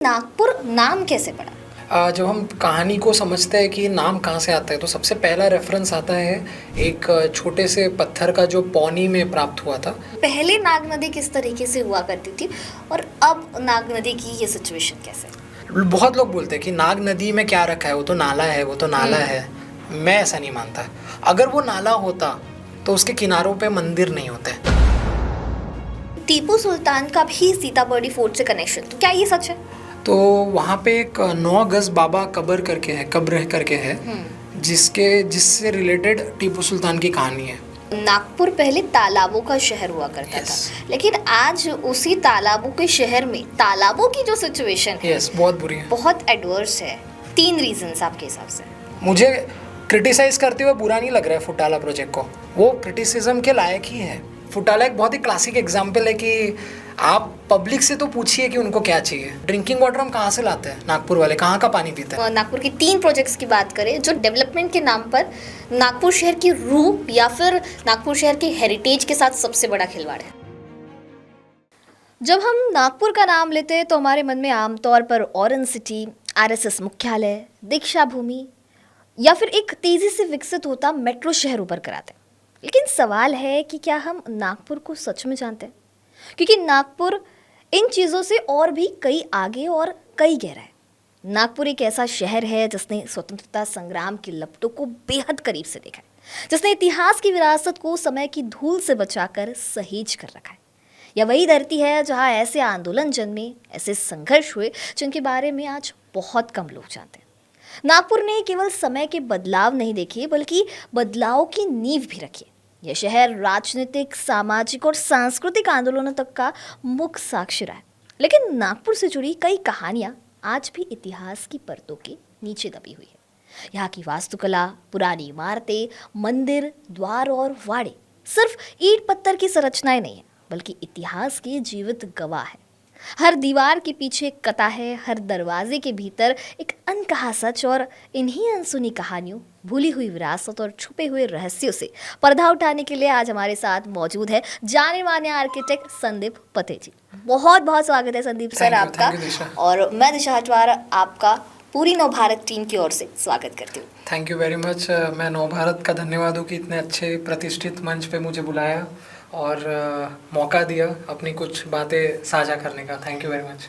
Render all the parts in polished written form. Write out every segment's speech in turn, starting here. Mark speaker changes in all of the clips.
Speaker 1: नागपुर नाम कैसे पड़ा?
Speaker 2: जब हम कहानी को समझते हैं कि नाम कहाँ से आता है तो सबसे पहला रेफरेंस आता है एक छोटे से पत्थर का जो पौनी में प्राप्त हुआ था।
Speaker 1: पहले नाग नदी किस तरीके से हुआ करती थी और अब नाग नदी की ये सिचुएशन कैसे?
Speaker 2: बहुत लोग बोलते हैं कि नाग नदी में क्या रखा है, वो तो नाला है, वो तो नाला है। मैं ऐसा नहीं मानता। अगर वो नाला होता तो उसके किनारों पे मंदिर नहीं होते।
Speaker 1: टीपू सुल्तान का भी सीताबर्डी फोर्ट से कनेक्शन, तो क्या ये सच है?
Speaker 2: तो वहाँ पे एक 9 गज बाबा कब्र करके है जिससे रिलेटेड टीपू सुल्तान की कहानी है।
Speaker 1: नागपुर पहले तालाबों का शहर हुआ करता था, लेकिन आज उसी तालाबों के शहर में तालाबों की जो सिचुएशन है
Speaker 2: बहुत बुरी है,
Speaker 1: बहुत एडवर्स है। 3 रीजंस आपके हिसाब से?
Speaker 2: मुझे क्रिटिसाइज करते हुए बुरा नहीं लग रहा है फुटाला प्रोजेक्ट को, वो क्रिटिसिज्म के लायक ही है। फुटाला एक बहुत ही क्लासिक एग्जाम्पल है कि आप पब्लिक से तो पूछिए कि उनको क्या चाहिए। ड्रिंकिंग वाटर हम कहाँ से लाते हैं? नागपुर वाले कहाँ का पानी पीते हैं?
Speaker 1: नागपुर की 3 प्रोजेक्ट्स की बात करें जो डेवलपमेंट के नाम पर नागपुर शहर की रूह या फिर नागपुर शहर के हेरिटेज के साथ सबसे बड़ा खिलवाड़ है। जब हम नागपुर का नाम लेते हैं तो हमारे मन में आमतौर पर ऑरेंज सिटी, आरएसएस मुख्यालय, दीक्षा भूमि या फिर एक तेजी से विकसित होता मेट्रो शहर ऊपर कराते हैं। लेकिन सवाल है कि क्या हम नागपुर को सच में जानते हैं? क्योंकि नागपुर इन चीज़ों से और भी कई आगे और कई गहरा है। नागपुर एक ऐसा शहर है जिसने स्वतंत्रता संग्राम की लपटों को बेहद करीब से देखा है, जिसने इतिहास की विरासत को समय की धूल से बचाकर सहेज कर रखा है। यह वही धरती है जहां ऐसे आंदोलन जन्मे, ऐसे संघर्ष हुए जिनके बारे में आज बहुत कम लोग जानते हैं। नागपुर ने केवल समय के बदलाव नहीं देखे बल्कि बदलाव की नींव भी रखी। यह शहर राजनीतिक, सामाजिक और सांस्कृतिक आंदोलनों तक का मुख्य साक्षी रहा है। लेकिन नागपुर से जुड़ी कई कहानियां आज भी इतिहास की परतों के नीचे दबी हुई है। यहाँ की वास्तुकला, पुरानी इमारतें, मंदिर, द्वार और वाड़े सिर्फ ईंट पत्थर की संरचनाएं नहीं है बल्कि इतिहास के जीवित गवाह है। हर दीवार के पीछे एक कथा है, हर दरवाजे के भीतर एक अनकहा सच, और इन्हीं अनसुनी कहानियों, भूली हुई विरासत और छुपे हुए रहस्यों से पर्दा उठाने के लिए आज हमारे साथ मौजूद है जाने माने आर्किटेक्ट संदीप पते जी। बहुत बहुत स्वागत है संदीप सर आपका। और मैं दिशा हटवार आपका पूरी नवभारत टीम की ओर से स्वागत करती हूँ।
Speaker 2: Thank you very much. मैं नवभारत का धन्यवाद हूँ कि इतने अच्छे प्रतिष्ठित मंच पे मुझे बुलाया और मौका दिया अपनी कुछ बातें साझा करने का। Thank you very much.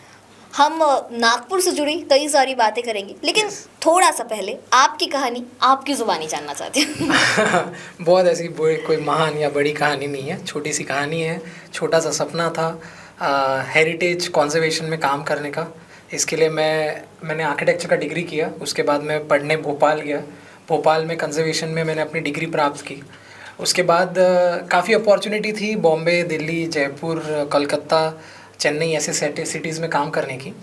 Speaker 1: हम नागपुर से जुड़ी कई सारी बातें करेंगे, लेकिन थोड़ा सा पहले आपकी कहानी, आपकी ज़ुबानी जानना चाहते हैं।
Speaker 2: बहुत ऐसी कोई महान या बड़ी कहानी नहीं है, छोटी सी कहानी है। छोटा सा सपना था हेरिटेज कंजर्वेशन में काम करने का। इसके लिए मैंने आर्किटेक्चर का डिग्री किया, उसके बाद मैं पढ़ने भोपाल गया। भोपाल में कंजर्वेशन में मैंने अपनी डिग्री प्राप्त की। उसके बाद काफ़ी अपॉर्चुनिटी थी बॉम्बे, दिल्ली, जयपुर, कलकत्ता, चेन्नई ऐसे सिटीज़ में काम करने की।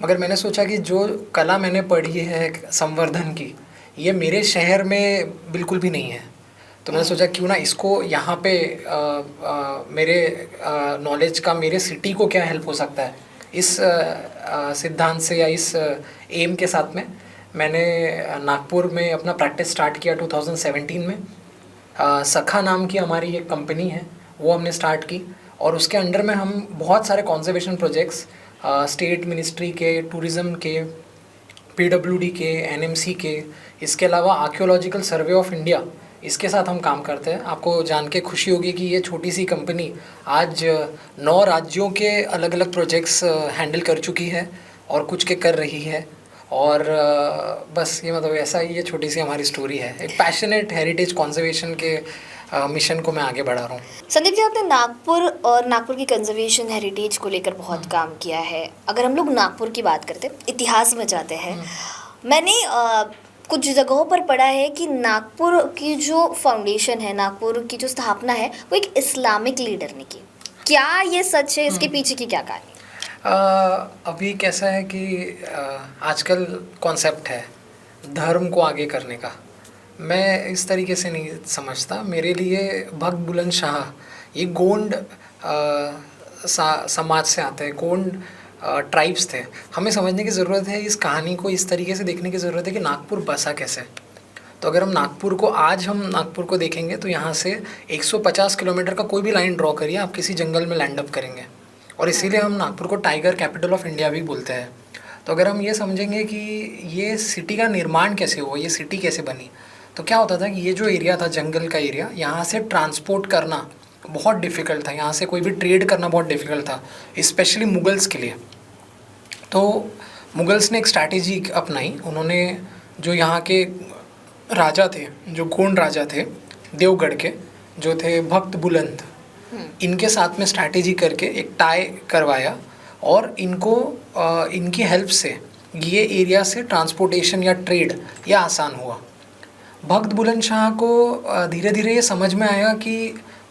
Speaker 2: मगर मैंने सोचा कि जो कला मैंने पढ़ी है संवर्धन की, ये मेरे शहर में बिल्कुल भी नहीं है। तो मैंने सोचा क्यों ना इसको यहाँ पे मेरे नॉलेज का मेरे सिटी को क्या हेल्प हो सकता है, इस सिद्धांत से या इस एम के साथ में मैंने नागपुर में अपना प्रैक्टिस स्टार्ट किया 2017 में। सखा नाम की हमारी एक कंपनी है, वो हमने स्टार्ट की और उसके अंडर में हम बहुत सारे कॉन्जर्वेशन प्रोजेक्ट्स स्टेट मिनिस्ट्री के, टूरिज़्म के, पीडब्ल्यूडी के, एनएमसी के, इसके अलावा आर्कियोलॉजिकल सर्वे ऑफ इंडिया, इसके साथ हम काम करते हैं। आपको जान के खुशी होगी कि ये छोटी सी कंपनी आज 9 राज्यों के अलग अलग प्रोजेक्ट्स हैंडल कर चुकी है और कुछ के कर रही है। और बस ये मतलब ऐसा ही ये छोटी सी हमारी स्टोरी है। एक पैशनेट हेरिटेज कंजर्वेशन के मिशन को मैं आगे बढ़ा रहा हूँ।
Speaker 1: संदीप जी, आपने नागपुर और नागपुर की कंजर्वेशन हेरिटेज को लेकर बहुत काम किया है। अगर हम लोग नागपुर की बात करते हैं, इतिहास में जाते हैं, मैंने कुछ जगहों पर पढ़ा है कि नागपुर की जो फाउंडेशन है, नागपुर की जो स्थापना है, वो एक इस्लामिक लीडर ने की। क्या ये सच है? इसके पीछे की क्या कहानी?
Speaker 2: अभी कैसा है कि आजकल कॉन्सेप्ट है धर्म को आगे करने का। मैं इस तरीके से नहीं समझता। मेरे लिए भक्त बुलंद शाह ये गोंड समाज से आते हैं, गोंड ट्राइब्स थे। हमें समझने की ज़रूरत है, इस कहानी को इस तरीके से देखने की ज़रूरत है कि नागपुर बसा कैसे। तो अगर हम नागपुर को देखेंगे तो यहाँ से 150 किलोमीटर का कोई भी लाइन ड्रॉ करिए, आप किसी जंगल में लैंड अप करेंगे। और इसीलिए हम नागपुर को टाइगर कैपिटल ऑफ इंडिया भी बोलते हैं। तो अगर हम ये समझेंगे कि ये सिटी का निर्माण कैसे हुआ, ये सिटी कैसे बनी, तो क्या होता था कि ये जो एरिया था, जंगल का एरिया, यहाँ से ट्रांसपोर्ट करना बहुत डिफ़िकल्ट था, यहाँ से कोई भी ट्रेड करना बहुत डिफ़िकल्ट था, स्पेशली मुगल्स के लिए। तो मुगल्स ने एक स्ट्रैटेजी अपनाई। उन्होंने जो यहाँ के राजा थे, जो गोंड राजा थे देवगढ़ के, जो थे भक्त बुलंद, इनके साथ में स्ट्रैटेजी करके एक टाई करवाया और इनको इनकी हेल्प से ये एरिया से ट्रांसपोर्टेशन या ट्रेड या आसान हुआ। भक्त बुलंद शाह को धीरे धीरे ये समझ में आया कि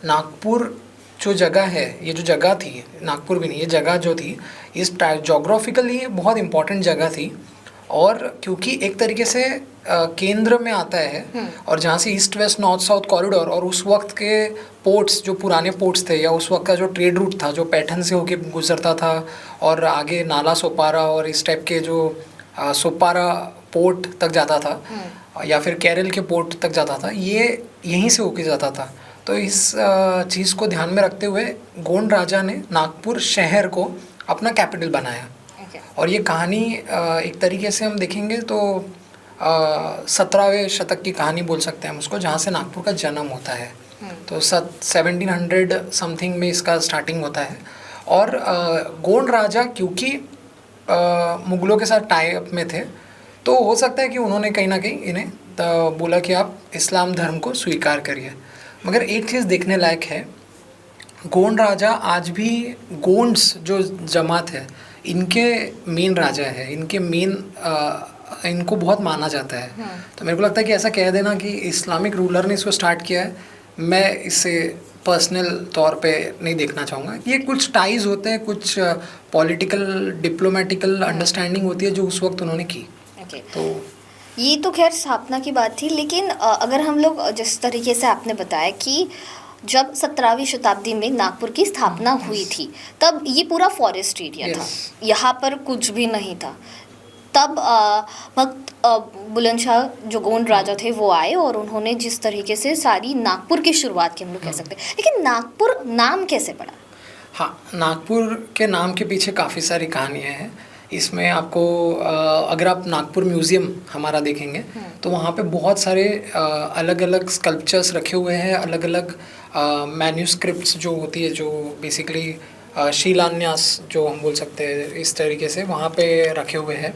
Speaker 2: नागपुर जो जगह है, ये जो जगह थी, नागपुर भी नहीं, ये जगह जो थी, इस जोग्राफिकली बहुत इम्पॉर्टेंट जगह थी। और क्योंकि एक तरीके से केंद्र में आता है और जहाँ से east west north south corridor, और उस वक्त के पोर्ट्स, जो पुराने पोर्ट्स थे या उस वक्त का जो ट्रेड रूट था, जो पैठन से होके गुजरता था और आगे नाला सोपारा और इस टाइप के जो सोपारा पोर्ट तक जाता था या फिर केरल के पोर्ट तक जाता था, ये यहीं से होके जाता था। तो इस चीज़ को ध्यान में रखते हुए गोंड राजा ने नागपुर शहर को अपना कैपिटल बनाया। और ये कहानी एक तरीके से हम देखेंगे तो 17वें शतक की कहानी बोल सकते हैं हम उसको, जहाँ से नागपुर का जन्म होता है। तो 1700 समथिंग में इसका स्टार्टिंग होता है। और गोंड राजा क्योंकि मुगलों के साथ टाई अप में थे, तो हो सकता है कि उन्होंने कहीं ना कहीं इन्हें बोला कि आप इस्लाम धर्म को स्वीकार करिए। मगर एक चीज़ देखने लायक है, गोंड राजा आज भी, गोंड्स जो जमात है, इनके मेन राजा है, इनके मेन इनको बहुत माना जाता है। तो मेरे को लगता है कि ऐसा कह देना कि इस्लामिक रूलर ने इसको स्टार्ट किया है, मैं इसे पर्सनल तौर पे नहीं देखना चाहूँगा। ये कुछ टाइज होते हैं, कुछ पॉलिटिकल डिप्लोमेटिकल अंडरस्टैंडिंग होती है जो उस वक्त उन्होंने की। तो
Speaker 1: ये तो खैर स्थापना की बात थी, लेकिन अगर हम लोग जिस तरीके से आपने बताया कि जब 17वीं शताब्दी में नागपुर की स्थापना हुई थी, तब ये पूरा फॉरेस्ट एरिया था, यहाँ पर कुछ भी नहीं था। तब भक्त बुलंद शाह जो गोंड राजा थे वो आए और उन्होंने जिस तरीके से सारी नागपुर की शुरुआत की, हम लोग कह सकते हैं। लेकिन नागपुर नाम कैसे पड़ा?
Speaker 2: हाँ, नागपुर के नाम के पीछे काफ़ी सारी कहानियाँ हैं। इसमें आपको अगर आप नागपुर म्यूज़ियम हमारा देखेंगे तो वहाँ पे बहुत सारे अलग अलग स्कल्पचर्स रखे हुए हैं, अलग अलग मैन्यूस्क्रिप्ट्स जो होती है, जो बेसिकली शिलान्यास जो हम बोल सकते हैं, इस तरीके से वहाँ पे रखे हुए हैं।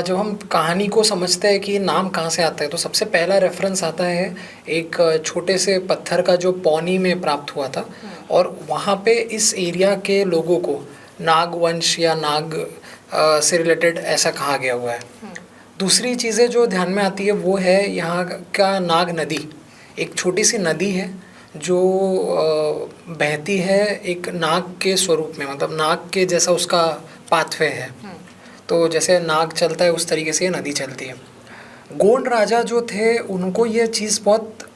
Speaker 2: जब हम कहानी को समझते हैं कि नाम कहाँ से आता है, तो सबसे पहला रेफरेंस आता है एक छोटे से पत्थर का जो पौनी में प्राप्त हुआ था, और वहाँ पे इस एरिया के लोगों को नागवंश या नाग से रिलेटेड ऐसा कहा गया हुआ है। दूसरी चीज़ें जो ध्यान में आती है वो है यहाँ का नाग नदी, एक छोटी सी नदी है जो बहती है एक नाग के स्वरूप में, मतलब नाग के जैसा उसका पाथवे है। तो जैसे नाग चलता है उस तरीके से ये नदी चलती है। गोंड राजा जो थे उनको ये चीज़ बहुत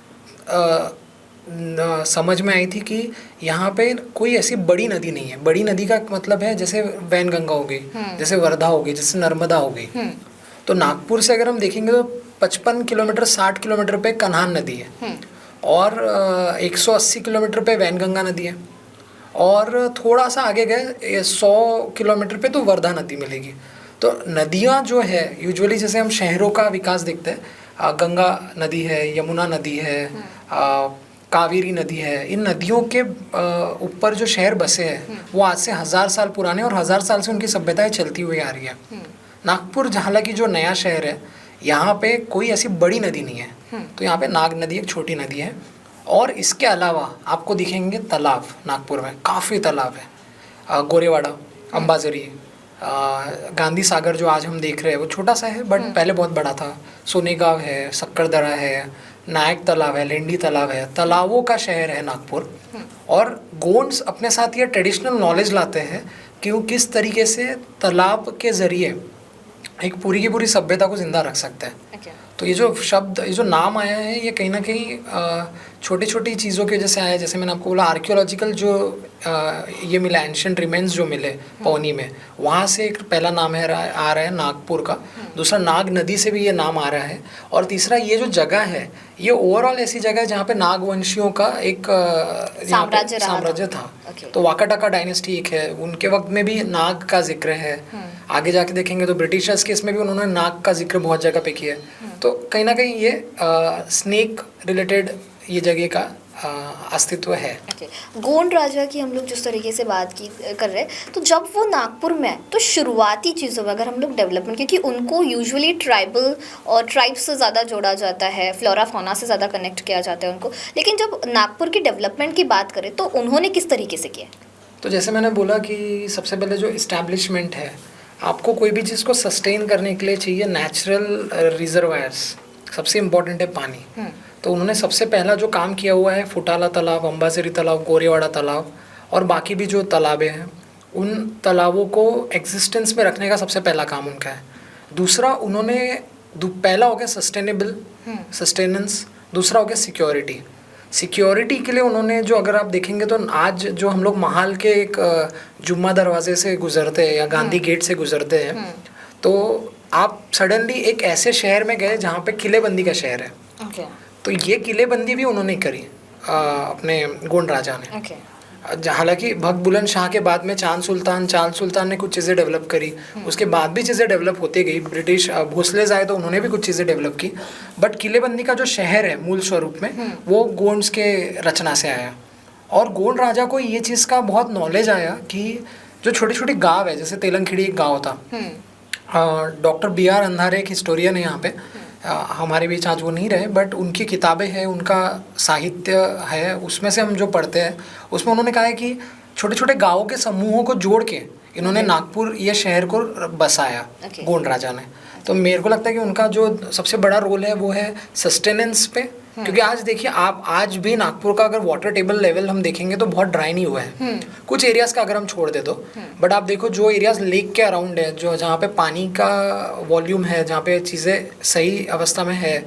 Speaker 2: समझ में आई थी कि यहाँ पे कोई ऐसी बड़ी नदी नहीं है। बड़ी नदी का मतलब है जैसे वैनगंगा हो गई, जैसे वर्धा हो गई, जैसे नर्मदा हो गई। तो नागपुर से अगर हम देखेंगे तो 55 किलोमीटर 60 किलोमीटर पे कन्हान नदी है, और 180 किलोमीटर पे वैनगंगा नदी है, और थोड़ा सा आगे गए 100 किलोमीटर पे तो वर्धा नदी मिलेगी। तो नदियाँ जो है यूजुअली जैसे हम शहरों का विकास देखते हैं, गंगा नदी है, यमुना नदी है, कावेरी नदी है, इन नदियों के ऊपर जो शहर बसे हैं वो आज से 1000 साल पुराने, और 1000 साल से उनकी सभ्यताएं चलती हुई आ रही है। नागपुर हालांकि जो नया शहर है, यहाँ पे कोई ऐसी बड़ी नदी नहीं है, तो यहाँ पे नाग नदी एक छोटी नदी है। और इसके अलावा आपको दिखेंगे तालाब, नागपुर में काफ़ी तालाब है। गोरेवाड़ा, अंबाजरी, गांधी सागर जो आज हम देख रहे हैं वो छोटा सा है, बट पहले बहुत बड़ा था। सोनेगांव है, सक्करदरा है, नायक तालाब है, लेंडी तालाब है, तालाबों का शहर है नागपुर। और गोंड्स अपने साथ ये ट्रेडिशनल नॉलेज लाते हैं कि वो किस तरीके से तालाब के ज़रिए एक पूरी की पूरी सभ्यता को ज़िंदा रख सकते हैं। तो ये जो शब्द, ये जो नाम आया है, ये कहीं ना कहीं छोटी छोटी चीज़ों की वजह से आया है। जैसे मैंने आपको बोला आर्कियोलॉजिकल जो ये मिला, एंशिएंट रिमेन्स जो मिले पौनी में, वहाँ से एक पहला नाम है आ रहा है नागपुर का। दूसरा नाग नदी से भी ये नाम आ रहा है, और तीसरा ये जो जगह है ये ओवरऑल ऐसी जगह है जहाँ पे नागवंशियों का एक साम्राज्य था। तो वाकाटाका डायनेस्टी एक है, उनके वक्त में भी नाग का जिक्र है। आगे जाके देखेंगे तो ब्रिटिशर्स के इसमें भी उन्होंने नाग का जिक्र बहुत जगह पे किया है। तो कहीं ना कहीं ये स्नेक रिलेटेड ये जगह का अस्तित्व है।
Speaker 1: गोंड राजा की हम लोग जिस तरीके से बात की कर रहे हैं, तो जब वो नागपुर में है तो शुरुआती चीज़ों में अगर हम लोग डेवलपमेंट, क्योंकि उनको यूजुअली ट्राइबल और ट्राइब्स से ज़्यादा जोड़ा जाता है, फ्लोरा फौना से ज़्यादा कनेक्ट किया जाता है उनको, लेकिन जब नागपुर की डेवलपमेंट की बात करें तो उन्होंने किस तरीके से किया? तो
Speaker 2: जैसे मैंने बोला कि सबसे पहले जो इस्टेब्लिशमेंट है, आपको कोई भी चीज़ को सस्टेन करने के लिए चाहिए नेचुरल रिजर्वायर्स, सबसे इम्पोर्टेंट है पानी। तो उन्होंने सबसे पहला जो काम किया हुआ है फुटाला तालाब, अंबाझरी तालाब, गोरेवाड़ा तालाब और बाकी भी जो तालाबें हैं, उन तालाबों को एग्जिस्टेंस में रखने का सबसे पहला काम उनका है। दूसरा उन्होंने पहला हो गया सस्टेनेंस, दूसरा हो गया सिक्योरिटी के लिए उन्होंने जो, अगर आप देखेंगे तो आज जो हम लोग महाल के एक जुम्मा दरवाजे से गुजरते हैं या गांधी गेट से गुजरते हैं, तो आप सडनली एक ऐसे शहर में गए जहाँ पे किलेबंदी का शहर है। तो ये किलेबंदी भी उन्होंने करी अपने गोंड राजा ने। हालांकि भक्त बुलंद शाह के बाद में चांद सुल्तान ने कुछ चीज़ें डेवलप करी, उसके बाद भी चीज़ें डेवलप होती गई। ब्रिटिश भोसले आए तो उन्होंने भी कुछ चीज़ें डेवलप की, बट किलेबंदी का जो शहर है मूल स्वरूप में वो गोंड्स के रचना से आया। और गोंड राजा को ये चीज़ का बहुत नॉलेज आया कि जो छोटे छोटे गाँव है, जैसे तेलंगखिड़ी एक गाँव था, डॉक्टर BR अंधारे एक हिस्टोरियन है यहाँ पे, हमारे बीच आज वो नहीं रहे, बट उनकी किताबें हैं, उनका साहित्य है, उसमें से हम जो पढ़ते हैं उसमें उन्होंने कहा है कि छोटे छोटे गाँवों के समूहों को जोड़ के इन्होंने नागपुर ये शहर को बसाया गोंड राजा ने। तो मेरे को लगता है कि उनका जो सबसे बड़ा रोल है वो है सस्टेनेंस पे, क्योंकि आज देखिए आप, आज भी नागपुर का अगर वाटर टेबल लेवल हम देखेंगे तो बहुत ड्राई नहीं हुआ है, कुछ एरियाज का अगर हम छोड़ दे तो, बट आप देखो जो एरियाज लेक के अराउंड है, जो जहाँ पे पानी का वॉल्यूम है, जहाँ पे चीज़ें सही अवस्था में है,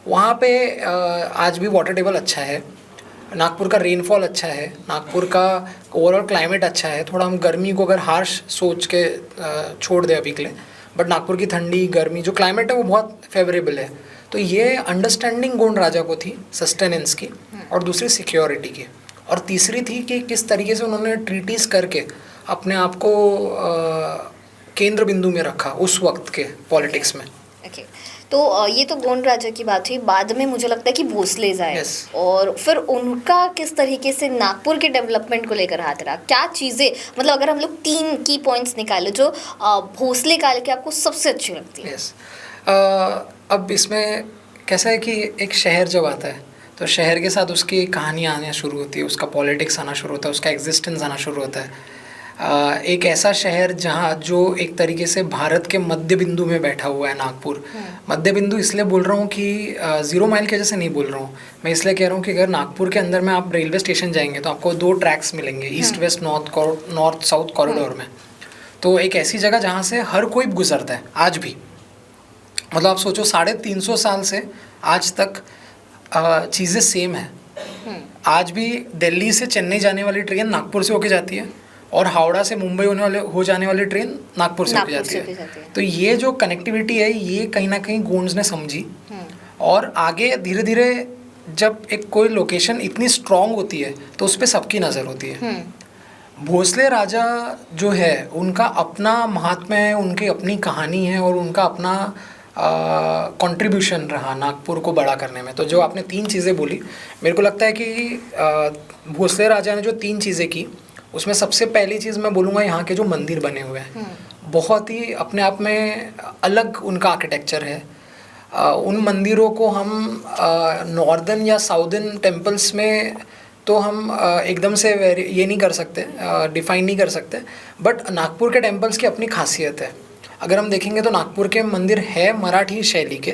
Speaker 2: वहाँ पे आज भी वाटर टेबल अच्छा है। नागपुर का रेनफॉल अच्छा है, नागपुर का ओवरऑल क्लाइमेट अच्छा है। थोड़ा हम गर्मी को अगर हार्श सोच के छोड़ दें अभी के लिए, बट नागपुर की ठंडी गर्मी जो क्लाइमेट है वो बहुत फेवरेबल है। तो ये अंडरस्टैंडिंग गोंड राजा को थी सस्टेनेंस की, और दूसरी सिक्योरिटी की, और तीसरी थी कि किस तरीके से उन्होंने ट्रीटीज़ करके अपने आप को केंद्र बिंदु में रखा उस वक्त के पॉलिटिक्स में।
Speaker 1: तो ये तो गोंड राजा की बात हुई। बाद में मुझे लगता है कि भोसले आए, और फिर उनका किस तरीके से नागपुर के डेवलपमेंट को लेकर हाथ रहा, क्या चीज़ें, मतलब अगर हम लोग 3 की पॉइंट्स निकालें जो भोसले काल के आपको सबसे अच्छी लगती है।
Speaker 2: अब इसमें कैसा है कि एक शहर जब आता है तो शहर के साथ उसकी कहानी आना शुरू होती है, उसका पॉलिटिक्स आना शुरू होता है, उसका एग्जिस्टेंस आना शुरू होता है। एक ऐसा शहर जहाँ जो एक तरीके से भारत के मध्य बिंदु में बैठा हुआ है नागपुर। मध्य बिंदु इसलिए बोल रहा हूँ कि 0 माइल के जैसे नहीं बोल रहा हूँ, मैं इसलिए कह रहा हूँ कि अगर नागपुर के अंदर में आप रेलवे स्टेशन जाएंगे तो आपको 2 ट्रैक्स मिलेंगे, east west north south corridor में। तो एक ऐसी जगह जहाँ से हर कोई गुजरता है आज भी, मतलब आप सोचो 350 साल से आज तक चीज़ें सेम है। आज भी दिल्ली से चेन्नई जाने वाली ट्रेन नागपुर से होके जाती है, और हावड़ा से मुंबई हो जाने वाली ट्रेन नागपुर से होके जाती है। तो ये जो कनेक्टिविटी है ये कहीं ना कहीं गोंड्स ने समझी, और आगे धीरे धीरे जब एक कोई लोकेशन इतनी स्ट्रांग होती है तो उस पर सबकी नज़र होती है। भोसले राजा जो है उनका अपना महात्म्य है, उनकी अपनी कहानी है, और उनका अपना कंट्रीब्यूशन रहा नागपुर को बड़ा करने में। तो जो आपने 3 चीज़ें बोली, मेरे को लगता है कि भोसले राजा ने जो 3 चीज़ें की, उसमें सबसे पहली चीज़ मैं बोलूँगा यहाँ के जो मंदिर बने हुए हैं, बहुत ही अपने आप में अलग उनका आर्किटेक्चर है। उन मंदिरों को हम नॉर्दर्न या साउदर्न टेम्पल्स में तो हम एकदम से ये नहीं कर सकते, डिफाइन नहीं कर सकते, बट नागपुर के टेम्पल्स की अपनी खासियत है। अगर हम देखेंगे तो नागपुर के मंदिर है मराठी शैली के,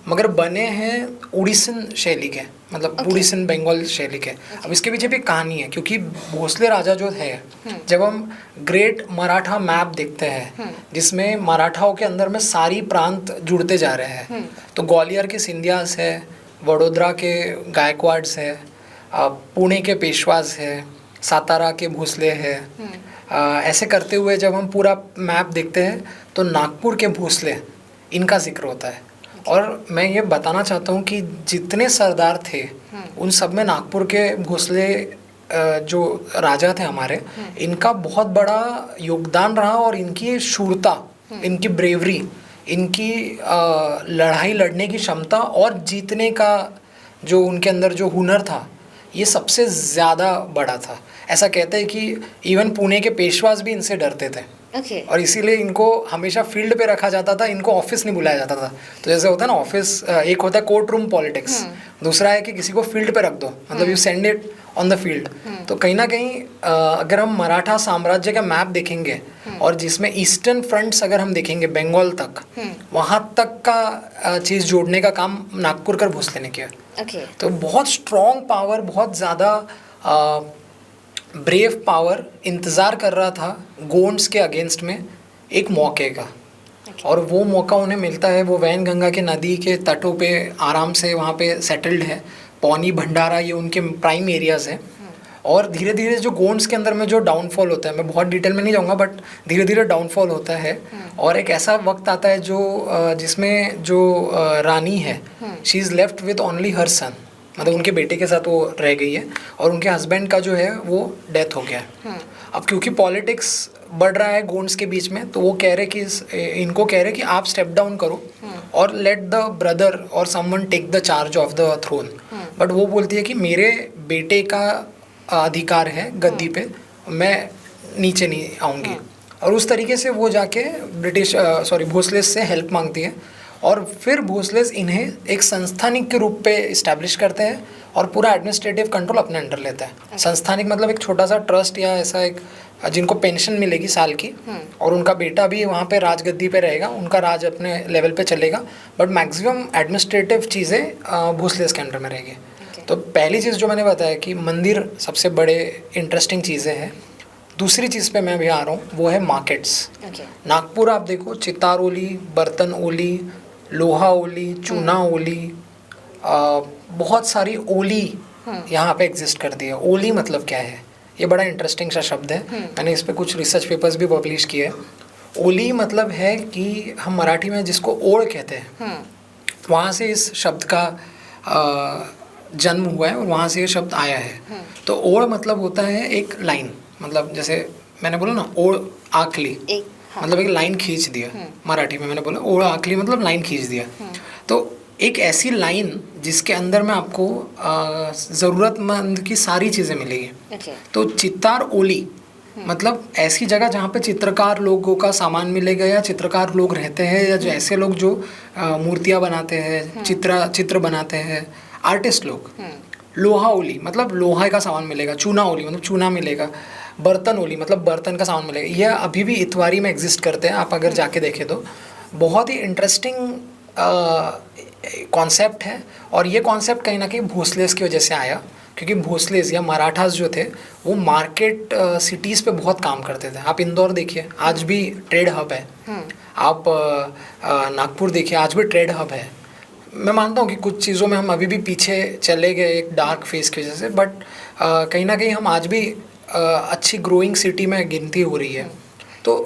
Speaker 2: मगर बने हैं उड़ीसन शैली के, मतलब उड़ीसन बंगाल शैली के। अब इसके पीछे भी कहानी है, क्योंकि भोसले राजा जो है, जब हम ग्रेट मराठा मैप देखते हैं जिसमें मराठाओं के अंदर में सारी प्रांत जुड़ते जा रहे हैं, तो ग्वालियर के सिंधियास है, वडोदरा के गायकवाड्स है, पुणे के पेशवाज है, सातारा के भोसले है। ऐसे करते हुए जब हम पूरा मैप देखते हैं तो नागपुर के भोसले इनका जिक्र होता है। और मैं ये बताना चाहता हूँ कि जितने सरदार थे उन सब में नागपुर के भोसले जो राजा थे हमारे, इनका बहुत बड़ा योगदान रहा। और इनकी शूरता, इनकी ब्रेवरी, इनकी लड़ाई लड़ने की क्षमता और जीतने का जो उनके अंदर जो हुनर था, ये सबसे ज़्यादा बड़ा था। ऐसा कहते हैं कि इवन पुणे के पेशवास भी इनसे डरते थे। और इसीलिए इनको हमेशा फील्ड पे रखा जाता था, इनको ऑफिस नहीं बुलाया जाता था। तो जैसे होता है ना ऑफिस, एक होता है कोर्ट रूम पॉलिटिक्स, दूसरा है कि किसी को फील्ड पे रख दो, मतलब you send it on the field. तो कहीं ना कहीं अगर हम मराठा साम्राज्य का मैप देखेंगे और जिसमें ईस्टर्न फ्रंट्स अगर हम देखेंगे बंगाल तक, वहाँ तक का चीज़ जोड़ने का काम नागपुरकर भोसले ने किया। तो बहुत स्ट्रॉन्ग पावर, बहुत ज़्यादा ब्रेव पावर इंतज़ार कर रहा था गोंड्स के अगेंस्ट में एक मौके का। और वो मौका उन्हें मिलता है, वो वैन गंगा के नदी के तटों पे आराम से वहाँ पे सेटल्ड है। पौनी, भंडारा, ये उनके प्राइम एरियाज़ हैं। और धीरे धीरे जो गोंड्स के अंदर में जो डाउनफॉल होता है, मैं बहुत डिटेल में नहीं जाऊँगा, बट धीरे धीरे डाउनफॉल होता है। और एक ऐसा वक्त आता है जो जिसमें जो रानी है, she is left with only her son, मतलब उनके बेटे के साथ वो रह गई है और उनके हस्बैंड का जो है वो डेथ हो गया है। अब क्योंकि पॉलिटिक्स बढ़ रहा है गोंड्स के बीच में, तो वो कह रहे कि इनको कह रहे कि आप स्टेप डाउन करो और लेट द ब्रदर और someone take the charge of the throne. But वो बोलती है कि मेरे बेटे का अधिकार है गद्दी पे, मैं नीचे नहीं आऊँगी। और उस तरीके से वो जाके भोसलेस से हेल्प मांगती है। और फिर भोसलेस इन्हें एक संस्थानिक के रूप पे इस्टेब्लिश करते हैं और पूरा एडमिनिस्ट्रेटिव कंट्रोल अपने अंडर लेता है। संस्थानिक मतलब एक छोटा सा ट्रस्ट या ऐसा एक जिनको पेंशन मिलेगी साल की, और उनका बेटा भी वहाँ पे राजगद्दी पे रहेगा, उनका राज अपने लेवल पे चलेगा, बट मैक्सिमम एडमिनिस्ट्रेटिव चीज़ें भोसलेस के अंडर में रहेगी। तो पहली चीज़ जो मैंने बताया कि मंदिर सबसे बड़े इंटरेस्टिंग चीज़ें हैं। दूसरी चीज़ पे मैं भी आ रहा हूँ, वो है मार्केट्स। नागपुर आप देखो, चितार ओली, बर्तन ओली, लोहा ओली, चूना ओली, बहुत सारी ओली यहाँ पे एग्जिस्ट करती है। ओली मतलब क्या है, ये बड़ा इंटरेस्टिंग सा शब्द है। मैंने इस पे कुछ रिसर्च पेपर्स भी पब्लिश किए हैं। ओली मतलब है कि हम मराठी में जिसको ओड़ कहते हैं, वहाँ से इस शब्द का जन्म हुआ है और वहाँ से ये शब्द आया है। तो ओड़ मतलब होता है एक लाइन, मतलब जैसे मैंने बोला ना ओड़ आखली, मतलब एक लाइन खींच दिया। मराठी में मैंने बोला ओड़ आखली मतलब लाइन खींच दिया। तो एक ऐसी लाइन जिसके अंदर में आपको ज़रूरतमंद की सारी चीज़ें मिलेगी। तो चित्तार ओली मतलब ऐसी जगह जहाँ पे चित्रकार लोगों का सामान मिलेगा, या चित्रकार लोग रहते हैं, या जो ऐसे लोग जो मूर्तियाँ बनाते हैं, चित्र बनाते हैं, आर्टिस्ट लोग। लोहा ओली मतलब लोहा का सामान मिलेगा। चूना ओली मतलब चूना मिलेगा। बर्तन ओली मतलब बर्तन का सामान मिलेगा। यह अभी भी इतवारी में एग्जिस्ट करते हैं, आप अगर जाके देखें तो। बहुत ही इंटरेस्टिंग कॉन्सेप्ट है। और ये कॉन्सेप्ट कहीं ना कहीं भोसलेस की वजह से आया, क्योंकि भोसलेस या मराठास जो थे वो मार्केट सिटीज़ पे बहुत काम करते थे। आप इंदौर देखिए, आज भी ट्रेड हब है। आप नागपुर देखिए, आज भी ट्रेड हब है। मैं मानता हूँ कि कुछ चीज़ों में हम अभी भी पीछे चले गए एक डार्क फेस की वजह से, बट कहीं ना कहीं हम आज भी अच्छी ग्रोइंग सिटी में गिनती हो रही है। तो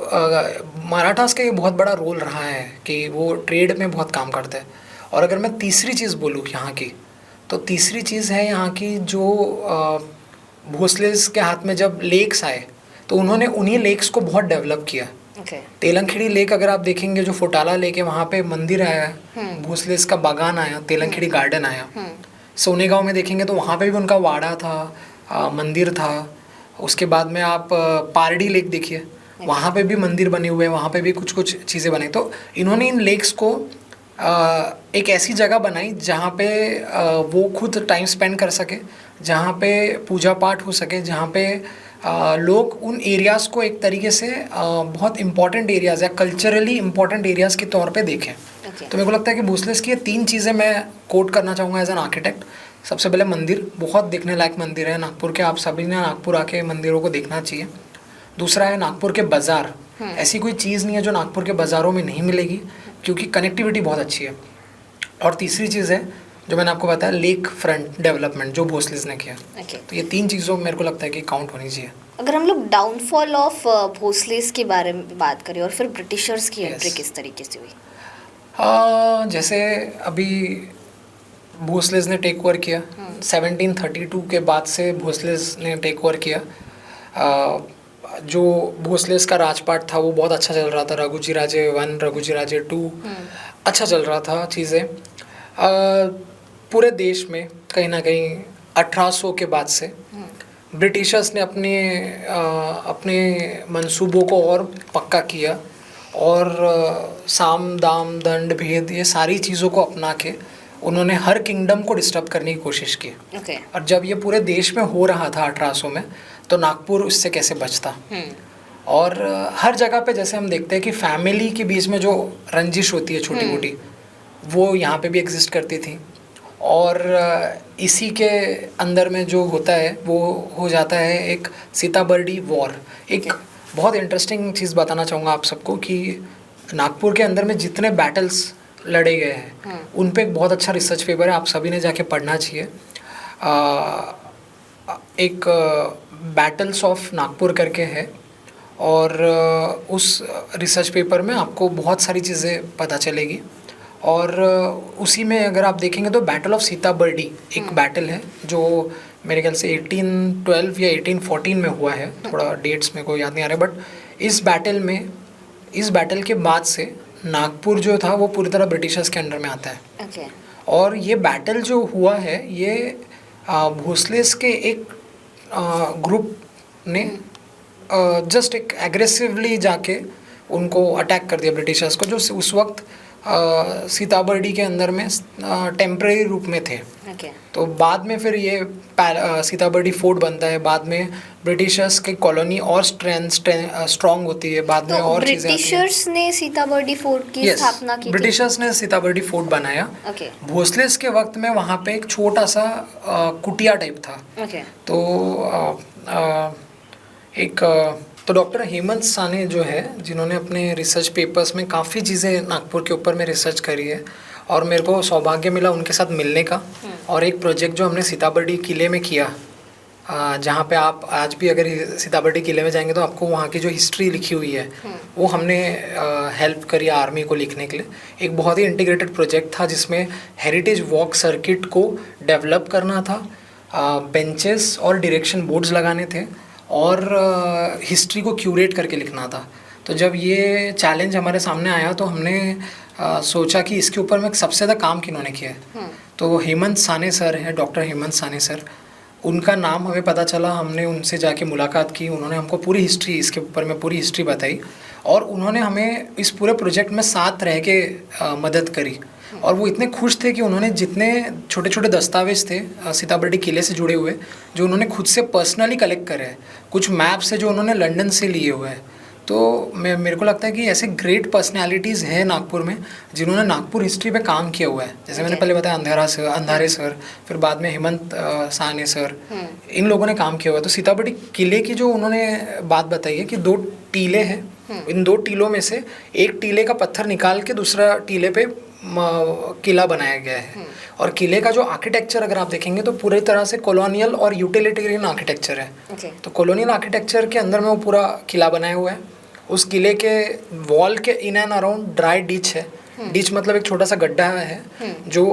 Speaker 2: मराठास का ये बहुत बड़ा रोल रहा है कि वो ट्रेड में बहुत काम करते हैं। और अगर मैं तीसरी चीज़ बोलूँ यहाँ की, तो तीसरी चीज़ है यहाँ की जो भोसलेस के हाथ में जब लेक्स आए, तो उन्होंने उन्हीं लेक्स को बहुत डेवलप किया। तेलंखेड़ी लेक अगर आप देखेंगे, जो फोटाला लेक है, वहाँ पे मंदिर आया, भोसलेस का बागान आया, तेलंखेड़ी गार्डन आया। सोनेगांव में देखेंगे तो वहाँ पे भी उनका वाड़ा था, मंदिर था। उसके बाद में आप पारडी लेक देखिए, वहाँ पे भी मंदिर बने हुए हैं, वहाँ पे भी कुछ कुछ चीज़ें बनाई। तो इन्होंने इन लेक्स को एक ऐसी जगह बनाई जहाँ पे वो खुद टाइम स्पेंड कर सके, जहाँ पे पूजा पाठ हो सके, जहाँ पे लोग उन एरियाज़ को एक तरीके से बहुत इम्पॉर्टेंट एरियाज़ या कल्चरली इम्पॉर्टेंट एरियाज़ के तौर पे देखें। तो मेरे को लगता है कि भोसलेस की ये तीन चीज़ें मैं कोट करना चाहूँगा एज एन आर्किटेक्ट। सबसे पहले मंदिर, बहुत देखने लायक मंदिर है नागपुर के, आप सभी ने नागपुर आके मंदिरों को देखना चाहिए। दूसरा है नागपुर के बाज़ार। ऐसी कोई चीज़ नहीं है जो नागपुर के बाज़ारों में नहीं मिलेगी, क्योंकि कनेक्टिविटी बहुत अच्छी है। और तीसरी चीज़ है जो मैंने आपको बताया, लेक फ्रंट डेवलपमेंट जो भोसलेस ने किया। तो ये तीन चीज़ों मेरे को लगता है कि काउंट होनी चाहिए।
Speaker 1: अगर हम लोग डाउनफॉल ऑफ भोसलेस के बारे में बात करें और फिर ब्रिटिशर्स की एंट्री किस तरीके से हुई?
Speaker 2: जैसे अभी भोसलेज ने टेक ओवर किया, 1732 के बाद से भोसलेज ने टेक ओवर किया। जो भोसलेज का राजपाट था वो बहुत अच्छा चल रहा था, रघुजी राजे 1, रघुजी राजे 2 अच्छा चल रहा था चीज़ें। पूरे देश में कहीं ना कहीं 1800 के बाद से ब्रिटिशर्स ने अपने मंसूबों को और पक्का किया और साम दाम दंड भेद ये सारी चीज़ों को अपना के उन्होंने हर किंगडम को डिस्टर्ब करने की कोशिश की। और जब ये पूरे देश में हो रहा था 1800 में, तो नागपुर उससे कैसे बचता। और हर जगह पे जैसे हम देखते हैं कि फैमिली के बीच में जो रंजिश होती है छोटी मोटी, वो यहाँ पे भी एग्जिस्ट करती थी। और इसी के अंदर में जो होता है वो हो जाता है एक सीताबर्डी वॉर। एक बहुत इंटरेस्टिंग चीज़ बताना चाहूँगा आप सबको कि नागपुर के अंदर में जितने बैटल्स लड़े गए हैं उन पे एक बहुत अच्छा रिसर्च पेपर है, आप सभी ने जाके पढ़ना चाहिए। एक बैटल्स ऑफ नागपुर करके है और उस रिसर्च पेपर में आपको बहुत सारी चीज़ें पता चलेगी। और उसी में अगर आप देखेंगे तो बैटल ऑफ सीताबर्डी एक बैटल है जो मेरे ख्याल से 1812 या 1814 में हुआ है, थोड़ा डेट्स में कोई याद नहीं आ रहा, बट इस बैटल के बाद से नागपुर जो था वो पूरी तरह ब्रिटिशर्स के अंडर में आता है। और ये बैटल जो हुआ है ये भोसलेस के एक ग्रुप ने जस्ट एक एग्रेसिवली जाके उनको अटैक कर दिया ब्रिटिशर्स को, जो उस वक्त सीताबर्डी के अंदर में टेम्परेरी रूप में थे। तो बाद में फिर ये सीताबर्डी फोर्ट बनता है, बाद में ब्रिटिशर्स की कॉलोनी और स्ट्रॉन्ग होती है, बाद में और चीज़ें।
Speaker 1: ब्रिटिशर्स ने सीताबर्डी फोर्ट की स्थापना की। ब्रिटिशर्स
Speaker 2: ने सीताबर्डी फोर्ट बनाया। भोसलेस के वक्त में वहाँ पे एक छोटा सा कुटिया टाइप था। तो डॉक्टर हेमंत साने जो है, जिन्होंने अपने रिसर्च पेपर्स में काफ़ी चीज़ें नागपुर के ऊपर में रिसर्च करी है और मेरे को सौभाग्य मिला उनके साथ मिलने का। और एक प्रोजेक्ट जो हमने सीताबर्डी किले में किया, जहाँ पे आप आज भी अगर सीताबर्डी किले में जाएंगे तो आपको वहाँ की जो हिस्ट्री लिखी हुई है वो हमने हेल्प करी आर्मी को लिखने के लिए। एक बहुत ही इंटीग्रेटेड प्रोजेक्ट था जिसमें हेरिटेज वॉक सर्किट को डेवलप करना था, बेंचेस और डायरेक्शन बोर्ड्स लगाने थे और हिस्ट्री को क्यूरेट करके लिखना था। तो जब ये चैलेंज हमारे सामने आया तो हमने सोचा कि इसके ऊपर में सबसे ज़्यादा काम किन्होंने किया है। तो हेमंत साने सर हैं, डॉक्टर हेमंत साने सर, उनका नाम हमें पता चला, हमने उनसे जाके मुलाकात की, उन्होंने हमको पूरी हिस्ट्री, इसके ऊपर में पूरी हिस्ट्री बताई और उन्होंने हमें इस पूरे प्रोजेक्ट में साथ रह के मदद करी। और वो इतने खुश थे कि उन्होंने जितने छोटे छोटे दस्तावेज़ थे सीताबर्डी किले से जुड़े हुए, जो उन्होंने खुद से पर्सनली कलेक्ट करे हैं, कुछ मैप्स है जो उन्होंने लंदन से लिए हुए हैं। तो मेरे को लगता है कि ऐसे ग्रेट पर्सनालिटीज़ हैं नागपुर में जिन्होंने नागपुर हिस्ट्री पे काम किया हुआ है। जैसे मैंने पहले बताया अंधारे सर, फिर बाद में हेमंत साने सर, इन लोगों ने काम किया हुआ है। तो सीताबर्डी किले की जो उन्होंने बात बताई है कि 2 टीले हैं, इन 2 टीलों में से एक टीले का पत्थर निकाल के दूसरा टीले पे किला बनाया गया है। और किले का जो आर्किटेक्चर अगर आप देखेंगे तो पूरी तरह से कॉलोनियल और यूटिलिटेरियन आर्किटेक्चर है। तो कॉलोनियल आर्किटेक्चर के अंदर में वो पूरा किला बनाया हुआ है। उस किले के वॉल के in and around dry ditch है। डिच मतलब एक छोटा सा गड्ढा है जो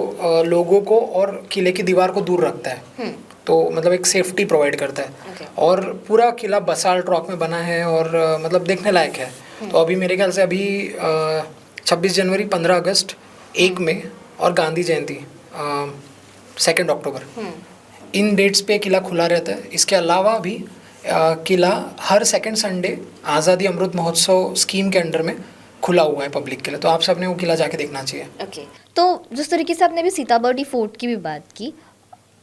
Speaker 2: लोगों को और किले की दीवार को दूर रखता है। तो मतलब एक सेफ्टी प्रोवाइड करता है। और पूरा किला बसाल्ट रॉक में बना है और मतलब देखने लायक है। तो अभी मेरे ख्याल से अभी 26 जनवरी, 15 अगस्त, 1 मई और गांधी जयंती 2 अक्टूबर, इन डेट्स पे किला खुला रहता है। इसके अलावा भी किला हर सेकंड संडे आज़ादी अमृत महोत्सव स्कीम के अंडर में खुला हुआ है पब्लिक के लिए। तो आप सबने वो किला जाके देखना चाहिए।
Speaker 1: तो जिस तरीके से आपने भी सीताबर्डी फोर्ट की भी बात की,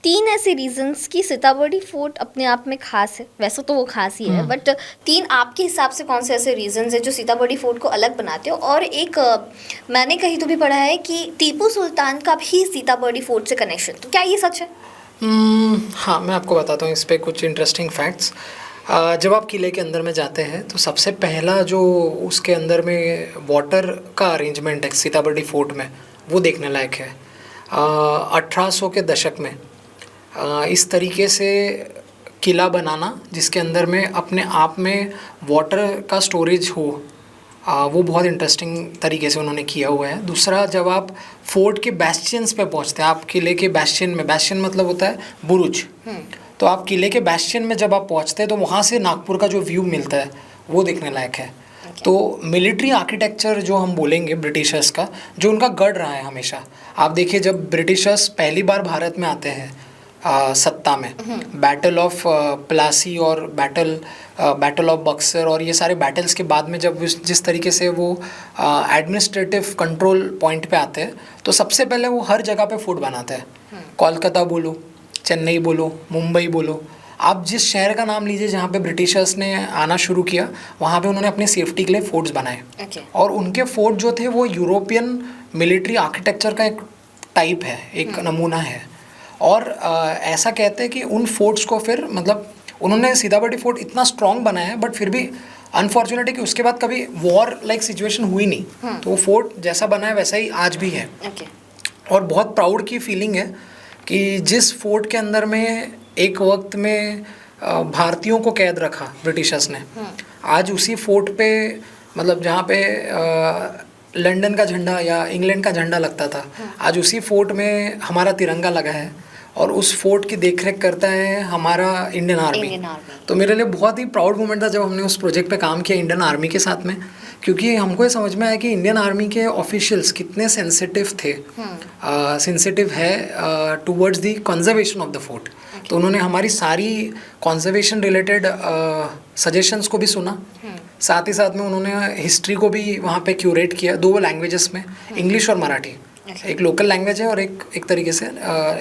Speaker 1: 3 ऐसे रीजंस कि सीताबर्डी फोर्ट अपने आप में खास है। वैसे तो वो खास ही है, बट 3 आपके हिसाब से कौन से ऐसे रीजंस हैं जो सीताबर्डी फोर्ट को अलग बनाते हो? और एक मैंने कहीं तो भी पढ़ा है कि टीपू सुल्तान का भी सीताबर्डी फोर्ट से कनेक्शन, तो क्या ये सच है?
Speaker 2: हाँ, मैं आपको बताता हूँ इस पर कुछ इंटरेस्टिंग फैक्ट्स। जब आप किले के अंदर में जाते हैं तो सबसे पहला जो उसके अंदर में वाटर का अरेंजमेंट है सीताबर्डी फोर्ट में, वो देखने लायक है। 1800 के दशक में इस तरीके से किला बनाना जिसके अंदर में अपने आप में वाटर का स्टोरेज हो, वो बहुत इंटरेस्टिंग तरीके से उन्होंने किया हुआ है। दूसरा, जब आप फोर्ट के बैस्टियंस पे पहुंचते हैं, आप किले के बैस्टियन मतलब होता है बुरुज, तो आप किले के बैस्टियन में जब आप पहुंचते हैं तो वहाँ से नागपुर का जो व्यू मिलता है वो देखने लायक है। तो मिलिट्री आर्किटेक्चर जो हम बोलेंगे ब्रिटिशर्स का, जो उनका गढ़ रहा है हमेशा। आप देखिए, जब ब्रिटिशर्स पहली बार भारत में आते हैं सत्ता में, बैटल ऑफ प्लासी और बैटल ऑफ बक्सर और ये सारे बैटल्स के बाद में जब जिस तरीके से वो एडमिनिस्ट्रेटिव कंट्रोल पॉइंट पे आते हैं, तो सबसे पहले वो हर जगह पे फोर्ट बनाते हैं। कोलकाता बोलो, चेन्नई बोलो, मुंबई बोलो, आप जिस शहर का नाम लीजिए जहाँ पे ब्रिटिशर्स ने आना शुरू किया, वहाँ पे उन्होंने अपनी सेफ्टी के लिए फोर्ट्स बनाए। और उनके फोर्ट जो थे वो यूरोपियन मिलिट्री आर्किटेक्चर का एक टाइप है, एक नमूना है। और ऐसा कहते हैं कि उन फोर्ट्स को फिर मतलब उन्होंने सीताबर्डी फोर्ट इतना स्ट्रॉन्ग बनाया है, बट फिर भी अनफॉर्चुनेटली कि उसके बाद कभी वॉर लाइक सिचुएशन हुई नहीं। तो वो फोर्ट जैसा बना है वैसा ही आज भी है। और बहुत प्राउड की फीलिंग है कि जिस फोर्ट के अंदर में एक वक्त में भारतीयों को कैद रखा ब्रिटिशर्स ने, आज उसी फोर्ट पे मतलब जहाँ पे लंदन का झंडा या इंग्लैंड का झंडा लगता था, आज उसी फोर्ट में हमारा तिरंगा लगा है और उस फोर्ट की देखरेख करता है हमारा इंडियन आर्मी। तो मेरे लिए बहुत ही प्राउड मोमेंट था जब हमने उस प्रोजेक्ट पे काम किया इंडियन आर्मी के साथ में, क्योंकि हमको ये समझ में आया कि इंडियन आर्मी के ऑफिशियल्स कितने सेंसिटिव थे, सेंसिटिव है towards the conservation of the fort. तो उन्होंने हमारी सारी कंजर्वेशन रिलेटेड सजेशंस को भी सुना, साथ ही साथ में उन्होंने हिस्ट्री को भी वहाँ पे क्यूरेट किया 2 लैंग्वेजेस में, इंग्लिश और मराठी। एक लोकल लैंग्वेज है और एक तरीके से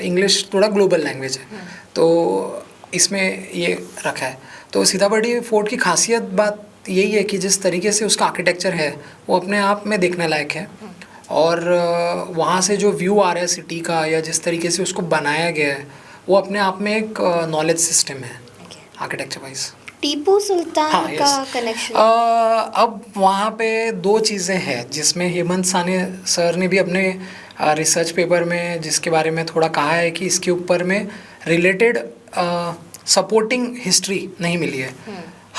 Speaker 2: इंग्लिश थोड़ा ग्लोबल लैंग्वेज है, तो इसमें ये रखा है। तो सीताबर्डी फोर्ट की खासियत बात यही है कि जिस तरीके से उसका आर्किटेक्चर है वो अपने आप में देखने लायक है। और वहाँ से जो व्यू आ रहा है सिटी का या जिस तरीके से उसको बनाया गया है वो अपने आप में एक नॉलेज सिस्टम है आर्किटेक्चर वाइज।
Speaker 1: टीपू सुल्तान का कनेक्शन
Speaker 2: अब वहाँ पे 2 चीज़ें हैं जिसमें हेमंत साने सर ने भी अपने रिसर्च पेपर में जिसके बारे में थोड़ा कहा है कि इसके ऊपर में रिलेटेड सपोर्टिंग हिस्ट्री नहीं मिली है।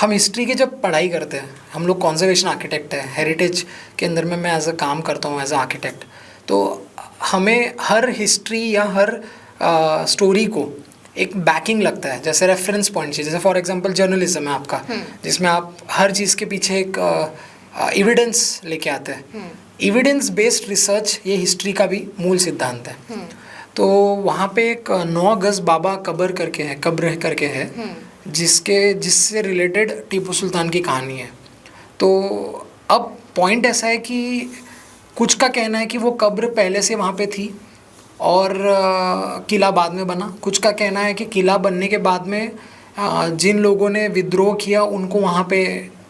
Speaker 2: हम हिस्ट्री की जब पढ़ाई करते हैं, हम लोग कॉन्जर्वेशन आर्किटेक्ट है, हेरिटेज के अंदर में मैं एज अ काम करता हूँ एज अ आर्किटेक्ट, तो हमें हर हिस्ट्री या हर स्टोरी को एक बैकिंग लगता है, जैसे रेफरेंस पॉइंट चाहिए। जैसे फॉर एग्जांपल जर्नलिज्म है आपका, जिसमें आप हर चीज़ के पीछे एक एविडेंस लेके आते हैं। एविडेंस बेस्ड रिसर्च ये हिस्ट्री का भी मूल सिद्धांत है। तो वहाँ पे एक 9 गज बाबा कब्र करके है जिससे रिलेटेड टीपू सुल्तान की कहानी है। तो अब पॉइंट ऐसा है कि कुछ का कहना है कि वो कब्र पहले से वहाँ पे थी और किला बाद में बना, कुछ का कहना है कि किला बनने के बाद में जिन लोगों ने विद्रोह किया उनको वहाँ पे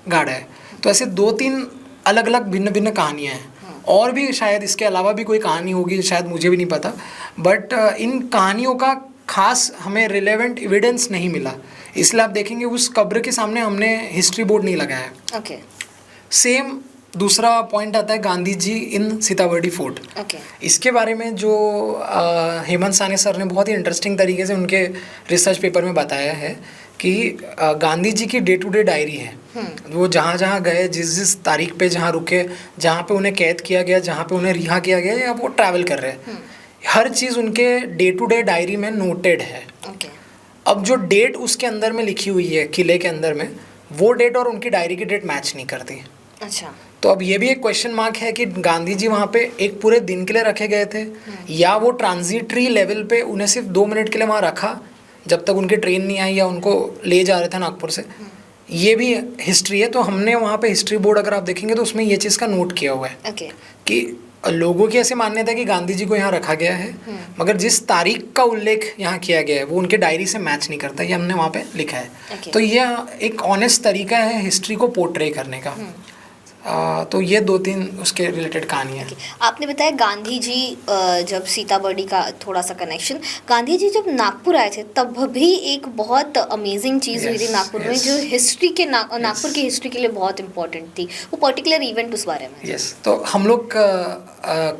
Speaker 2: गाड़ा है। तो ऐसे 2-3 अलग अलग भिन्न भिन्न कहानियाँ हैं, और भी शायद इसके अलावा भी कोई कहानी होगी, शायद मुझे भी नहीं पता, बट इन कहानियों का खास हमें रिलेवेंट एविडेंस नहीं मिला, इसलिए आप देखेंगे उस कब्र के सामने हमने हिस्ट्री बोर्ड नहीं लगाया। सेम दूसरा पॉइंट आता है गांधी जी इन सीताबर्डी फोर्ट। इसके बारे में जो हेमंत साने सर ने बहुत ही इंटरेस्टिंग तरीके से उनके रिसर्च पेपर में बताया है कि गांधी जी की डे टू डे डायरी है। वो जहाँ जहाँ गए, जिस तारीख पे जहाँ रुके, जहाँ पे उन्हें कैद किया गया, जहाँ पे उन्हें रिहा किया गया, या वो ट्रैवल कर रहे हैं, हर चीज़ उनके डे टू डे डायरी में नोटेड है। अब जो डेट उसके अंदर में लिखी हुई है किले के अंदर में, वो डेट और उनकी डायरी की डेट मैच नहीं करती।
Speaker 1: अच्छा,
Speaker 2: तो अब ये भी एक क्वेश्चन मार्क है कि गांधी जी वहाँ पे एक पूरे दिन के लिए रखे गए थे या वो ट्रांजिटरी लेवल पे उन्हें सिर्फ 2 मिनट के लिए वहाँ रखा जब तक उनकी ट्रेन नहीं आई या उनको ले जा रहे थे नागपुर से। ये भी हिस्ट्री है। तो हमने वहाँ पे हिस्ट्री बोर्ड अगर आप देखेंगे तो उसमें ये चीज़ का नोट किया हुआ है कि लोगों की ऐसी मान्यता है कि गांधी जी को यहाँ रखा गया है, मगर जिस तारीख का उल्लेख यहाँ किया गया है वो उनके डायरी से मैच नहीं करता, ये हमने वहाँ पे लिखा है। तो यह एक ऑनेस्ट तरीका है हिस्ट्री को पोर्ट्रे करने का। तो ये 2-3 उसके रिलेटेड कहानी है।
Speaker 1: आपने बताया गांधी जी जब सीताबर्डी का थोड़ा सा कनेक्शन, गांधी जी जब नागपुर आए थे तब भी एक बहुत अमेजिंग चीज़ हुई थी नागपुर में जो हिस्ट्री के नागपुर की हिस्ट्री के लिए बहुत इंपॉर्टेंट थी, वो पर्टिकुलर इवेंट उस बारे में।
Speaker 2: तो हम लोग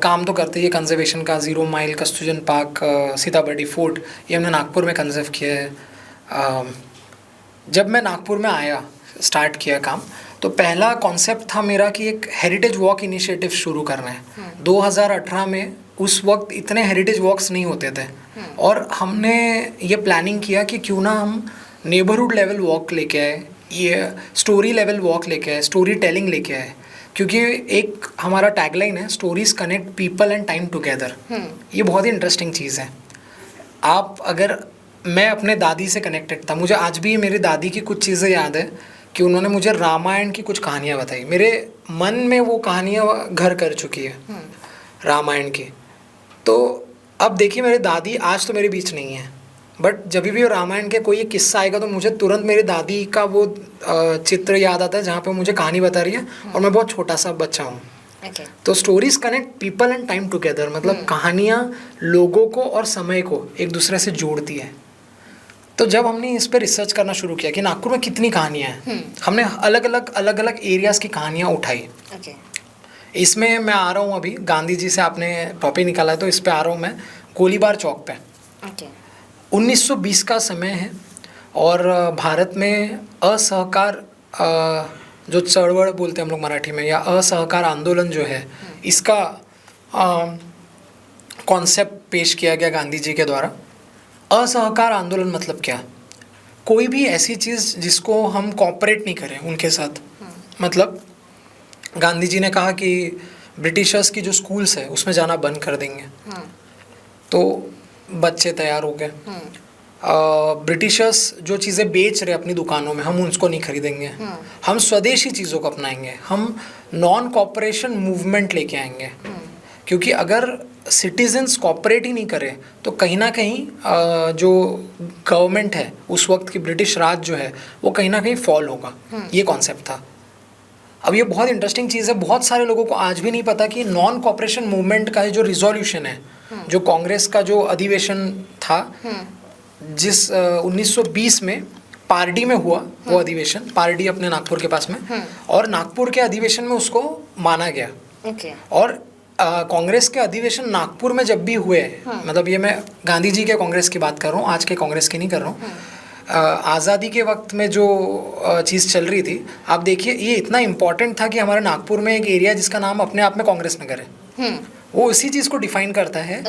Speaker 2: काम तो करते हैं कंजर्वेशन का, 0 माइल कस्तूरजन पार्क, सीताबर्डी फोर्ट, ये हमने नागपुर में कंजर्व किया है। जब मैं नागपुर में आया, स्टार्ट किया काम, तो पहला कॉन्सेप्ट था मेरा कि एक हेरिटेज वॉक इनिशिएटिव शुरू करना है। 2018 में उस वक्त इतने हेरिटेज वॉक्स नहीं होते थे और हमने ये प्लानिंग किया कि क्यों ना हम नेबरहुड लेवल वॉक लेके आए, ये स्टोरी लेवल वॉक लेके आए, स्टोरी टेलिंग लेके आए, क्योंकि एक हमारा टैगलाइन है stories connect people and time together. ये बहुत ही इंटरेस्टिंग चीज़ है। आप अगर, मैं अपने दादी से कनेक्टेड था, मुझे आज भी मेरी दादी की कुछ चीज़ें याद है कि उन्होंने मुझे रामायण की कुछ कहानियाँ बताई, मेरे मन में वो कहानियाँ घर कर चुकी है रामायण की। तो अब देखिए मेरी दादी आज तो मेरे बीच नहीं है, बट जब भी रामायण के कोई एक किस्सा आएगा तो मुझे तुरंत मेरी दादी का वो चित्र याद आता है जहाँ पे मुझे कहानी बता रही है और मैं बहुत छोटा सा बच्चा हूँ। तो stories connect people and time together, मतलब कहानियाँ लोगों को और समय को एक दूसरे से जोड़ती है। तो जब हमने इस पर रिसर्च करना शुरू किया कि नागपुर में कितनी कहानियाँ हैं, हमने अलग अलग एरियाज़ की कहानियाँ उठाई। इसमें मैं आ रहा हूँ अभी, गांधी जी से आपने टॉपिक निकाला है तो इस पे आ रहा हूँ मैं, गोलीबार चौक पे। 1920 का समय है और भारत में असहकार, जो चळवळ बोलते हैं हम लोग मराठी में, या असहकार आंदोलन जो है, इसका कॉन्सेप्ट पेश किया गया गांधी जी के द्वारा। असहकार आंदोलन मतलब क्या? कोई भी ऐसी चीज़ जिसको हम कॉपरेट नहीं करें उनके साथ। मतलब गांधी जी ने कहा कि ब्रिटिशर्स की जो स्कूल्स है उसमें जाना बंद कर देंगे, तो बच्चे तैयार हो गए। ब्रिटिशर्स जो चीज़ें बेच रहे अपनी दुकानों में, हम उनको नहीं खरीदेंगे, हम स्वदेशी चीज़ों को अपनाएंगे, हम नॉन कॉपरेशन मूवमेंट लेके आएंगे। क्योंकि अगर सिटीजन्स कॉपरेट ही नहीं करें तो कहीं ना कहीं जो गवर्नमेंट है उस वक्त की, ब्रिटिश राज जो है, वो कहीं ना कहीं फॉल होगा। ये कॉन्सेप्ट था। अब ये बहुत इंटरेस्टिंग चीज़ है, बहुत सारे लोगों को आज भी नहीं पता कि नॉन कॉपरेशन मूवमेंट का जो रिजोल्यूशन है, जो कांग्रेस का जो अधिवेशन था, जिस 1920 में पारडी में हुआ वो अधिवेशन, पारडी अपने नागपुर के पास में, और नागपुर के अधिवेशन में उसको माना गया। और कांग्रेस के अधिवेशन नागपुर में जब भी हुए, मतलब ये मैं गांधी जी के कांग्रेस की बात कर रहा हूँ, आज के कांग्रेस की नहीं कर रहा हूँ, आज़ादी के वक्त में जो चीज़ चल रही थी, आप देखिए ये इतना इम्पोर्टेंट था कि हमारे नागपुर में एक एरिया जिसका नाम अपने आप में कांग्रेस नगर है, वो इसी चीज़ को डिफाइन करता है।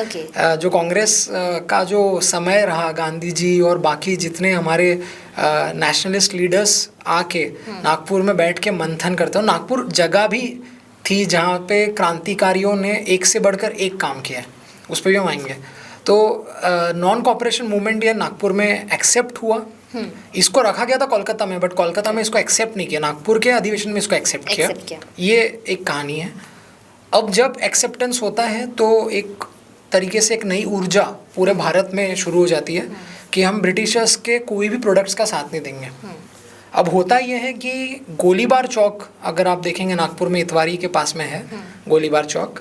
Speaker 2: जो कांग्रेस का जो समय रहा, गांधी जी और बाकी जितने हमारे नेशनलिस्ट लीडर्स आके नागपुर में बैठ के मंथन करते हो, नागपुर जगह भी थी जहाँ पे क्रांतिकारियों ने एक से बढ़कर एक काम किया है, उस पर भी हम आएंगे। तो नॉन कॉपरेशन मूवमेंट ये नागपुर में एक्सेप्ट हुआ। इसको रखा गया था कोलकाता में, बट कोलकाता में इसको एक्सेप्ट नहीं किया, नागपुर के अधिवेशन में इसको एक्सेप्ट किया। ये एक कहानी है। अब जब एक्सेप्टेंस होता है तो एक तरीके से एक नई ऊर्जा पूरे भारत में शुरू हो जाती है कि हम ब्रिटिशर्स के कोई भी प्रोडक्ट्स का साथ नहीं देंगे। अब होता यह है कि गोलीबार चौक, अगर आप देखेंगे नागपुर में इतवारी के पास में है गोलीबार चौक,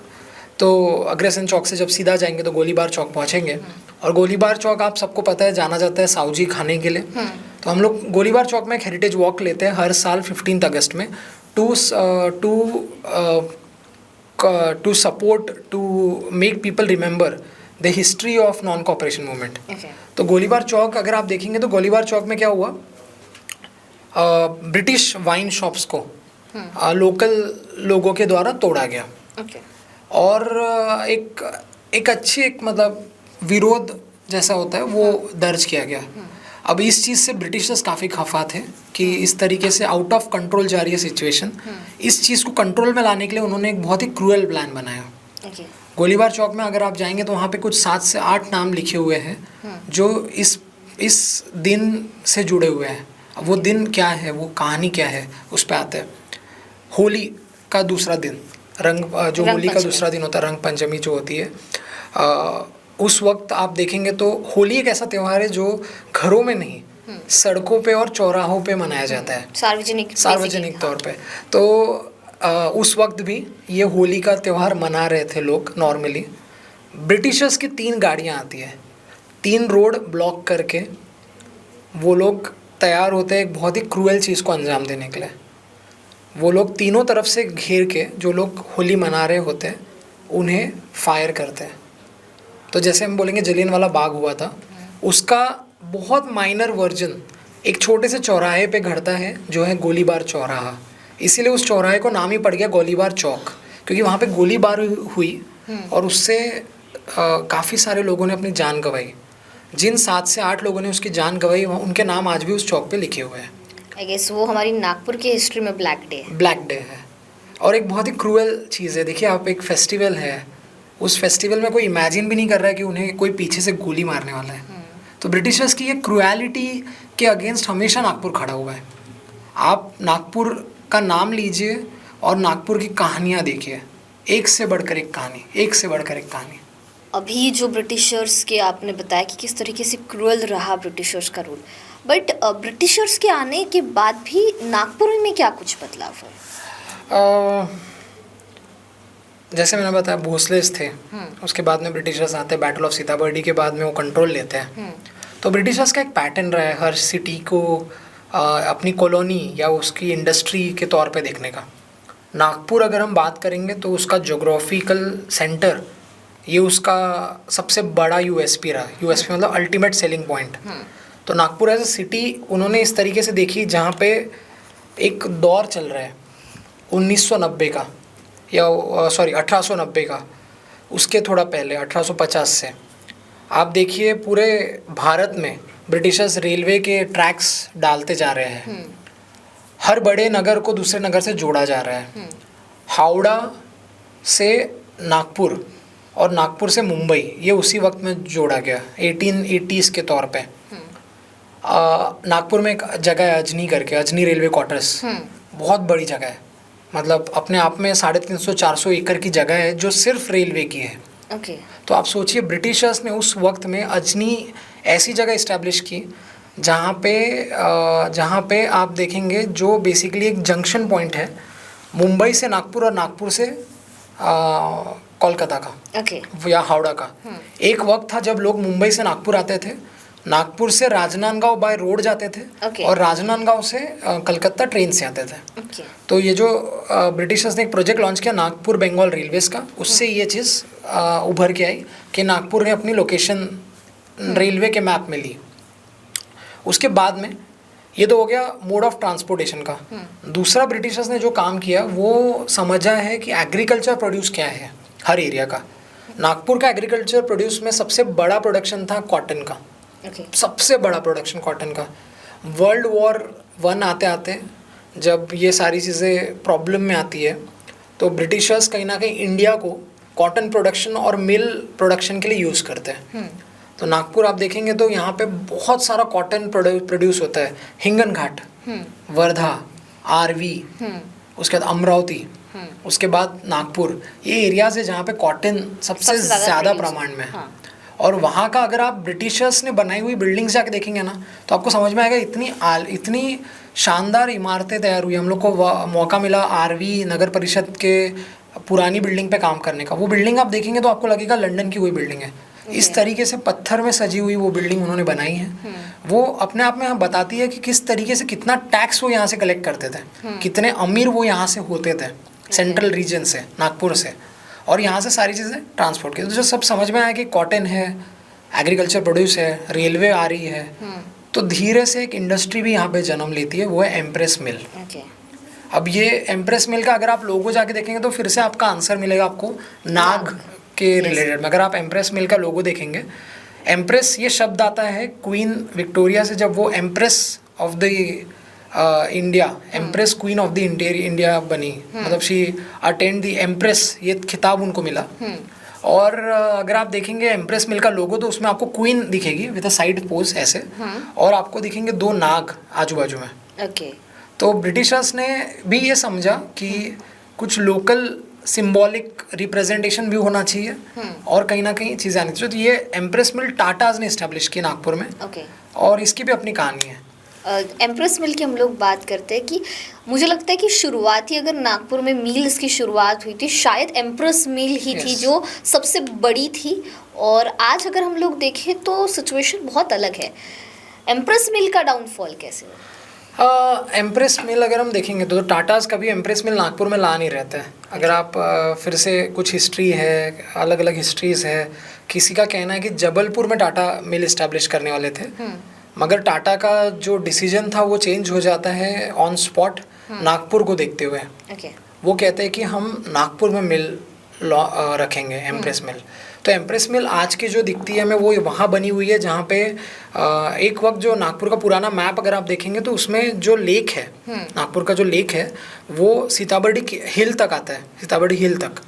Speaker 2: तो अग्रसेन चौक से जब सीधा जाएंगे तो गोलीबार चौक पहुंचेंगे। और गोलीबार चौक आप सबको पता है जाना जाता है साउजी खाने के लिए। तो हम लोग गोलीबार चौक में एक हेरिटेज वॉक लेते हैं हर साल 15 अगस्त में, to support, to make people remember the history of non cooperation movement. तो गोलीबार चौक अगर आप देखेंगे तो गोलीबार चौक में क्या हुआ, ब्रिटिश वाइन शॉप्स को लोकल लोगों के द्वारा तोड़ा गया। और एक अच्छी एक मतलब विरोध जैसा होता है वो दर्ज किया गया। अब इस चीज़ से ब्रिटिशर्स काफ़ी खफा थे कि इस तरीके से आउट ऑफ कंट्रोल जा रही है सिचुएशन। इस चीज़ को कंट्रोल में लाने के लिए उन्होंने एक बहुत ही क्रूअल प्लान बनाया। गोलीबार चौक में अगर आप जाएंगे तो वहाँ पे कुछ 7 से 8 नाम लिखे हुए हैं जो इस दिन से जुड़े हुए हैं। अब वो दिन क्या है, वो कहानी क्या है, उस पर आते हैं। होली का दूसरा दिन, जो होली का दूसरा दिन होता है, रंग पंचमी जो होती है, उस वक्त आप देखेंगे तो होली एक ऐसा त्यौहार है जो घरों में नहीं, सड़कों पे और चौराहों पे मनाया जाता है, सार्वजनिक तौर पे। तो उस वक्त भी ये होली का त्यौहार मना रहे थे लोग नॉर्मली। ब्रिटिशर्स की 3 गाड़ियाँ आती है, 3 रोड ब्लॉक करके वो लोग तैयार होते हैं एक बहुत ही क्रूअल चीज़ को अंजाम देने के लिए। वो लोग तीनों तरफ से घेर के जो लोग होली मना रहे होते हैं उन्हें फायर करते हैं। तो जैसे हम बोलेंगे जलियांवाला बाग हुआ था, उसका बहुत माइनर वर्जन एक छोटे से चौराहे पे घटता है जो है गोलीबार चौराहा। इसीलिए उस चौराहे को नाम ही पड़ गया गोलीबार चौक, क्योंकि वहाँ पे गोलीबार हुई और उससे काफ़ी सारे लोगों ने अपनी जान गंवाई। जिन 7 से 8 लोगों ने उसकी जान गंवाई उनके नाम आज भी उस चौक पे लिखे हुए हैं।
Speaker 1: आई गेस वो हमारी नागपुर की हिस्ट्री में ब्लैक डे है।
Speaker 2: ब्लैक डे है और एक बहुत ही क्रूअल चीज़ है। देखिए आप, एक फेस्टिवल है, उस फेस्टिवल में कोई इमेजिन भी नहीं कर रहा है कि उन्हें कोई पीछे से गोली मारने वाला है। तो ब्रिटिशर्स की ये क्रूएलिटी के अगेंस्ट हमेशा नागपुर खड़ा हुआ है। आप नागपुर का नाम लीजिए और नागपुर की कहानियाँ देखिए, एक से बढ़कर एक कहानी, एक से बढ़कर एक कहानी।
Speaker 1: अभी जो ब्रिटिशर्स के आपने बताया कि किस तरीके से क्रूअल रहा ब्रिटिशर्स का रूल, बट ब्रिटिशर्स के आने के बाद भी नागपुर में क्या कुछ बदलाव हुआ?
Speaker 2: जैसे मैंने बताया भोसलेस थे, उसके बाद में ब्रिटिशर्स आते हैं, बैटल ऑफ सीताबर्डी के बाद में वो कंट्रोल लेते हैं। तो ब्रिटिशर्स का एक पैटर्न रहा है हर सिटी को अपनी कॉलोनी या उसकी इंडस्ट्री के तौर पे देखने का। नागपुर अगर हम बात करेंगे तो उसका जोग्राफिकल सेंटर, ये उसका सबसे बड़ा यूएसपी रहा। यूएसपी मतलब अल्टीमेट सेलिंग पॉइंट। तो नागपुर एज अ सिटी उन्होंने इस तरीके से देखी, जहाँ पे एक दौर चल रहा है 1990 का या 1890 का, उसके थोड़ा पहले 1850 से। आप देखिए पूरे भारत में ब्रिटिशर्स रेलवे के ट्रैक्स डालते जा रहे हैं। हर बड़े नगर को दूसरे नगर से जोड़ा जा रहा है। हावड़ा से नागपुर और नागपुर से मुंबई, ये उसी वक्त में जोड़ा गया 1880s के तौर पे। नागपुर में एक जगह है अजनी करके, अजनी रेलवे क्वार्टर्स, बहुत बड़ी जगह है। मतलब अपने आप में 350-400 एकड़ की जगह है जो सिर्फ रेलवे की है।
Speaker 1: Okay.
Speaker 2: तो आप सोचिए ब्रिटिशर्स ने उस वक्त में अजनी ऐसी जगह इस्टेब्लिश की जहाँ पे आप देखेंगे जो बेसिकली एक जंक्शन पॉइंट है मुंबई से नागपुर और नागपुर से कोलकाता का।
Speaker 1: Okay.
Speaker 2: या हावड़ा का। एक वक्त था जब लोग मुंबई से नागपुर आते थे, नागपुर से राजनांदगांव बाय रोड जाते थे।
Speaker 1: Okay.
Speaker 2: और राजनांदगांव से कलकत्ता ट्रेन से आते थे।
Speaker 1: Okay.
Speaker 2: तो ये जो ब्रिटिशर्स ने एक प्रोजेक्ट लॉन्च किया नागपुर बंगाल रेलवेज का, उससे ये चीज़ उभर के आई कि नागपुर ने अपनी लोकेशन रेलवे के मैप में ली। उसके बाद में ये तो हो गया मोड ऑफ ट्रांसपोर्टेशन का। दूसरा ब्रिटिशर्स ने जो काम किया वो समझा है कि एग्रीकल्चर प्रोड्यूस क्या है हर एरिया का। नागपुर का एग्रीकल्चर प्रोड्यूस में सबसे बड़ा प्रोडक्शन था कॉटन का।
Speaker 1: Okay.
Speaker 2: सबसे बड़ा प्रोडक्शन कॉटन का। वर्ल्ड वॉर 1 आते आते जब ये सारी चीज़ें प्रॉब्लम में आती है तो ब्रिटिशर्स कहीं ना कहीं इंडिया को कॉटन प्रोडक्शन और मिल प्रोडक्शन के लिए यूज़ करते हैं। तो नागपुर आप देखेंगे तो यहाँ पे बहुत सारा कॉटन प्रोड्यूस होता है। हिंगन घाट, वर्धा, आरवी, उसके बाद अमरावती, उसके बाद नागपुर, ये एरियाज है जहाँ पे कॉटन सबसे ज़्यादा प्रमाण में है। और वहाँ का अगर आप ब्रिटिशर्स ने बनाई हुई बिल्डिंग्स जाके देखेंगे ना तो आपको समझ में आएगा इतनी शानदार इमारतें तैयार हुई। हम लोग को मौका मिला आरवी नगर परिषद के पुरानी बिल्डिंग पे काम करने का। वो बिल्डिंग आप देखेंगे तो आपको लगेगा लंदन की कोई बिल्डिंग है। इस तरीके से पत्थर में सजी हुई वो बिल्डिंग उन्होंने बनाई है। वो अपने आप में बताती है कि किस तरीके से कितना टैक्स वो यहाँ से कलेक्ट करते थे, कितने अमीर वो यहाँ से होते थे सेंट्रल रीजन से, नागपुर से, और यहाँ से सारी चीज़ें ट्रांसपोर्ट की। तो जो सब समझ में आया कि कॉटन है, एग्रीकल्चर प्रोड्यूस है, रेलवे आ रही है, तो धीरे से एक इंडस्ट्री भी यहाँ पे जन्म लेती है, वो है एम्प्रेस मिल। अब ये एम्प्रेस मिल का अगर आप लोगो जाके देखेंगे तो फिर से आपका आंसर मिलेगा आपको नाग के रिलेटेड में। अगर आप एम्प्रेस मिल का लोगो देखेंगे, एम्प्रेस ये शब्द आता है क्वीन विक्टोरिया से, जब वो empress of the India, empress queen of the India बनी, मतलब शी अटेंड द एम्प्रेस, ये खिताब उनको मिला। और अगर आप देखेंगे एम्प्रेस मिल का लोगो तो उसमें आपको क्वीन दिखेगी विद अ साइड पोज ऐसे, और आपको दिखेंगे 2 नाग आजू बाजू में। तो ब्रिटिशर्स ने भी ये समझा कि कुछ लोकल सिंबॉलिक रिप्रेजेंटेशन भी होना चाहिए और कहीं ना कहीं चीज़ें आनी चाहिए। तो ये एम्प्रेस मिल टाटाज ने इस्टेब्लिश की नागपुर में, और इसकी भी अपनी कहानी है।
Speaker 1: एम्प्रेस मिल की हम लोग बात करते हैं कि मुझे लगता है कि शुरुआती अगर नागपुर में मिल्स की शुरुआत हुई थी शायद एम्प्रेस मिल ही थी जो सबसे बड़ी थी। और आज अगर हम लोग देखें तो सिचुएशन बहुत अलग है। एम्प्रेस मिल का डाउनफॉल कैसे हुआ?
Speaker 2: एम्प्रेस मिल अगर हम देखेंगे तो टाटाज कभी एम्प्रेस मिल नागपुर में ला नहीं रहता है। अगर आप फिर से कुछ हिस्ट्री है, अलग अलग हिस्ट्रीज़ है, किसी का कहना है कि जबलपुर में टाटा मिल इस्टेब्लिश करने वाले थे, मगर टाटा का जो डिसीजन था वो चेंज हो जाता है ऑन स्पॉट नागपुर को देखते हुए।
Speaker 1: ओके।
Speaker 2: वो कहते हैं कि हम नागपुर में मिल रखेंगे, एम्प्रेस मिल। तो एम्प्रेस मिल आज की जो दिखती है हमें वो वहाँ बनी हुई है जहाँ पे एक वक्त जो नागपुर का पुराना मैप अगर आप देखेंगे तो उसमें जो लेक है, नागपुर का जो लेक है वो सीताबर्डी हिल तक आता है, सीताबर्डी हिल तक।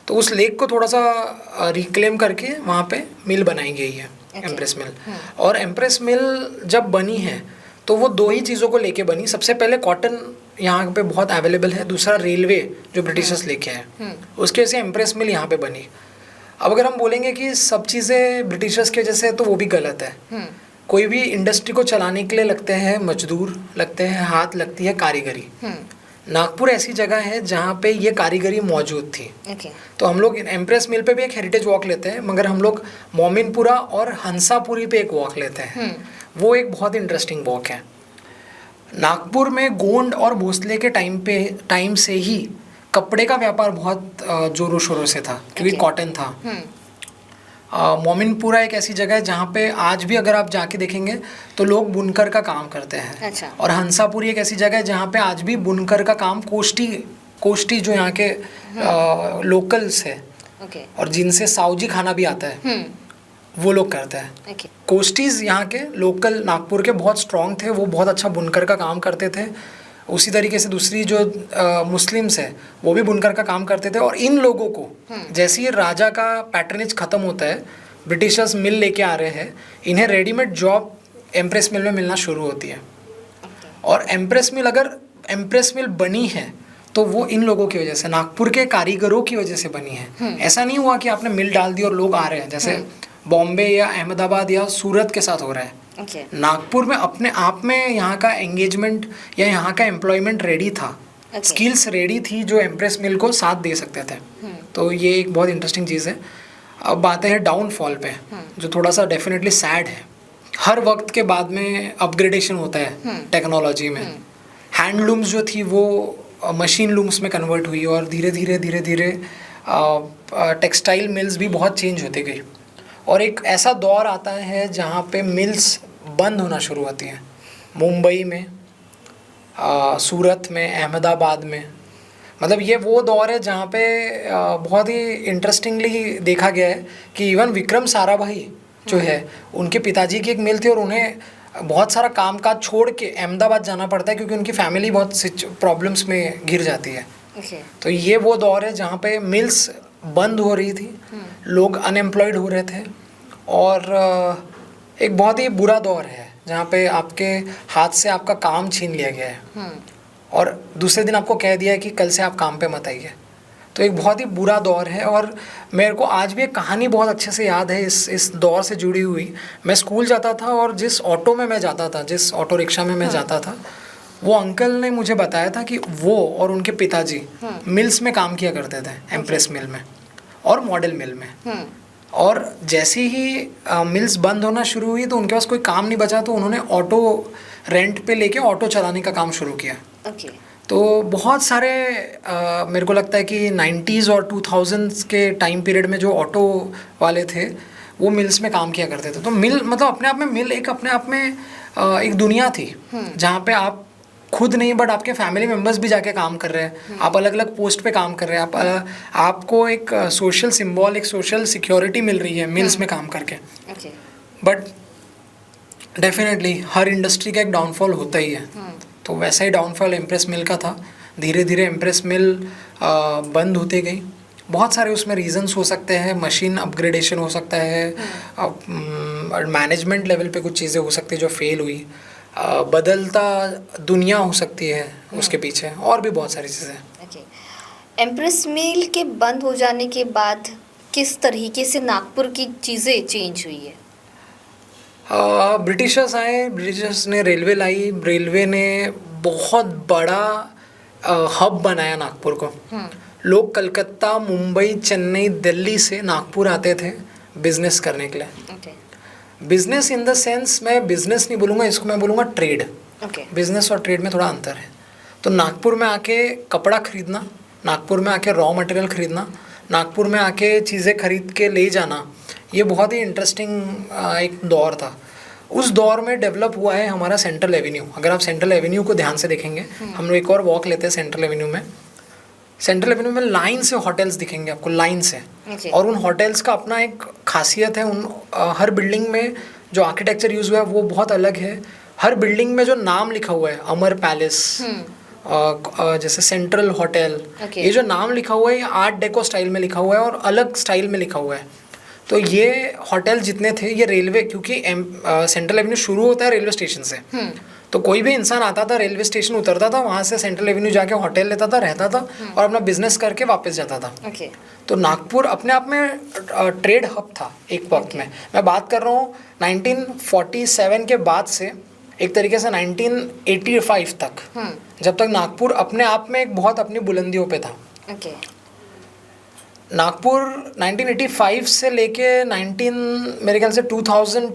Speaker 2: तो उस लेक को थोड़ा सा रिक्लेम करके वहाँ पे मिल बनाई गई है, एम्प्रेस मिल। और एम्प्रेस मिल जब बनी है तो वो दो ही चीज़ों को लेके बनी। सबसे पहले कॉटन यहाँ पे बहुत अवेलेबल है, दूसरा रेलवे जो ब्रिटिशर्स लेके आए, उसकी वजह से एम्प्रेस मिल यहाँ पे बनी। अब अगर हम बोलेंगे कि सब चीज़ें ब्रिटिशर्स की वजह से, तो वो भी गलत है। कोई भी इंडस्ट्री को चलाने के लिए लगते हैं मजदूर, लगते हैं हाथ, लगती है कारीगरी। नागपुर ऐसी जगह है जहाँ पे ये कारीगरी मौजूद थी। तो हम लोग एम्प्रेस मिल पे भी एक हेरिटेज वॉक लेते हैं, मगर हम लोग मोमिनपुरा और हंसापुरी पे एक वॉक लेते हैं। वो एक बहुत इंटरेस्टिंग वॉक है। नागपुर में गोंड और भोसले के टाइम से ही कपड़े का व्यापार बहुत जोरों शोरों से था, क्योंकि कॉटन था। मोमिनपुरा एक ऐसी जगह है जहाँ पे आज भी अगर आप जाके देखेंगे तो लोग बुनकर का काम करते हैं।
Speaker 1: अच्छा।
Speaker 2: और हंसापुरी एक ऐसी जगह है जहाँ पे आज भी बुनकर का काम कोष्टी जो यहाँ के लोकल्स है, और जिनसे सावजी खाना भी आता है, वो लोग करते हैं। कोष्टीज यहाँ के लोकल नागपुर के बहुत स्ट्रॉन्ग थे, वो बहुत अच्छा बुनकर का काम करते थे। उसी तरीके से दूसरी जो मुस्लिम्स है वो भी बुनकर का काम करते थे। और इन लोगों को जैसे ही राजा का पैटर्नेज ख़त्म होता है, ब्रिटिशर्स मिल लेके आ रहे हैं, इन्हें रेडीमेड जॉब एम्प्रेस मिल में मिलना शुरू होती है। और एम्प्रेस मिल अगर एम्प्रेस मिल बनी है तो वो इन लोगों की वजह से, नागपुर के कारीगरों की वजह से बनी है। ऐसा नहीं हुआ कि आपने मिल डाल दी और लोग आ रहे हैं, जैसे बॉम्बे या अहमदाबाद या सूरत के साथ हो रहा है। नागपुर में अपने आप में यहाँ का एंगेजमेंट या यहाँ का एम्प्लॉयमेंट रेडी था, स्किल्स रेडी थी जो एम्प्रेस मिल को साथ दे सकते थे। तो ये एक बहुत इंटरेस्टिंग चीज़ है। अब आते हैं डाउनफॉल पे, जो थोड़ा सा डेफिनेटली सैड है। हर वक्त के बाद में अपग्रेडेशन होता है टेक्नोलॉजी में। हैंडलूम्स जो थी वो मशीन लूम्स में कन्वर्ट हुई, और धीरे धीरे टेक्सटाइल मिल्स भी बहुत चेंज होती गई। और एक ऐसा दौर आता है जहाँ पे मिल्स बंद होना शुरू होती हैं, मुंबई में, सूरत में, अहमदाबाद में। मतलब ये वो दौर है जहाँ पे बहुत ही इंटरेस्टिंगली देखा गया है कि इवन विक्रम साराभाई जो है, उनके पिताजी की एक मिल थी और उन्हें बहुत सारा काम काज छोड़ के अहमदाबाद जाना पड़ता है क्योंकि उनकी फैमिली बहुत प्रॉब्लम्स में घिर जाती है। तो ये वो दौर है जहाँ पे मिल्स बंद हो रही थी, लोग अनएम्प्लॉयड हो रहे थे, और एक बहुत ही बुरा दौर है जहाँ पे आपके हाथ से आपका काम छीन लिया गया है और दूसरे दिन आपको कह दिया है कि कल से आप काम पे मत आइए। तो एक बहुत ही बुरा दौर है। और मेरे को आज भी एक कहानी बहुत अच्छे से याद है इस दौर से जुड़ी हुई। मैं स्कूल जाता था और जिस ऑटो में मैं जाता था, जिस ऑटो रिक्शा में मैं जाता था, वो अंकल ने मुझे बताया था कि वो और उनके पिताजी मिल्स में काम किया करते थे, एम्प्रेस मिल में और मॉडल मिल में। और जैसे ही मिल्स बंद होना शुरू हुई तो उनके पास कोई काम नहीं बचा, तो उन्होंने ऑटो रेंट पे लेके ऑटो चलाने का काम शुरू किया। तो बहुत सारे मेरे को लगता है कि 90s और 2000s के टाइम पीरियड में जो ऑटो वाले थे वो मिल्स में काम किया करते थे। तो मिल मतलब अपने आप में मिल एक अपने आप में एक दुनिया थी जहाँ पे आप खुद नहीं बट आपके फैमिली मेम्बर्स भी जाके काम कर रहे हैं, आप अलग अलग पोस्ट पे काम कर रहे हैं, आपको एक सोशल सिंबल, एक सोशल सिक्योरिटी मिल रही है मिल्स में काम करके। बट डेफिनेटली हर इंडस्ट्री का एक डाउनफॉल होता ही है। तो वैसा ही डाउनफॉल एम्प्रेस मिल का था। धीरे धीरे एम्प्रेस मिल बंद होते गई। बहुत सारे उसमें रीजंस हो सकते हैं, मशीन अपग्रेडेशन हो सकता है, मैनेजमेंट लेवल पे कुछ चीज़ें हो सकती है जो फेल हुई, बदलता दुनिया हो सकती है उसके पीछे, और भी बहुत सारी चीज़ें।
Speaker 1: एम्प्रेस मिल के बंद हो जाने के बाद किस तरीके से नागपुर की चीज़ें चेंज हुई है?
Speaker 2: ब्रिटिशर्स आए, ब्रिटिशर्स ने रेलवे लाई, रेलवे ने बहुत बड़ा हब बनाया नागपुर को। लोग कलकत्ता, मुंबई, चेन्नई, दिल्ली से नागपुर आते थे बिजनेस करने के लिए। बिजनेस इन द सेंस, मैं बिजनेस नहीं बोलूँगा इसको, मैं बोलूँगा ट्रेड। बिजनेस और ट्रेड में थोड़ा अंतर है। तो नागपुर में आके कपड़ा खरीदना, नागपुर में आके रॉ मटेरियल खरीदना, नागपुर में आके चीज़ें खरीद के ले जाना, ये बहुत ही इंटरेस्टिंग एक दौर था। उस दौर में डेवलप हुआ है हमारा सेंट्रल एवेन्यू। अगर आप सेंट्रल एवेन्यू को ध्यान से देखेंगे, हम लोग एक और वॉक लेते हैं सेंट्रल एवेन्यू में। सेंट्रल एवेन्यू में लाइन से होटल्स दिखेंगे आपको, लाइन से। और उन होटल्स का अपना एक खासियत है, उन हर बिल्डिंग में जो आर्किटेक्चर यूज़ हुआ है वो बहुत अलग है। हर बिल्डिंग में जो नाम लिखा हुआ है, अमर पैलेस, जैसे सेंट्रल होटल, ये जो नाम लिखा हुआ है ये आर्ट डेको स्टाइल में लिखा हुआ है और अलग स्टाइल में लिखा हुआ है। तो ये होटल जितने थे ये रेलवे, क्योंकि सेंट्रल एवेन्यू शुरू होता है रेलवे स्टेशन से, तो कोई भी इंसान आता था, रेलवे स्टेशन उतरता था, वहाँ से सेंट्रल एवेन्यू जाके होटल लेता था, रहता था और अपना बिजनेस करके वापस जाता था। तो नागपुर अपने आप में ट्रेड हब था एक वक्त में। मैं बात कर रहा हूँ 1947 के बाद से एक तरीके से 1985 तक, जब तक नागपुर अपने आप में एक बहुत अपनी बुलंदियों पे था। नागपुर 1985 से लेके 19 मेरे ख्याल से 2000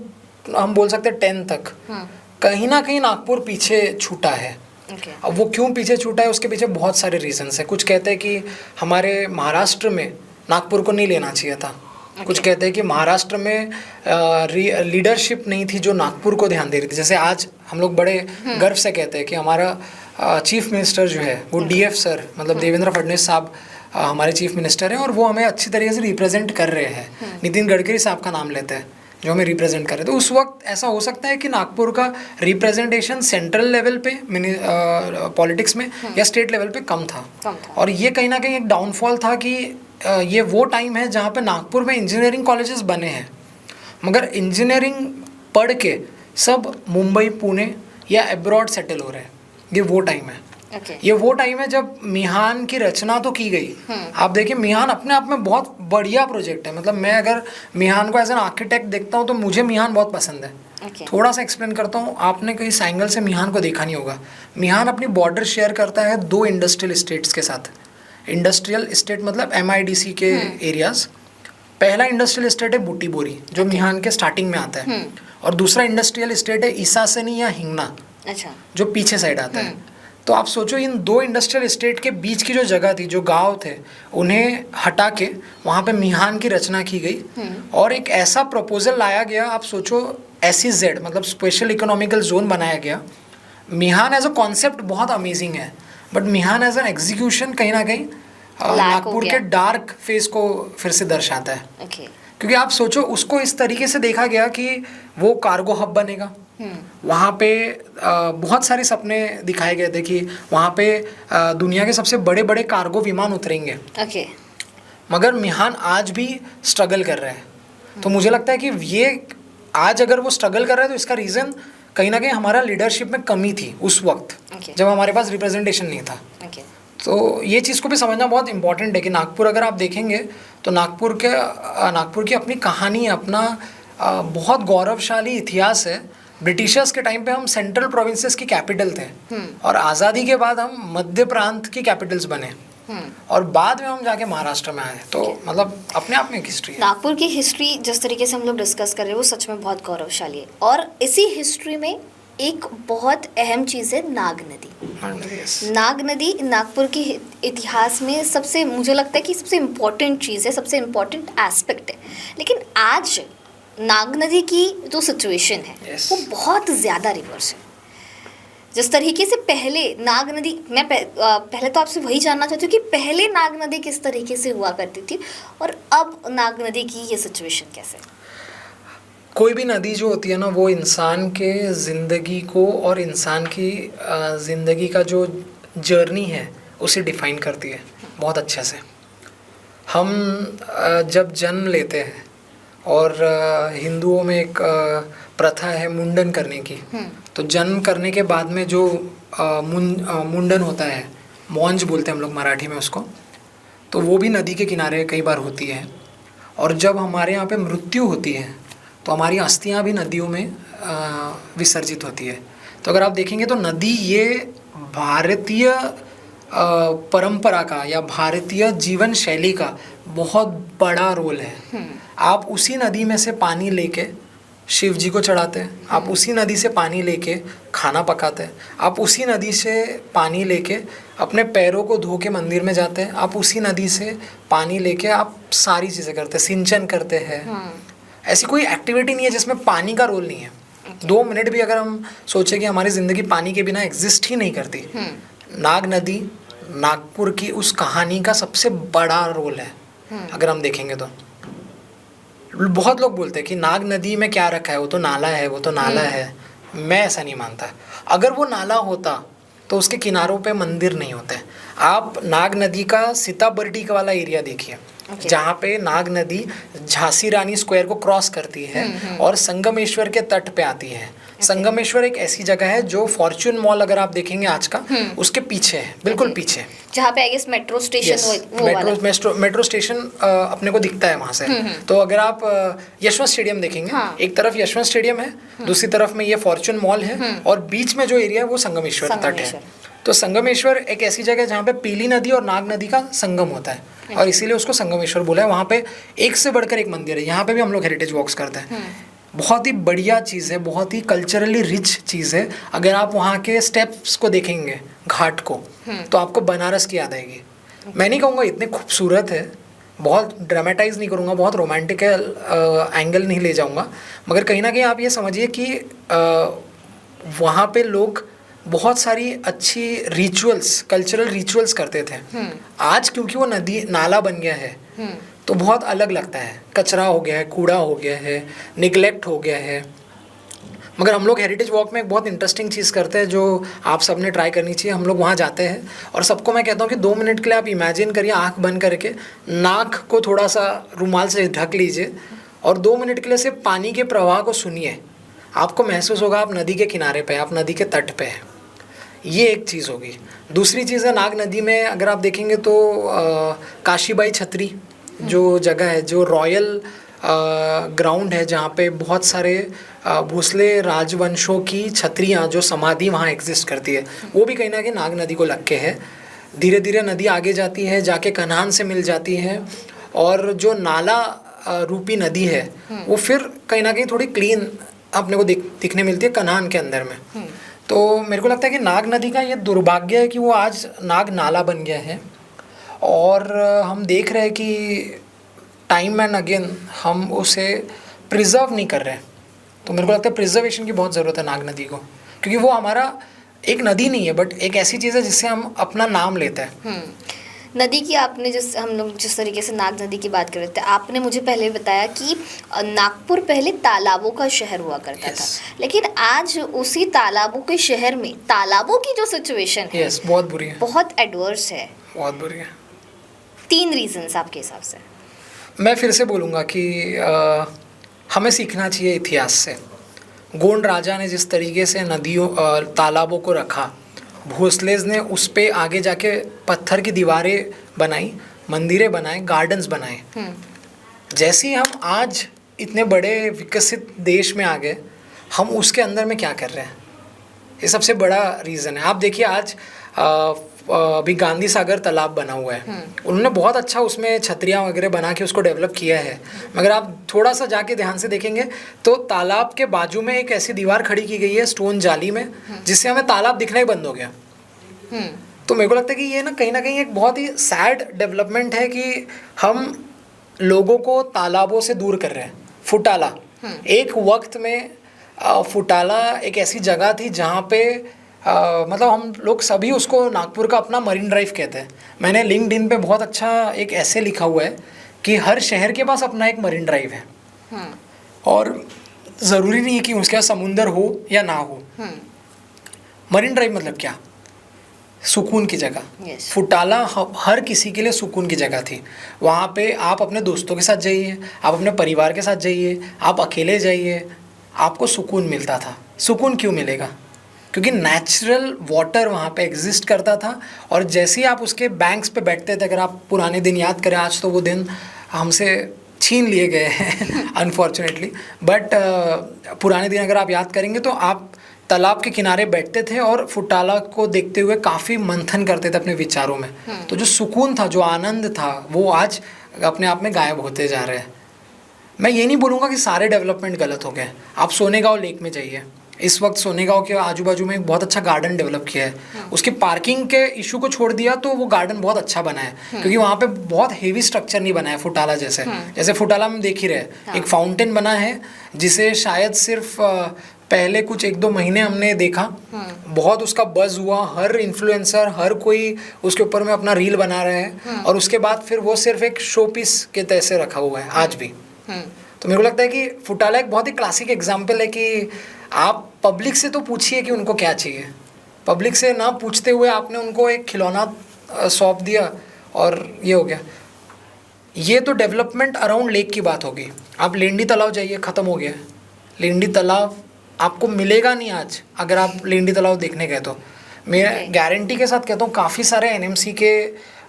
Speaker 2: हम बोल सकते हैं 10 तक कहीं ना कहीं नागपुर पीछे छूटा है। अब वो क्यों पीछे छूटा है, उसके पीछे बहुत सारे रीजंस हैं। कुछ कहते हैं कि हमारे महाराष्ट्र में नागपुर को नहीं लेना चाहिए था। कुछ कहते हैं कि महाराष्ट्र में लीडरशिप नहीं थी जो नागपुर को ध्यान दे रही थी। जैसे आज हम लोग बड़े गर्व से कहते हैं कि हमारा चीफ मिनिस्टर जो है वो डीएफ सर, मतलब देवेंद्र फडणवीस साहब हमारे चीफ मिनिस्टर हैं और वो हमें अच्छी तरीके से रिप्रेजेंट कर रहे हैं। नितिन गडकरी साहब का नाम लेते हैं जो हमें रिप्रेजेंट कर रहे हैं। तो उस वक्त ऐसा हो सकता है कि नागपुर का रिप्रेजेंटेशन सेंट्रल लेवल पे पॉलिटिक्स में या स्टेट लेवल पे कम था। और ये कहीं ना कहीं एक डाउनफॉल था कि ये वो टाइम है जहाँ पे नागपुर में इंजीनियरिंग कॉलेजेस बने हैं, मगर इंजीनियरिंग पढ़ के सब मुंबई, पुणे या अब्रॉड सेटल हो रहे हैं। ये वो टाइम है। ये वो टाइम है जब मिहान की रचना तो की गई। आप देखिए मिहान अपने आप में बहुत बढ़िया प्रोजेक्ट है। मतलब मैं अगर मिहान को एज एन आर्किटेक्ट देखता हूँ तो मुझे मिहान बहुत पसंद है। थोड़ा सा एक्सप्लेन करता हूँ, आपने कहीं एंगल से मिहान को देखा नहीं होगा। मिहान अपनी बॉर्डर शेयर करता है 2 इंडस्ट्रियल स्टेट्स के साथ। इंडस्ट्रियल स्टेट मतलब MIDC के एरियाज। पहला इंडस्ट्रियल स्टेट है बुटीबोरी जो मिहान के स्टार्टिंग में आता है, और दूसरा इंडस्ट्रियल स्टेट है ईसासनी या हिंगना जो पीछे साइड आता है। तो आप सोचो इन 2 इंडस्ट्रियल स्टेट के बीच की जो जगह थी, जो गांव थे, उन्हें हटा के वहाँ पे मिहान की रचना की गई और एक ऐसा प्रपोजल लाया गया। आप सोचो SEZ मतलब स्पेशल इकोनॉमिकल जोन बनाया गया। मिहान एज अ कॉन्सेप्ट बहुत अमेजिंग है, बट मिहान एज एन एग्जीक्यूशन कहीं ना कहीं नागपुर के डार्क फेस को फिर से दर्शाता है। क्योंकि आप सोचो उसको इस तरीके से देखा गया कि वो कार्गो हब बनेगा। वहाँ पे बहुत सारे सपने दिखाए गए थे कि वहाँ पे दुनिया के सबसे बड़े बड़े कार्गो विमान उतरेंगे। मगर मिहान आज भी स्ट्रगल कर रहा है। तो मुझे लगता है कि ये आज अगर वो स्ट्रगल कर रहा है तो इसका रीज़न कहीं ना कहीं हमारा लीडरशिप में कमी थी उस वक्त, जब हमारे पास रिप्रेजेंटेशन नहीं था। तो ये चीज़ को भी समझना बहुत इंपॉर्टेंट है कि नागपुर अगर आप देखेंगे तो नागपुर की अपनी कहानी, अपना बहुत गौरवशाली इतिहास है। ब्रिटिशर्स के टाइम पे हम सेंट्रल प्रोविंसेस की कैपिटल थे और आज़ादी के बाद हम मध्य प्रांत की कैपिटल्स बने और बाद में हम जाके महाराष्ट्र में आए। तो मतलब अपने आप में एक हिस्ट्री है। नागपुर
Speaker 1: की हिस्ट्री जिस तरीके से हम लोग डिस्कस कर रहे हैं वो सच में बहुत गौरवशाली है। और इसी हिस्ट्री में एक बहुत अहम चीज़ है नाग नदी। नाग नदी नागपुर के इतिहास में सबसे, मुझे लगता है कि सबसे इम्पोर्टेंट चीज़ है, सबसे इम्पोर्टेंट एस्पेक्ट है। लेकिन आज नाग नदी की जो सिचुएशन है वो बहुत ज़्यादा रिवर्स है। जिस तरीके से पहले नाग नदी, मैं पहले तो आपसे वही जानना चाहती हूँ कि पहले नाग नदी किस तरीके से हुआ करती थी और अब नाग नदी की ये सिचुएशन कैसे?
Speaker 2: कोई भी नदी जो होती है ना, वो इंसान के ज़िंदगी को और इंसान की ज़िंदगी का जो जर्नी है उसे डिफ़ाइन करती है बहुत अच्छे से। हम जब जन्म लेते हैं और हिंदुओं में एक प्रथा है मुंडन करने की, तो जन्म करने के बाद में जो मुंडन होता है, मौंज बोलते हैं हम लोग मराठी में उसको, तो वो भी नदी के किनारे कई बार होती है। और जब हमारे यहाँ पे मृत्यु होती है तो हमारी अस्थियाँ भी नदियों में विसर्जित होती है। तो अगर आप देखेंगे तो नदी ये भारतीय परंपरा का या भारतीय जीवन शैली का बहुत बड़ा रोल है। आप उसी नदी में से पानी लेके शिव जी को चढ़ाते हैं, आप उसी नदी से पानी लेके खाना पकाते हैं, आप उसी नदी से पानी लेके अपने पैरों को धो के मंदिर में जाते हैं, आप उसी नदी से पानी लेके आप सारी चीज़ें करते हैं, सिंचन करते हैं। ऐसी कोई एक्टिविटी नहीं है जिसमें पानी का रोल नहीं है। 2 मिनट भी अगर हम सोचे कि हमारी ज़िंदगी पानी के बिना एग्जिस्ट ही नहीं करती, नाग नदी नागपुर की उस कहानी का सबसे बड़ा रोल है। अगर हम देखेंगे तो बहुत लोग बोलते हैं कि नाग नदी में क्या रखा है, वो तो नाला है, वो तो नाला है। मैं ऐसा नहीं मानता। अगर वो नाला होता तो उसके किनारों पे मंदिर नहीं होते। आप नाग नदी का सीताबर्डी का वाला एरिया देखिए, जहाँ पे नाग नदी झांसी रानी स्क्वायर को क्रॉस करती है और संगमेश्वर के तट पे आती है। संगमेश्वर एक ऐसी जगह है जो फॉर्च्यून मॉल अगर आप देखेंगे आज का, उसके पीछे है, बिल्कुल पीछे,
Speaker 1: जहाँ पे I guess metro station
Speaker 2: metro station अपने को दिखता है वहाँ से। तो अगर आप यशवंत स्टेडियम देखेंगे, एक तरफ यशवंत स्टेडियम है, दूसरी तरफ में ये फॉर्च्यून मॉल है और बीच में जो एरिया है वो संगमेश्वर तट है। तो संगमेश्वर एक ऐसी जगह है जहाँ पे पीली नदी और नाग नदी का संगम होता है और इसीलिए उसको संगमेश्वर बोला है। वहाँ पे एक से बढ़कर एक मंदिर है। यहाँ पे भी हम लोग हेरिटेज वॉक्स करते हैं। बहुत ही बढ़िया चीज़ है, बहुत ही कल्चरली रिच चीज़ है। अगर आप वहाँ के स्टेप्स को देखेंगे, घाट को, तो आपको बनारस की याद आएगी। मैं नहीं कहूँगा इतने खूबसूरत है, बहुत ड्रामेटाइज नहीं करूँगा, बहुत रोमांटिक एंगल नहीं ले जाऊँगा, मगर कहीं ना कहीं आप ये समझिए कि वहाँ पे लोग बहुत सारी अच्छी रिचुअल्स, कल्चरल रिचुअल्स करते थे। आज क्योंकि वो नदी नाला बन गया है तो बहुत अलग लगता है। कचरा हो गया है, कूड़ा हो गया है, निगलेक्ट हो गया है। मगर हम लोग हेरिटेज वॉक में एक बहुत इंटरेस्टिंग चीज़ करते हैं जो आप सब ने ट्राई करनी चाहिए। हम लोग वहाँ जाते हैं और सबको मैं कहता हूँ कि 2 मिनट के लिए आप इमेजिन करिए, आँख बंद करके नाक को थोड़ा सा रुमाल से ढक लीजिए और 2 मिनट के लिए सिर्फ पानी के प्रवाह को सुनिए। आपको महसूस होगा आप नदी के किनारे पे, आप नदी के तट पे हैं। ये एक चीज़ होगी। दूसरी चीज़ है, नाग नदी में अगर आप देखेंगे तो काशीबाई छतरी जो जगह है, जो रॉयल ग्राउंड है, जहाँ पे बहुत सारे भोसले राजवंशों की छतरियाँ, जो समाधि वहाँ एग्जिस्ट करती है, वो भी कहीं ना कहीं नाग नदी को लग के है। धीरे धीरे नदी आगे जाती है, जाके कन्हान से मिल जाती है और जो नाला रूपी नदी है वो फिर कहीं ना कहीं थोड़ी क्लीन अपने को दिखने मिलती है कन्हान के अंदर में। तो मेरे को लगता है कि नाग नदी का ये दुर्भाग्य है कि वो आज नाग नाला बन गया है और हम देख रहे हैं कि टाइम एंड अगेन हम उसे प्रिजर्व नहीं कर रहे हैं। तो मेरे को लगता है प्रिजर्वेशन की बहुत ज़रूरत है नाग नदी को, क्योंकि वो हमारा एक नदी नहीं है बट एक ऐसी चीज़ है जिससे हम अपना नाम लेते हैं।
Speaker 1: नदी की आपने हम लोग जिस तरीके से नाग नदी की बात कर रहे थे, आपने मुझे पहले बताया कि नागपुर पहले तालाबों का शहर हुआ करता था, लेकिन आज उसी तालाबों के शहर में तालाबों की जो सिचुएशन है
Speaker 2: बहुत बुरी है,
Speaker 1: बहुत एडवर्स है,
Speaker 2: बहुत बुरी है।
Speaker 1: 3 रीजंस आपके हिसाब से?
Speaker 2: मैं फिर से बोलूँगा कि हमें सीखना चाहिए इतिहास से। गोंड राजा ने जिस तरीके से नदियों तालाबों को रखा, भोसलेज ने उस पे आगे जाके पत्थर की दीवारें बनाई, मंदिरें बनाए, गार्डन्स बनाए। जैसे ही हम आज इतने बड़े विकसित देश में आ गए, हम उसके अंदर में क्या कर रहे हैं, ये सबसे बड़ा रीज़न है। आप देखिए आज अभी गांधी सागर तालाब बना हुआ है, उन्होंने बहुत अच्छा उसमें छतरियाँ वगैरह बना के उसको डेवलप किया है, मगर आप थोड़ा सा जाके ध्यान से देखेंगे तो तालाब के बाजू में एक ऐसी दीवार खड़ी की गई है स्टोन जाली में, जिससे हमें तालाब दिखना ही बंद हो गया। तो मेरे को लगता है कि ये ना कहीं एक बहुत ही सैड डेवलपमेंट है कि हम लोगों को तालाबों से दूर कर रहे हैं। फुटाला, एक वक्त में फुटाला एक ऐसी जगह थी जहाँ पे मतलब हम लोग सभी उसको नागपुर का अपना मरीन ड्राइव कहते हैं। मैंने लिंक्डइन पे बहुत अच्छा एक ऐसे लिखा हुआ है कि हर शहर के पास अपना एक मरीन ड्राइव है और ज़रूरी नहीं है कि उसके पास समुंदर हो या ना हो। मरीन ड्राइव मतलब क्या? सुकून की जगह। फुटाला हर किसी के लिए सुकून की जगह थी। वहाँ पे आप अपने दोस्तों के साथ जाइए, आप अपने परिवार के साथ जाइए, आप अकेले जाइए, आपको सुकून मिलता था। सुकून क्यों मिलेगा? क्योंकि नेचुरल वाटर वहाँ पे एग्जिस्ट करता था और जैसे ही आप उसके बैंक्स पे बैठते थे, अगर आप पुराने दिन याद करें, आज तो वो दिन हमसे छीन लिए गए हैं अनफॉर्चुनेटली, बट पुराने दिन अगर आप याद करेंगे तो आप तालाब के किनारे बैठते थे और फुटाला को देखते हुए काफ़ी मंथन करते थे अपने विचारों में। तो जो सुकून था, जो आनंद था, वो आज अपने आप में गायब होते जा रहे हैं। मैं ये नहीं बोलूँगा कि सारे डेवलपमेंट गलत हो गए। आप सोनेगांव लेक में जाइए, इस वक्त सोनेगांव के आजू बाजू में एक बहुत अच्छा गार्डन डेवलप किया है। उसकी पार्किंग के इशू को छोड़ दिया तो वो गार्डन बहुत अच्छा बना है, क्योंकि वहाँ पे बहुत हेवी स्ट्रक्चर नहीं बना है फुटाला जैसे। जैसे फुटाला में देख ही रहे, एक फाउंटेन बना है जिसे शायद सिर्फ पहले कुछ 1-2 महीने हमने देखा, बहुत उसका बज़ हुआ, हर इन्फ्लुएंसर हर कोई उसके ऊपर में अपना रील बना रहे हैं, और उसके बाद फिर वो सिर्फ एक शो पीस के तरह से रखा हुआ है आज भी। तो मेरे को लगता है कि फुटाला एक बहुत ही क्लासिक एग्जाम्पल है कि आप पब्लिक से तो पूछिए कि उनको क्या चाहिए, पब्लिक से ना पूछते हुए आपने उनको एक खिलौना सौंप दिया और ये हो गया। ये तो डेवलपमेंट अराउंड लेक की बात होगी। आप लेंडी तालाब जाइए, ख़त्म हो गया है। लेंडी तालाब आपको मिलेगा नहीं आज अगर आप लेंडी तालाब देखने गए तो। मैं गारंटी के साथ कहता हूँ काफ़ी सारे एनएमसी के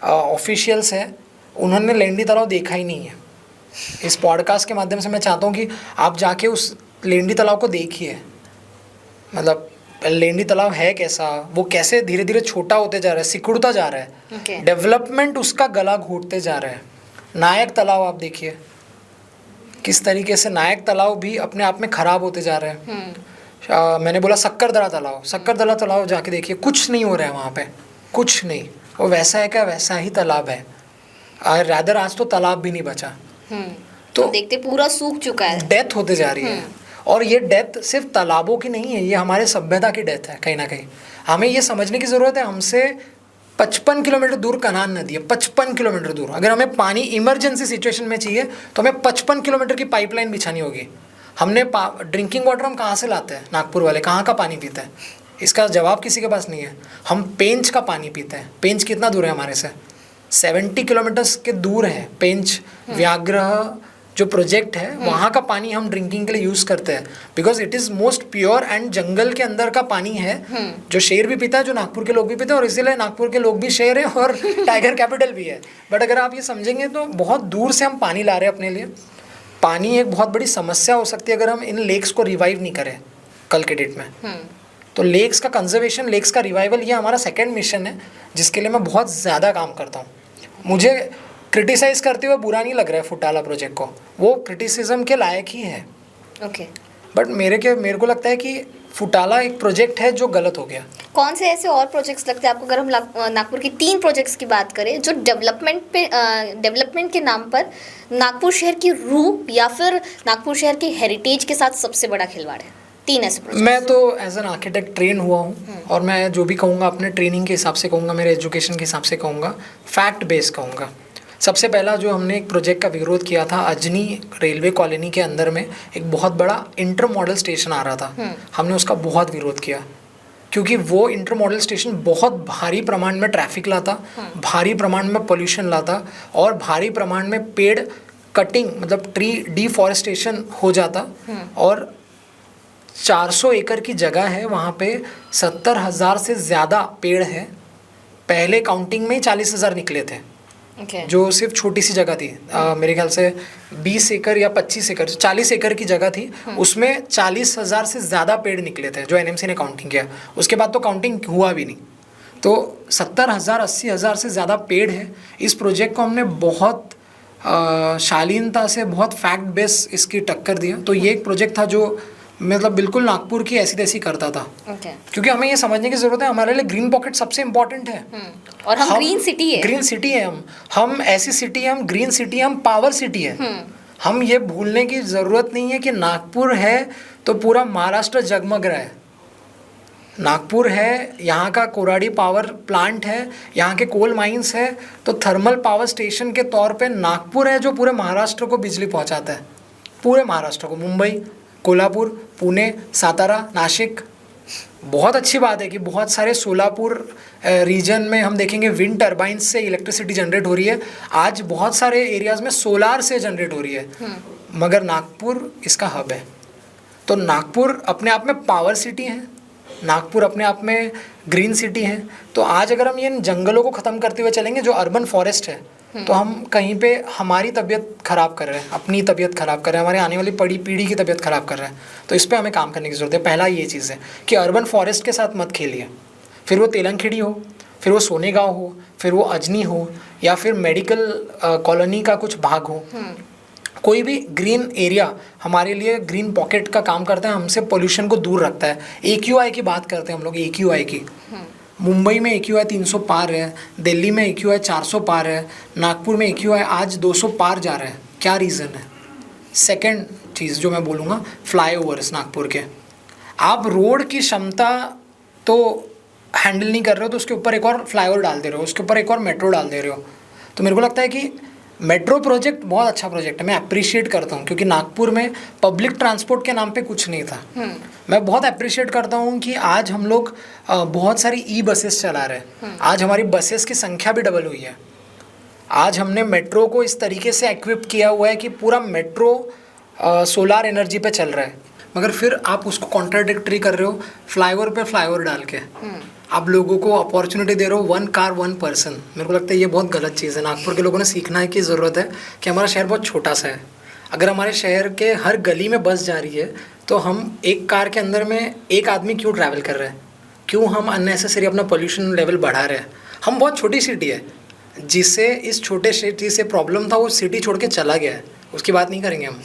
Speaker 2: ऑफिशियल्स हैं, उन्होंने लेंडी तालाब देखा ही नहीं है। इस पॉडकास्ट के माध्यम से मैं चाहता हूँ कि आप जाके उस लेंडी तालाब को देखिए, मतलब लेंडी तालाब है कैसा, वो कैसे धीरे धीरे छोटा होते जा रहा है, सिकुड़ता जा रहा है, डेवलपमेंट उसका गला घोटते जा रहा है। नायक तालाब आप देखिए किस तरीके से नायक तालाब भी अपने आप में ख़राब होते जा रहे हैं। मैंने बोला सक्करदरा तालाब जाके देखिए, कुछ नहीं हो रहा है वहाँ पे, कुछ नहीं। वो वैसा है क्या, वैसा ही तालाब है। रादर आज तो तालाब भी नहीं बचा।
Speaker 1: तो देखते पूरा सूख चुका है,
Speaker 2: डेथ होते जा रही है। और ये डेथ सिर्फ तालाबों की नहीं है, ये हमारे सभ्यता की डेथ है कहीं ना कहीं। हमें ये समझने की ज़रूरत है, हमसे 55 किलोमीटर दूर कनान नदी है, 55 किलोमीटर दूर। अगर हमें पानी इमरजेंसी सिचुएशन में चाहिए तो हमें 55 किलोमीटर की पाइपलाइन बिछानी होगी। हमने ड्रिंकिंग वाटर हम कहाँ से लाते हैं, नागपुर वाले कहाँ का पानी पीते हैं, इसका जवाब किसी के पास नहीं है। हम पेंच का पानी पीते हैं। पेंच कितना दूर है हमारे से, 70 किलोमीटर्स के दूर है पेंच। व्याघ्र जो प्रोजेक्ट है वहाँ का पानी हम ड्रिंकिंग के लिए यूज़ करते हैं, because it is most pure and जंगल के अंदर का पानी है जो शेर भी पीता है, जो नागपुर के लोग भी पीते हैं, और इसीलिए नागपुर के लोग भी शेर है और टाइगर कैपिटल भी है। बट अगर आप ये समझेंगे तो बहुत दूर से हम पानी ला रहे हैं अपने लिए। पानी एक बहुत बड़ी समस्या हो सकती है अगर हम इन लेक्स को रिवाइव नहीं करें कल के डेट में। तो लेक्स का कंजर्वेशन, लेक्स का रिवाइवल, ये हमारा सेकेंड मिशन है जिसके लिए मैं बहुत ज़्यादा काम करता हूँ। मुझे क्रिटिसाइज़ करते हुए बुरा नहीं लग रहा है फुटाला प्रोजेक्ट को, वो क्रिटिसिज्म के लायक ही है। बट मेरे को लगता है कि फुटाला एक प्रोजेक्ट है जो गलत हो गया।
Speaker 1: कौन से ऐसे और प्रोजेक्ट्स लगते हैं आपको, अगर हम नागपुर की 3 प्रोजेक्ट्स की बात करें जो डेवलपमेंट के नाम पर नागपुर शहर की रूह या फिर नागपुर शहर की हेरिटेज के साथ सबसे बड़ा खिलवाड़ है? 3 ऐसे प्रोजेक्ट्स।
Speaker 2: मैं तो एज एन आर्किटेक्ट ट्रेन हुआ हूँ, और मैं जो भी कहूँगा अपने ट्रेनिंग के हिसाब से कहूँगा, मेरे एजुकेशन के हिसाब से कहूँगा, फैक्ट बेस कहूँगा। सबसे पहला जो हमने एक प्रोजेक्ट का विरोध किया था, अजनी रेलवे कॉलोनी के अंदर में एक बहुत बड़ा इंटर मॉडल स्टेशन आ रहा था। हमने उसका बहुत विरोध किया क्योंकि वो इंटर मॉडल स्टेशन बहुत भारी प्रमाण में ट्रैफिक लाता, भारी प्रमाण में पोल्यूशन लाता, और भारी प्रमाण में पेड़ कटिंग, मतलब ट्री डिफॉरेस्टेशन हो जाता। और 400 एकड़ की जगह है, वहाँ पे 70,000 से ज़्यादा पेड़ है। पहले काउंटिंग में 40,000 निकले थे, जो सिर्फ छोटी सी जगह थी। मेरे ख्याल से 20 एकड़ या 25 एकड़, 40 एकड़ की जगह थी, उसमें 40,000 से ज़्यादा पेड़ निकले थे जो एनएमसी ने काउंटिंग किया। उसके बाद तो काउंटिंग हुआ भी नहीं। तो 70,000 80,000 से ज़्यादा पेड़ है। इस प्रोजेक्ट को हमने बहुत शालीनता से, बहुत फैक्ट बेस इसकी टक्कर दिया। तो ये एक प्रोजेक्ट था जो मतलब बिल्कुल नागपुर की ऐसी तैसी करता था। क्योंकि हमें ये समझने की ज़रूरत है, हमारे लिए ग्रीन पॉकेट सबसे इम्पोर्टेंट है।
Speaker 1: और हम ग्रीन सिटी है,
Speaker 2: ग्रीन सिटी है। हम ऐसी सिटी है, हम ग्रीन सिटी है, हम पावर सिटी है। हम ये भूलने की ज़रूरत नहीं है कि नागपुर है तो पूरा महाराष्ट्र जगमग रहा है। नागपुर है, यहाँ का कोराडी पावर प्लांट है, यहाँ के कोल माइंस है, तो थर्मल पावर स्टेशन के तौर पे नागपुर है जो पूरे महाराष्ट्र को बिजली पहुँचाता है, पूरे महाराष्ट्र को। मुंबई, कोल्हापुर, पुणे, सातारा, नासिक। बहुत अच्छी बात है कि बहुत सारे सोलापुर रीजन में हम देखेंगे विंड टर्बाइंस से इलेक्ट्रिसिटी जनरेट हो रही है। आज बहुत सारे एरियाज़ में सोलार से जनरेट हो रही है, मगर नागपुर इसका हब है। तो नागपुर अपने आप में पावर सिटी है, नागपुर अपने आप में ग्रीन सिटी है। तो आज अगर हम ये जंगलों को ख़त्म करते हुए चलेंगे जो अर्बन फॉरेस्ट है, तो हम कहीं पे हमारी तबीयत ख़राब कर रहे हैं, अपनी तबीयत ख़राब कर रहे हैं, हमारे आने वाली पीढ़ी की तबीयत ख़राब कर रहे हैं। तो इस पे हमें काम करने की ज़रूरत है। पहला ये चीज़ है कि अर्बन फॉरेस्ट के साथ मत खेलिए, फिर वो तेलंगखेड़ी हो, फिर वो सोनेगांव हो, फिर वो अजनी हो, या फिर मेडिकल कॉलोनी का कुछ भाग हो। कोई भी ग्रीन एरिया हमारे लिए ग्रीन पॉकेट का काम करता है, हमसे पोल्यूशन को दूर रखता है। AQI की बात करते हैं हम लोग, AQI की। मुंबई में AQI 300 पार है, दिल्ली में AQI 400 पार है, नागपुर में AQI आज 200 पार जा रहा है। क्या रीज़न है? सेकंड चीज़ जो मैं बोलूँगा, फ्लाईओवर्स नागपुर के। आप रोड की क्षमता तो हैंडल नहीं कर रहे हो तो उसके ऊपर एक और फ्लाईओवर डाल दे रहे हो, उसके ऊपर एक और मेट्रो डाल दे रहे हो। तो मेरे को लगता है कि मेट्रो प्रोजेक्ट बहुत अच्छा प्रोजेक्ट है, मैं अप्रिशिएट करता हूँ, क्योंकि नागपुर में पब्लिक ट्रांसपोर्ट के नाम पे कुछ नहीं था। मैं बहुत अप्रिशिएट करता हूँ कि आज हम लोग बहुत सारी ई बसेस चला रहे हैं। आज हमारी बसेस की संख्या भी डबल हुई है। आज हमने मेट्रो को इस तरीके से एक्विप किया हुआ है कि पूरा मेट्रो सोलार एनर्जी पे चल रहा है, मगर फिर आप उसको कॉन्ट्राडिक्टरी कर रहे हो फ्लाईओवर पे फ्लाईओवर डाल के। आप लोगों को अपॉर्चुनिटी दे रहे हो 1 कार 1 पर्सन। मेरे को लगता है ये बहुत गलत चीज़ है। नागपुर के लोगों ने सीखना है कि ज़रूरत है कि हमारा शहर बहुत छोटा सा है। अगर हमारे शहर के हर गली में बस जा रही है तो हम एक कार के अंदर में एक आदमी क्यों ट्रैवल कर रहे हैं? क्यों हम अननेसेसरी अपना पोल्यूशन लेवल बढ़ा रहे हैं? हम बहुत छोटी सिटी है, जिसे इस छोटे सिटी से प्रॉब्लम था वो सिटी छोड़ के चला गया है, उसकी बात नहीं करेंगे हम।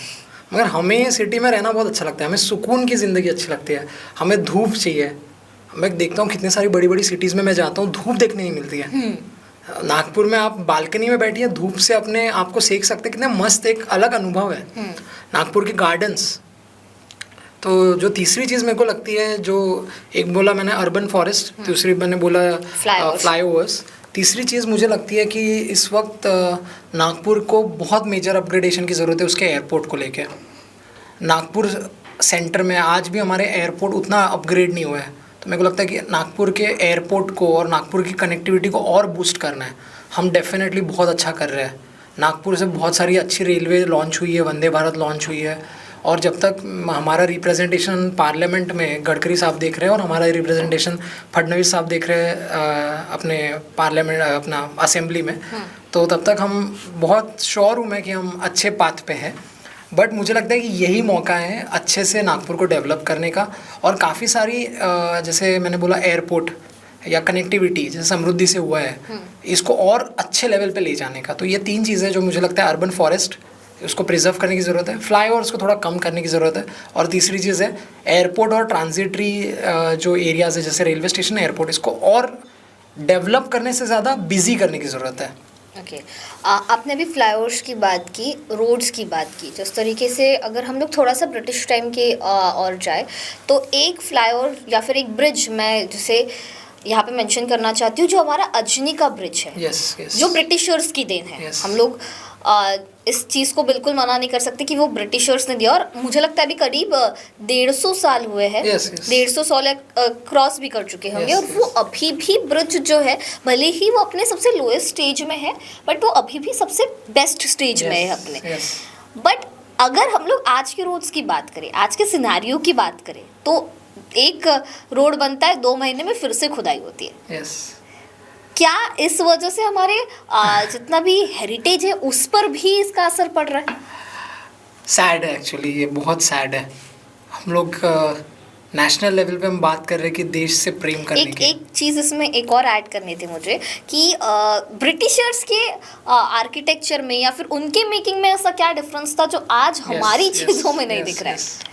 Speaker 2: मगर हमें सिटी में रहना बहुत अच्छा लगता है, हमें सुकून की ज़िंदगी अच्छी लगती है, हमें धूप चाहिए। मैं देखता हूँ कितनी सारी बड़ी बड़ी सिटीज़ में मैं जाता हूँ, धूप देखने नहीं मिलती है। नागपुर में आप बालकनी में बैठिए, धूप से अपने आप को सेक सकते हैं, कितना मस्त एक अलग अनुभव है। नागपुर के गार्डन्स। तो जो तीसरी चीज़ मेरे को लगती है, जो एक बोला मैंने अर्बन फॉरेस्ट, दूसरी मैंने बोला फ्लाईओवर्स, तीसरी चीज़ मुझे लगती है कि इस वक्त नागपुर को बहुत मेजर अपग्रेडेशन की ज़रूरत है उसके एयरपोर्ट को लेके। नागपुर सेंटर में आज भी हमारे एयरपोर्ट उतना अपग्रेड नहीं हुआ है, तो मेरे को लगता है कि नागपुर के एयरपोर्ट को और नागपुर की कनेक्टिविटी को और बूस्ट करना है। हम डेफिनेटली बहुत अच्छा कर रहे हैं। नागपुर से बहुत सारी अच्छी रेलवे लॉन्च हुई है, वंदे भारत लॉन्च हुई है, और जब तक हमारा रिप्रेजेंटेशन पार्लियामेंट में गडकरी साहब देख रहे हैं और हमारा रिप्रेजेंटेशन फडणवीस साहब देख रहे हैं अपने पार्लियामेंट अपना असेंबली में, तो तब तक हम बहुत श्योर हूँ मैं कि हम अच्छे पाथ पे हैं। बट मुझे लगता है कि यही मौका है अच्छे से नागपुर को डेवलप करने का, और काफ़ी सारी जैसे मैंने बोला एयरपोर्ट या कनेक्टिविटी जैसे समृद्धि से हुआ है, इसको और अच्छे लेवल पे ले जाने का। तो ये 3 चीज़ें जो मुझे लगता है, अर्बन फॉरेस्ट उसको प्रिजर्व करने की ज़रूरत है, फ्लाईओवर्स को थोड़ा कम करने की ज़रूरत है, और तीसरी चीज़ है एयरपोर्ट और ट्रांजिटरी जो एरियाज़ है जैसे रेलवे स्टेशन, एयरपोर्ट, इसको और डेवलप करने से ज़्यादा बिजी करने की ज़रूरत है।
Speaker 1: ओके आपने अभी फ्लाईओवर्स की बात की, रोड्स की बात की, जिस तरीके से अगर हम लोग थोड़ा सा ब्रिटिश टाइम के और जाए तो एक फ्लाईओवर या फिर एक ब्रिज मैं जिसे यहाँ पे मेंशन करना चाहती हूँ, जो हमारा अजनी का ब्रिज है, जो ब्रिटिशर्स की देन है। हम लोग इस चीज़ को बिल्कुल मना नहीं कर सकते कि वो ब्रिटिशर्स ने दिया, और मुझे लगता है अभी करीब 150 साल हुए हैं, 150 साल क्रॉस भी कर चुके होंगे, और वो अभी भी ब्रिज जो है, भले ही वो अपने सबसे लोएस्ट स्टेज में है, बट वो अभी भी सबसे बेस्ट स्टेज में है अपने। बट अगर हम लोग आज के रोड्स की बात करें, आज के सिनेरियो की बात करें, तो एक रोड बनता है, 2 महीने में फिर से खुदाई होती है। क्या इस वजह से हमारे जितना भी हेरिटेज है उस पर भी इसका असर पड़ रहा है?
Speaker 2: सैड है एक्चुअली, ये बहुत सैड है। हम लोग नेशनल लेवल पे हम बात कर रहे हैं कि देश से प्रेम करने की।
Speaker 1: एक चीज़ इसमें एक और ऐड करनी थी मुझे कि ब्रिटिशर्स के आर्किटेक्चर में या फिर उनके मेकिंग में ऐसा क्या डिफरेंस था जो आज हमारी चीज़ों में नहीं दिख रहा है?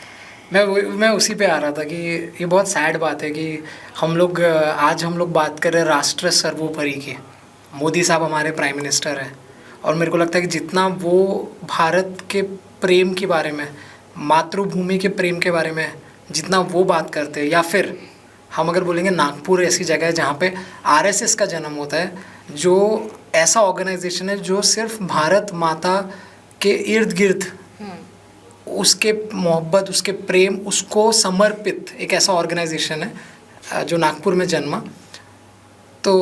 Speaker 2: मैं उसी पे आ रहा था कि ये बहुत सैड बात है कि हम लोग आज हम लोग बात कर रहे हैं राष्ट्र सर्वोपरि की। मोदी साहब हमारे प्राइम मिनिस्टर हैं, और मेरे को लगता है कि जितना वो भारत के प्रेम के बारे में, मातृभूमि के प्रेम के बारे में जितना वो बात करते हैं, या फिर हम अगर बोलेंगे नागपुर ऐसी जगह है जहाँ पे आरएसएस का जन्म होता है, जो ऐसा ऑर्गेनाइजेशन है जो सिर्फ भारत माता के इर्द गिर्द उसके मोहब्बत, उसके प्रेम, उसको समर्पित एक ऐसा ऑर्गेनाइजेशन है जो नागपुर में जन्मा। तो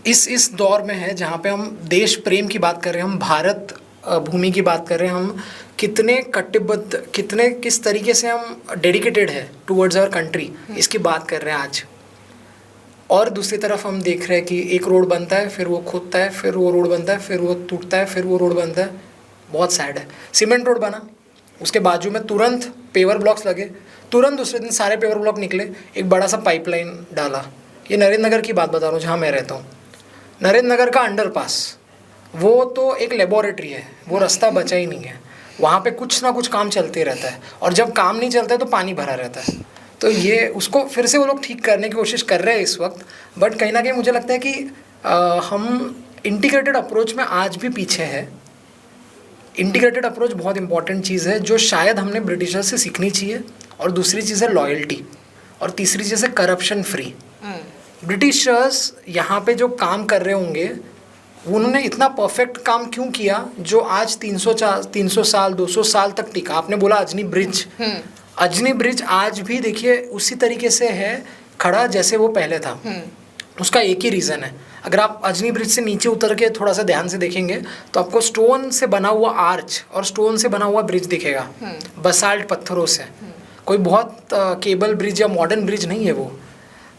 Speaker 2: इस दौर में है जहाँ पे हम देश प्रेम की बात कर रहे हैं, हम भारत भूमि की बात कर रहे हैं, हम कितने कटिबद्ध, कितने किस तरीके से हम डेडिकेटेड है टुवर्ड्स आवर कंट्री, इसकी बात कर रहे हैं आज। और दूसरी तरफ हम देख रहे हैं कि एक रोड बनता है, फिर वो खुदता है, फिर वो रोड बनता है, फिर वो टूटता है, फिर वो रोड बनता है। बहुत सैड है। सीमेंट रोड बना, उसके बाजू में तुरंत पेवर ब्लॉक्स लगे, तुरंत दूसरे दिन सारे पेवर ब्लॉक निकले, एक बड़ा सा पाइपलाइन डाला। ये नरेंद्र नगर की बात बता रहा हूँ जहाँ मैं रहता हूँ। नरेंद्र नगर का अंडरपास, वो तो एक लेबोरेटरी है, वो रास्ता बचा ही नहीं है। वहाँ पे कुछ ना कुछ काम चलते रहता है, और जब काम नहीं चलता है तो पानी भरा रहता है। तो ये उसको फिर से वो लोग ठीक करने की कोशिश कर रहे हैं इस वक्त। बट कहीं ना कहीं मुझे लगता है कि हम इंटीग्रेटेड अप्रोच में आज भी पीछे है। इंटीग्रेटेड अप्रोच बहुत इंपॉर्टेंट चीज़ है जो शायद हमने ब्रिटिशर्स से सीखनी चाहिए। और दूसरी चीज़ है लॉयल्टी, और तीसरी चीज़ है करप्शन फ्री। ब्रिटिशर्स यहाँ पे जो काम कर रहे होंगे उन्होंने इतना परफेक्ट काम क्यों किया जो आज 300 साल 200 साल तक टिका। आपने बोला अजनी ब्रिज, अजनी ब्रिज आज भी देखिए उसी तरीके से है खड़ा जैसे वो पहले था। उसका एक ही रीज़न है, अगर आप अजनी ब्रिज से नीचे उतर के थोड़ा सा ध्यान से देखेंगे तो आपको स्टोन से बना हुआ आर्च और स्टोन से बना हुआ ब्रिज दिखेगा, बसाल्ट पत्थरों से। कोई बहुत केबल ब्रिज या मॉडर्न ब्रिज नहीं है वो,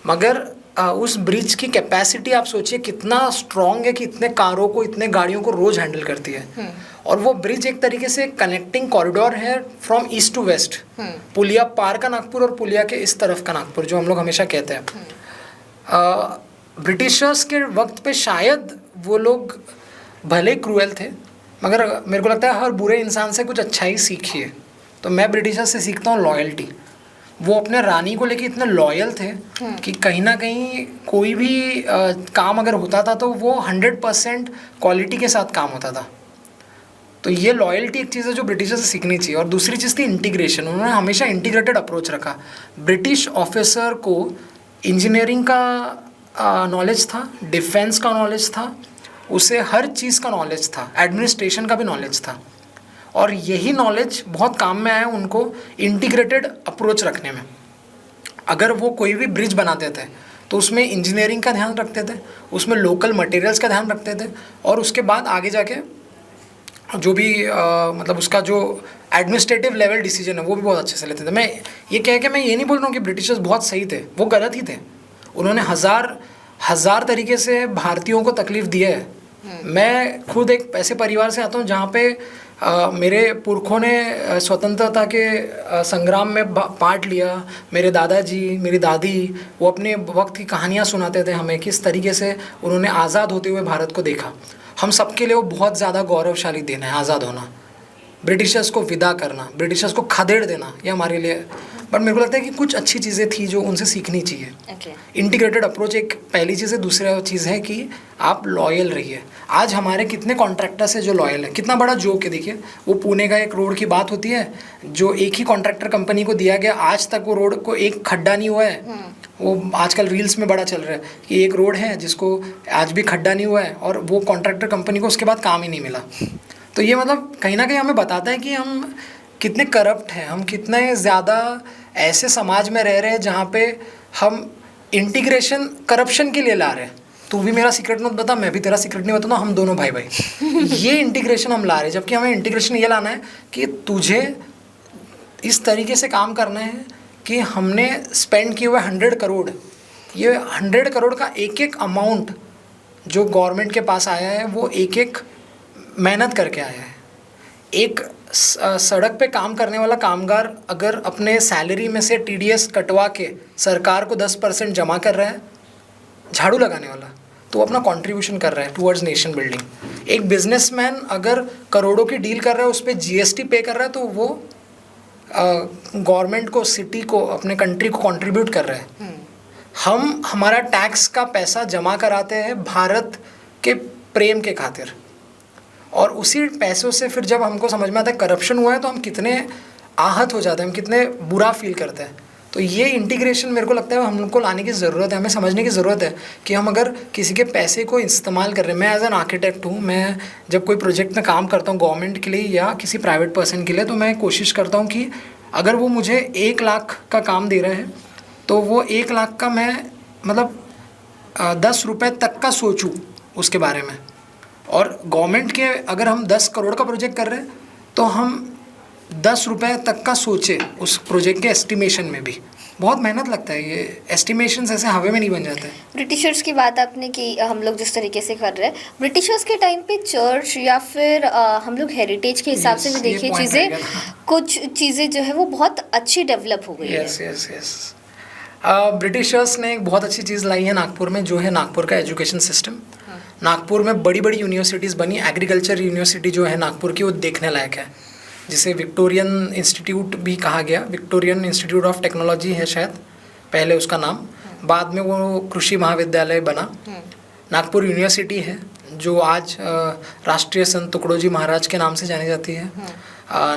Speaker 2: मगर उस ब्रिज की कैपेसिटी आप सोचिए कितना स्ट्रॉन्ग है कि इतने कारों को, इतने गाड़ियों को रोज हैंडल करती है। और वो ब्रिज एक तरीके से कनेक्टिंग कॉरिडोर है फ्रॉम ईस्ट टू वेस्ट, पुलिया पार का नागपुर और पुलिया के इस तरफ का नागपुर, जो हम लोग हमेशा कहते हैं। ब्रिटिशर्स के वक्त पे शायद वो लोग भले क्रूएल थे, मगर मेरे को लगता है हर बुरे इंसान से कुछ अच्छा ही सीखिए। तो मैं ब्रिटिशर्स से सीखता हूँ लॉयल्टी। वो अपने रानी को लेके इतने लॉयल थे कि कहीं ना कहीं कोई भी काम अगर होता था तो वो 100% क्वालिटी के साथ काम होता था। तो ये लॉयल्टी एक चीज़ है जो ब्रिटिशर्स से सीखनी चाहिए। और दूसरी चीज़ थी इंटीग्रेशन। उन्होंने हमेशा इंटीग्रेटेड अप्रोच रखा। ब्रिटिश ऑफिसर को इंजीनियरिंग का नॉलेज था, डिफेंस का नॉलेज था, उसे हर चीज़ का नॉलेज था, एडमिनिस्ट्रेशन का भी नॉलेज था। और यही नॉलेज बहुत काम में आया उनको इंटीग्रेटेड अप्रोच रखने में। अगर वो कोई भी ब्रिज बनाते थे तो उसमें इंजीनियरिंग का ध्यान रखते थे, उसमें लोकल मटेरियल्स का ध्यान रखते थे, और उसके बाद आगे जाके जो भी मतलब उसका जो एडमिनिस्ट्रेटिव लेवल डिसीजन है वो भी बहुत अच्छे से लेते थे। मैं ये कह के मैं ये नहीं बोल रहा हूँ कि ब्रिटिशर्स बहुत सही थे, वो गलत ही थे। उन्होंने हज़ार तरीके से भारतीयों को तकलीफ़ दी है। मैं खुद एक ऐसे परिवार से आता हूँ जहाँ पे मेरे पुरखों ने स्वतंत्रता के संग्राम में पार्ट लिया। मेरे दादाजी, मेरी दादी, वो अपने वक्त की कहानियाँ सुनाते थे हमें, किस तरीके से उन्होंने आज़ाद होते हुए भारत को देखा। हम सबके लिए वो बहुत ज़्यादा गौरवशाली दिन है आज़ाद होना। ब्रिटिशर्स को विदा करना, ब्रिटिशर्स को खदेड़ देना, ये हमारे लिए, बट मेरे को लगता है कि कुछ अच्छी चीज़ें थी जो उनसे सीखनी चाहिए। इंटीग्रेटेड अप्रोच एक पहली चीज़ है। दूसरा चीज़ है कि आप लॉयल रहिए। आज हमारे कितने कॉन्ट्रैक्टर्स हैं जो लॉयल है। कितना बड़ा जोक है, देखिए वो पुणे का एक रोड की बात होती है जो एक ही कॉन्ट्रैक्टर कंपनी को दिया गया, आज तक वो रोड को एक खड्डा नहीं हुआ है। वो आजकल रील्स में बड़ा चल रहा है कि एक रोड है जिसको आज भी खड्डा नहीं हुआ है, और वो कॉन्ट्रैक्टर कंपनी को उसके बाद काम ही नहीं मिला। तो ये मतलब कहीं ना कहीं हमें बताता है कि हम कितने करप्ट हैं, हम कितने ज़्यादा ऐसे समाज में रह रहे हैं जहाँ पे हम इंटीग्रेशन करप्शन के लिए ला रहे हैं। तू भी मेरा सीक्रेट मत बता, मैं भी तेरा सीक्रेट नहीं बताऊँ, हम दोनों भाई भाई। ये इंटीग्रेशन हम ला रहे हैं, जबकि हमें इंटीग्रेशन ये लाना है कि तुझे इस तरीके से काम करना है कि हमने स्पेंड किए हुए 100 करोड़, ये 100 करोड़ का एक एक अमाउंट जो गवर्नमेंट के पास आया है वो एक एक मेहनत करके आया है। एक सड़क पे काम करने वाला कामगार अगर अपने सैलरी में से TDS कटवा के सरकार को 10% जमा कर रहा है, झाड़ू लगाने वाला, तो वो अपना कंट्रीब्यूशन कर रहा है टुवर्ड्स नेशन बिल्डिंग। एक बिजनेसमैन अगर करोड़ों की डील कर रहा है, उस पर GST पे कर रहा है, तो वो गवर्नमेंट को, सिटी को, अपने कंट्री को कंट्रीब्यूट कर रहा है। हम हमारा टैक्स का पैसा जमा कराते हैं भारत के प्रेम के खातिर, और उसी पैसों से फिर जब हमको समझ में आता है करप्शन हुआ है तो हम कितने आहत हो जाते हैं, हम कितने बुरा फील करते हैं। तो ये इंटीग्रेशन मेरे को लगता है हम लोग को लाने की ज़रूरत है। हमें समझने की ज़रूरत है कि हम अगर किसी के पैसे को इस्तेमाल कर रहे हैं। मैं एज एन आर्किटेक्ट हूँ, मैं जब कोई प्रोजेक्ट में काम करता हूँ गवर्नमेंट के लिए या किसी प्राइवेट पर्सन के लिए, तो मैं कोशिश करता हूँ कि अगर वो मुझे 1 लाख का काम दे रहे हैं तो वो 1 लाख का मैं मतलब 10 रुपये तक का सोचूं उसके बारे में। और गवर्नमेंट के अगर हम 10 करोड़ का प्रोजेक्ट कर रहे हैं तो हम 10 रुपये तक का सोचे उस प्रोजेक्ट के एस्टिमेशन में भी। बहुत मेहनत लगता है, ये एस्टिमेशंस ऐसे हवा में नहीं बन जाते।
Speaker 1: ब्रिटिशर्स की बात आपने की, हम लोग जिस तरीके से कर रहे हैं ब्रिटिशर्स के टाइम पे चर्च या फिर हम लोग हेरिटेज के हिसाब से भी देखिए चीज़ें, कुछ चीज़ें जो है वो बहुत अच्छी डेवलप हो गई है।
Speaker 2: यस ब्रिटिशर्स ने एक बहुत अच्छी चीज़ लाई है नागपुर में, जो है नागपुर का एजुकेशन सिस्टम। नागपुर में बड़ी बड़ी यूनिवर्सिटीज़ बनी। एग्रीकल्चर यूनिवर्सिटी जो है नागपुर की वो देखने लायक है, जिसे विक्टोरियन इंस्टीट्यूट भी कहा गया। विक्टोरियन इंस्टीट्यूट ऑफ टेक्नोलॉजी है शायद पहले उसका नाम, बाद में वो कृषि महाविद्यालय बना। नागपुर यूनिवर्सिटी है जो आज राष्ट्रीय संत तुकडोजी महाराज के नाम से जानी जाती है।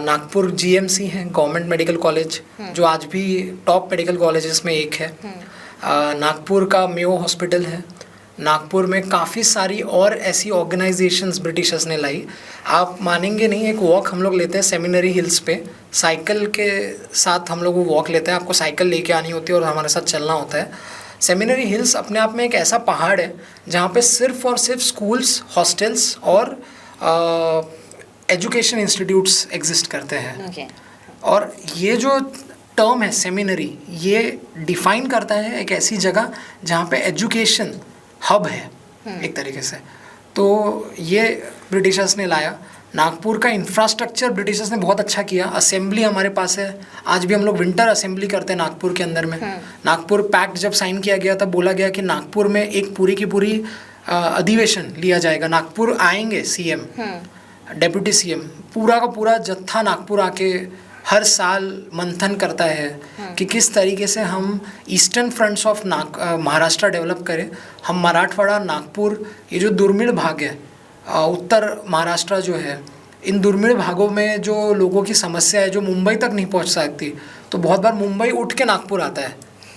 Speaker 2: नागपुर जीएमसी है, गवर्नमेंट मेडिकल कॉलेज, जो आज भी टॉप मेडिकल कॉलेजेस में एक है। नागपुर का मेयो हॉस्पिटल है। नागपुर में काफ़ी सारी और ऐसी ऑर्गेनाइजेशंस ब्रिटिशर्स ने लाई। आप मानेंगे नहीं, एक वॉक हम लोग लेते हैं सेमिनरी हिल्स पे, साइकिल के साथ हम लोग वो वॉक लेते हैं। आपको साइकिल लेके आनी होती है और हमारे साथ चलना होता है। सेमिनरी हिल्स अपने आप में एक ऐसा पहाड़ है जहाँ पे सिर्फ और सिर्फ स्कूल्स, हॉस्टल्स और एजुकेशन इंस्टीट्यूट्स एग्जिस्ट करते हैं। और ये जो टर्म है सेमिनरी, ये डिफाइन करता है एक ऐसी जगह जहाँ पे एजुकेशन हब है एक तरीके से। तो ये ब्रिटिशर्स ने लाया। नागपुर का इंफ्रास्ट्रक्चर ब्रिटिशर्स ने बहुत अच्छा किया। असेंबली हमारे पास है, आज भी हम लोग विंटर असेंबली करते हैं नागपुर के अंदर में। नागपुर पैक्ट जब साइन किया गया तब बोला गया कि नागपुर में एक पूरी की पूरी अधिवेशन लिया जाएगा। नागपुर आएंगे सीएम, डेप्यूटी सीएम, पूरा का पूरा जत्था नागपुर आके हर साल मंथन करता है कि किस तरीके से हम eastern fronts of Maharashtra develop करें। हम मराठवाड़ा, नागपुर, ये जो दुर्मिल भाग है, उत्तर महाराष्ट्र जो है, इन दुर्मिल भागों में जो लोगों की समस्या है जो मुंबई तक नहीं पहुंच सकती, तो बहुत बार मुंबई उठ के नागपुर आता है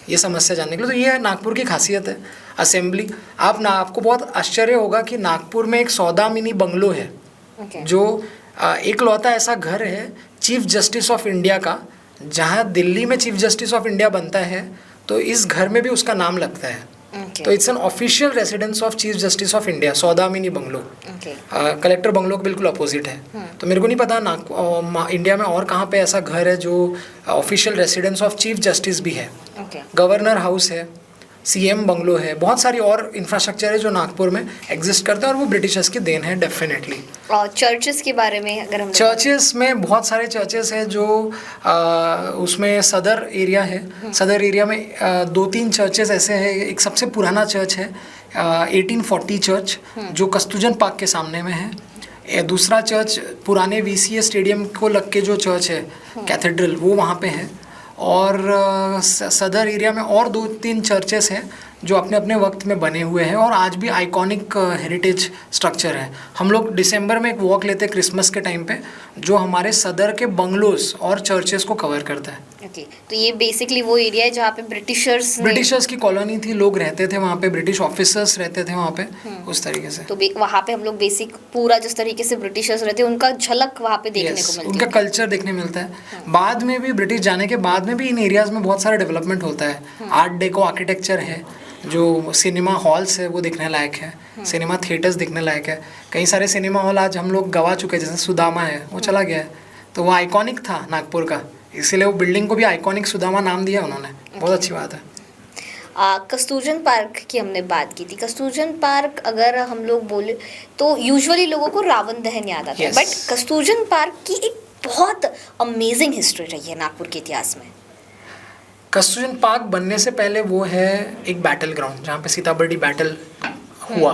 Speaker 2: ये समस्या जानने के लिए। तो ये नागपुर की खासियत है असेंबली। आपको बहुत आश्चर्य होगा कि नागपुर में एक सौदामिनी बंगलो है, जो एकलौता ऐसा घर है चीफ जस्टिस ऑफ इंडिया का। जहाँ दिल्ली में चीफ जस्टिस ऑफ इंडिया बनता है तो इस घर में भी उसका नाम लगता है। तो it's an official residence of chief justice of India, Saudamini bungalow. Collector bungalow के बिल्कुल अपोजिट है। तो मेरे को नहीं पता इंडिया में और कहाँ पे ऐसा घर है जो official residence of chief justice भी है। गवर्नर हाउस है, सीएम बंगलो है, बहुत सारी और इंफ्रास्ट्रक्चर है जो नागपुर में एग्जिस्ट करता है और वो ब्रिटिशर्स की देन है डेफिनेटली।
Speaker 1: और चर्चेस के बारे में अगर हम
Speaker 2: चर्चेस में बहुत सारे चर्चेस हैं जो उसमें सदर एरिया है। सदर एरिया में 2-3 चर्चेस ऐसे हैं। एक सबसे पुराना चर्च है 1840 चर्च, जो कस्तूजन पार्क के सामने में है। दूसरा चर्च पुराने VCA स्टेडियम को लग के जो चर्च है कैथेड्रल, वो वहाँ पे है। और सदर एरिया में और 2-3 चर्चेस हैं जो अपने अपने वक्त में बने हुए हैं और आज भी आइकॉनिक हेरिटेज स्ट्रक्चर है। हम लोग दिसंबर में एक वॉक लेते हैं क्रिसमस के टाइम पे, जो हमारे सदर के बंगलोज और चर्चेस को कवर करता है।
Speaker 1: तो ये बेसिकली वो एरिया है जहाँ पे ब्रिटिशर्स की
Speaker 2: कॉलोनी थी, लोग रहते थे वहाँ पे, ब्रिटिश ऑफिसर्स रहते थे वहाँ पे, उस तरीके से।
Speaker 1: तो वहाँ पे हम लोग बेसिक पूरा जिस तरीके से ब्रिटिशर्स रहते हैं उनका झलक वहाँ पे देखने को मिलता है,
Speaker 2: उनका कल्चर देखने मिलता है। बाद में भी ब्रिटिश जाने के बाद में भी इन एरियाज में बहुत सारा डेवलपमेंट होता है। आर्ट डेको आर्किटेक्चर है, जो सिनेमा हॉल्स है वो देखने लायक है, सिनेमा थिएटर्स देखने लायक है। कई सारे सिनेमा हॉल आज हम लोग गवा चुके हैं, जैसे सुदामा है, वो चला गया है। तो वो आइकॉनिक था नागपुर का, इसीलिए वो बिल्डिंग को भी आइकॉनिक सुदामा नाम दिया उन्होंने। बहुत अच्छी बात है।
Speaker 1: कस्तूरजन पार्क की हमने बात की थी। कस्तूरजन पार्क अगर हम लोग बोले तो यूजुअली लोगों को रावण दहन याद आता है, बट कस्तूरजन पार्क की एक बहुत अमेजिंग हिस्ट्री रही है नागपुर के इतिहास में।
Speaker 2: कस्तूरजन पार्क बनने से पहले वो है एक बैटल ग्राउंड जहाँ पे सीताबर्डी बैटल हुआ।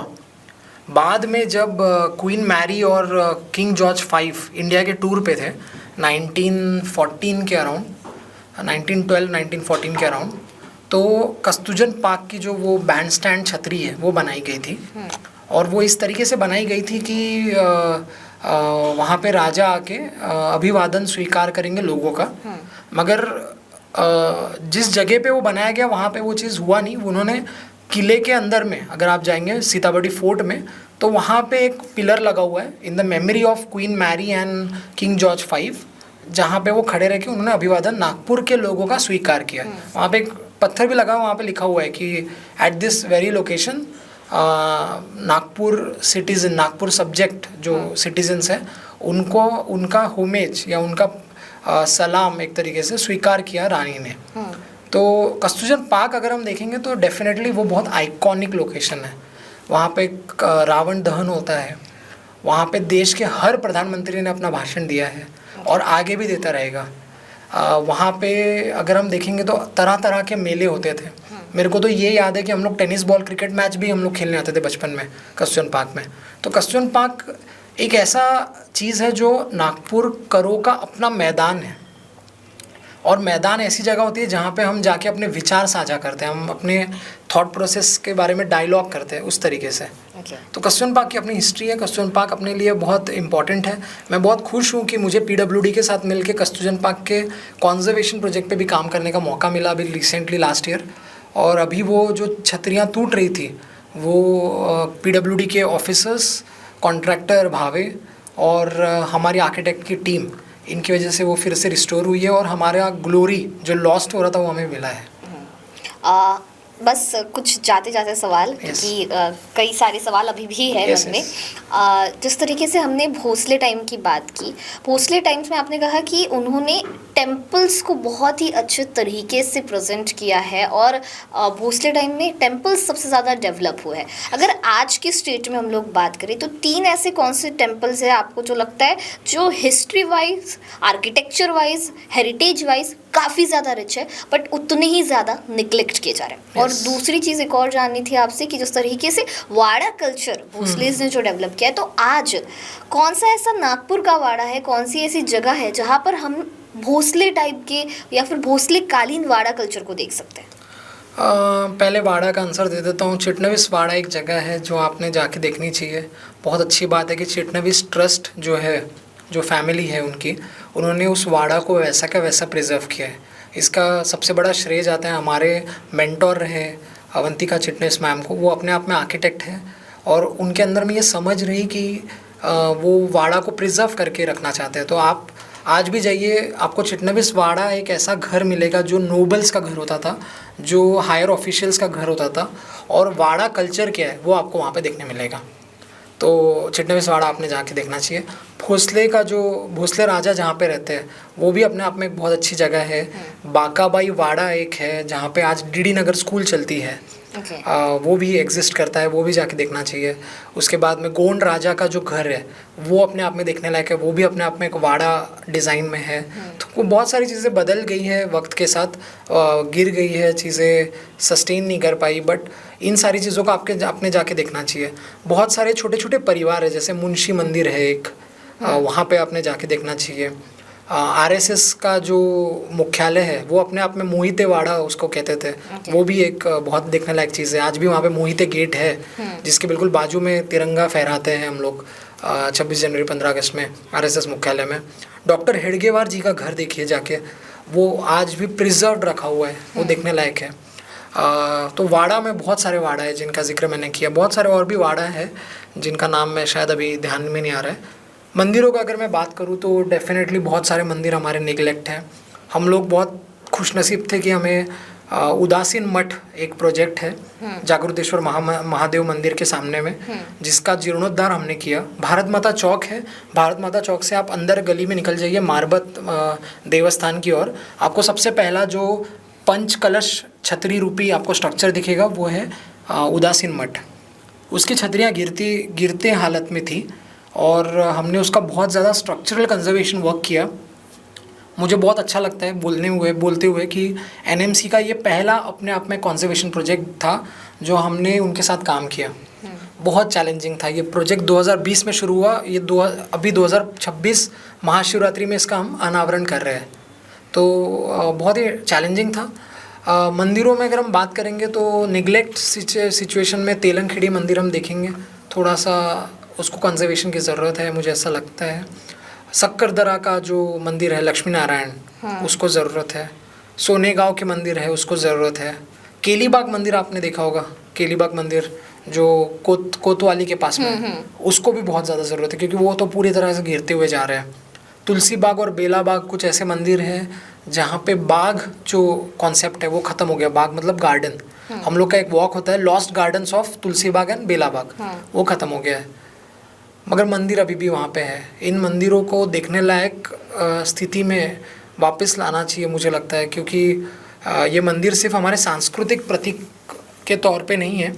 Speaker 2: बाद में जब क्वीन मैरी और किंग जॉर्ज 5 इंडिया के टूर पे थे 1914 के अराउंड, 1912-1914 के अराउंड, तो कस्तूरजन पार्क की जो वो बैंड स्टैंड छतरी है वो बनाई गई थी। और वो इस तरीके से बनाई गई थी कि वहाँ पे राजा आके अभिवादन स्वीकार करेंगे लोगों का। मगर जिस जगह पे वो बनाया गया वहाँ पे वो चीज़ हुआ नहीं। उन्होंने किले के अंदर में, अगर आप जाएंगे सीताबर्डी फोर्ट में, तो वहाँ पे एक पिलर लगा हुआ है in the memory of Queen Mary and King George 5, जहाँ पे वो खड़े रह के उन्होंने अभिवादन नागपुर के लोगों का स्वीकार किया। वहाँ पे एक पत्थर भी लगा, वहाँ पे लिखा हुआ है कि at this very location Nagpur citizen, Nagpur subject जो सिटीजन्स हैं उनको उनका होमेज या उनका सलाम एक तरीके से स्वीकार किया रानी ने। तो कस्तूरजन पार्क अगर हम देखेंगे तो डेफिनेटली वो बहुत आइकॉनिक लोकेशन है। वहाँ पे रावण दहन होता है, वहाँ पे देश के हर प्रधानमंत्री ने अपना भाषण दिया है और आगे भी देता रहेगा। वहाँ पे अगर हम देखेंगे तो तरह तरह के मेले होते थे। मेरे को तो ये याद है कि हम लोग टेनिस बॉल क्रिकेट मैच भी हम लोग खेलने आते थे बचपन में कस्तूरजन पार्क में। तो कस्तूरजन पार्क एक ऐसा चीज़ है जो नागपुर करो का अपना मैदान है। और मैदान ऐसी जगह होती है जहाँ पे हम जाके अपने विचार साझा करते हैं, हम अपने थॉट प्रोसेस के बारे में डायलॉग करते हैं उस तरीके से। तो कस्तूरबा पार्क की अपनी हिस्ट्री है, कस्तूरबा पार्क अपने लिए बहुत इंपॉर्टेंट है। मैं बहुत खुश हूँ कि मुझे पीडब्ल्यूडी के साथ मिलकर कस्तूरबा पार्क के कॉन्जर्वेशन प्रोजेक्ट पे भी काम करने का मौका मिला अभी रिसेंटली लास्ट ईयर। और अभी वो जो छतरियाँ टूट रही थी वो पीडब्ल्यूडी के ऑफिसर्स, कॉन्ट्रैक्टर भावे और हमारी आर्किटेक्ट की टीम, इनकी वजह से वो फिर से रिस्टोर हुई है और हमारा ग्लोरी जो लॉस्ट हो रहा था वो हमें मिला है।
Speaker 1: बस कुछ जाते जाते सवाल, क्योंकि कई सारे सवाल अभी भी है मन में। जिस तरीके से हमने भोसले टाइम की बात की, भोसले टाइम्स में आपने कहा कि उन्होंने टेम्पल्स को बहुत ही अच्छे तरीके से प्रेजेंट किया है और भोसले टाइम में टेम्पल्स सबसे ज़्यादा डेवलप हुआ है। अगर आज की स्टेट में हम लोग बात करें तो 3 ऐसे कौन से टेम्पल्स हैं आपको जो लगता है जो history wise, architecture wise, heritage wise काफ़ी ज़्यादा रिच है बट उतने ही ज़्यादा निगलेक्ट किए जा रहे हैं? और दूसरी चीज़ एक और जाननी थी आपसे कि जिस तरीके से वाड़ा कल्चर भोसलेज ने जो डेवलप किया है, तो आज कौन सा ऐसा नागपुर का वाड़ा है, कौन सी ऐसी जगह है जहाँ पर हम भोसले टाइप के या फिर भोसले कालीन वाड़ा कल्चर को देख सकते हैं?
Speaker 2: पहले वाड़ा का आंसर दे देता हूँ। चिटनवीस वाड़ा एक जगह है जो आपने जाके देखनी चाहिए। बहुत अच्छी बात है कि चिटनवीस ट्रस्ट जो है, जो फैमिली है उनकी, उन्होंने उस वाड़ा को वैसा का वैसा प्रिजर्व किया है। इसका सबसे बड़ा श्रेय जाता है हमारे मेंटोर रहे अवंतिका चिटनेस मैम को। वो अपने आप में आर्किटेक्ट हैं और उनके अंदर में ये समझ रही कि वो वाड़ा को प्रिजर्व करके रखना चाहते हैं। तो आप आज भी जाइए, आपको चिटनवीस वाड़ा एक ऐसा घर मिलेगा जो नोबल्स का घर होता था, जो हायर ऑफिशियल्स का घर होता था, और वाड़ा कल्चर क्या है वो आपको वहाँ पे देखने मिलेगा। तो चिटनवीस वाड़ा आपने जाके देखना चाहिए। भोसले का जो भोसले राजा जहाँ पे रहते हैं वो भी अपने आप में एक बहुत अच्छी जगह है। बाकाबाई वाड़ा एक है जहाँ पे आज डीडी नगर स्कूल चलती है। वो भी एग्जिस्ट करता है, वो भी जाके देखना चाहिए। उसके बाद में गोंड राजा का जो घर है वो अपने आप में देखने लायक है, वो भी अपने आप में एक वाड़ा डिज़ाइन में है। तो बहुत सारी चीज़ें बदल गई है वक्त के साथ, गिर गई है चीज़ें, सस्टेन नहीं कर पाई, बट इन सारी चीज़ों को आपने जाके देखना चाहिए। बहुत सारे छोटे छोटे परिवार है, जैसे मुंशी मंदिर है एक, वहाँ पे आपने जाके देखना चाहिए। आरएसएस का जो मुख्यालय है वो अपने आप में मोहिते वाड़ा उसको कहते थे। वो भी एक बहुत देखने लायक चीज़ है। आज भी वहाँ पे मोहिते गेट है जिसके बिल्कुल बाजू में तिरंगा फहराते हैं हम लोग 26 जनवरी 15 अगस्त में आरएसएस मुख्यालय में। डॉक्टर हेडगेवार जी का घर देखिए जाके, वो आज भी प्रिजर्व्ड रखा हुआ है, वो देखने लायक है। तो वाड़ा में बहुत सारे वाड़ा है जिनका जिक्र मैंने किया। बहुत सारे और भी वाड़ा है जिनका नाम मैं शायद अभी ध्यान में नहीं आ रहा है। मंदिरों का अगर मैं बात करूँ तो डेफिनेटली बहुत सारे मंदिर हमारे निगलेक्ट हैं। हम लोग बहुत खुशनसीब थे कि हमें उदासीन मठ एक प्रोजेक्ट है जागृतेश्वर महादेव मंदिर के सामने में, जिसका जीर्णोद्धार हमने किया। भारत माता चौक है, भारत माता चौक से आप अंदर गली में निकल जाइए मारबत देवस्थान की ओर, आपको सबसे पहला जो पंच कलश छतरी रूपी आपको स्ट्रक्चर दिखेगा वो है उदासीन मठ। उसकी छतरियाँ गिरते हालत में थी और हमने उसका बहुत ज़्यादा स्ट्रक्चरल कंजर्वेशन वर्क किया। मुझे बहुत अच्छा लगता है बोलते हुए कि एनएमसी का ये पहला अपने आप में कंजर्वेशन प्रोजेक्ट था जो हमने उनके साथ काम किया। बहुत चैलेंजिंग था ये प्रोजेक्ट। 2020 में शुरू हुआ, ये अभी 2026 महाशिवरात्रि में इसका हम अनावरण कर रहे हैं। तो बहुत ही चैलेंजिंग था। मंदिरों में अगर हम बात करेंगे तो निगलेक्ट सिचुएशन में तेलंगखेड़ी मंदिर हम देखेंगे, थोड़ा सा उसको कंजर्वेशन की ज़रूरत है, मुझे ऐसा लगता है। सक्करदरा का जो मंदिर है लक्ष्मी नारायण, उसको ज़रूरत है। सोनेगांव के मंदिर है, उसको ज़रूरत है। केलीबाग मंदिर आपने देखा होगा, केलीबाग मंदिर जो कोतवाली के पास में, उसको भी बहुत ज़्यादा ज़रूरत है क्योंकि वो तो पूरी तरह से गिरते हुए जा रहे हैं। तुलसी बाग और बेला बाग कुछ ऐसे मंदिर हैं जहाँ पे बाग जो कॉन्सेप्ट है वो ख़त्म हो गया। बाग मतलब गार्डन, हम लोग का एक वॉक होता है lost gardens of Tulsi Bagh and Bela Bagh, वो ख़त्म हो गया है। मगर मंदिर अभी भी वहाँ पे है। इन मंदिरों को देखने लायक स्थिति में वापस लाना चाहिए मुझे लगता है, क्योंकि ये मंदिर सिर्फ हमारे सांस्कृतिक प्रतीक के तौर पे नहीं है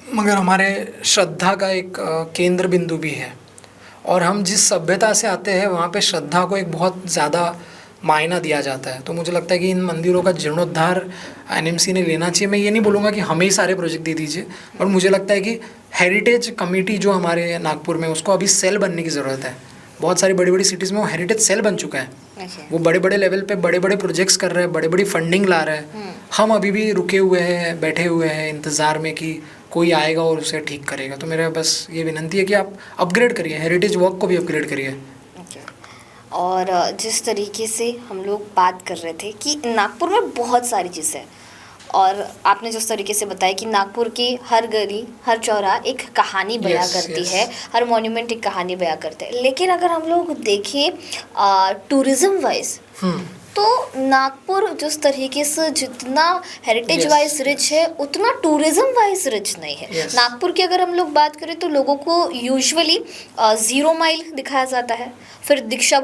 Speaker 2: मगर हमारे श्रद्धा का एक केंद्र बिंदु भी है। और हम जिस सभ्यता से आते हैं वहाँ पे श्रद्धा को एक बहुत ज़्यादा मायना दिया जाता है। तो मुझे लगता है कि इन मंदिरों का जीर्णोद्धार एनएमसी ने लेना चाहिए। मैं ये नहीं बोलूँगा कि हमें ही सारे प्रोजेक्ट दे दीजिए, पर मुझे लगता है कि हेरिटेज कमेटी जो हमारे नागपुर में, उसको अभी सेल बनने की ज़रूरत है। बहुत सारी बड़ी बड़ी सिटीज़ में वो हेरिटेज सेल बन चुका है,
Speaker 1: Okay.
Speaker 2: वो बड़े बड़े लेवल पे बड़े बड़े प्रोजेक्ट्स कर रहे हैं, बड़ी बड़ी फंडिंग ला रहे हैं। हम अभी भी रुके हुए हैं, बैठे हुए हैं इंतज़ार में कि कोई आएगा और उसे ठीक करेगा। तो मेरा बस ये विनंती है कि आप अपग्रेड करिए, हेरिटेज वर्क को भी अपग्रेड करिए।
Speaker 1: Okay. और जिस तरीके से हम लोग बात कर रहे थे कि नागपुर में बहुत सारी चीज़ें हैं, और आपने जिस तरीके से बताया कि नागपुर की हर गली, हर चौराहा एक कहानी बयां
Speaker 2: Yes,
Speaker 1: करती
Speaker 2: yes.
Speaker 1: है, हर मॉन्यूमेंट एक कहानी बयां करते हैं। लेकिन अगर हम लोग देखें टूरिज्म वाइज, तो नागपुर जिस तरीके से जितना heritage
Speaker 2: Yes,
Speaker 1: wise rich
Speaker 2: yes.
Speaker 1: है, उतना टूरिज्म वाइज रिच नहीं है।
Speaker 2: Yes.
Speaker 1: नागपुर की अगर हम लोग बात करें तो लोगों को यूजुअली 0 माइल दिखाया जाता है, फिर दीक्षा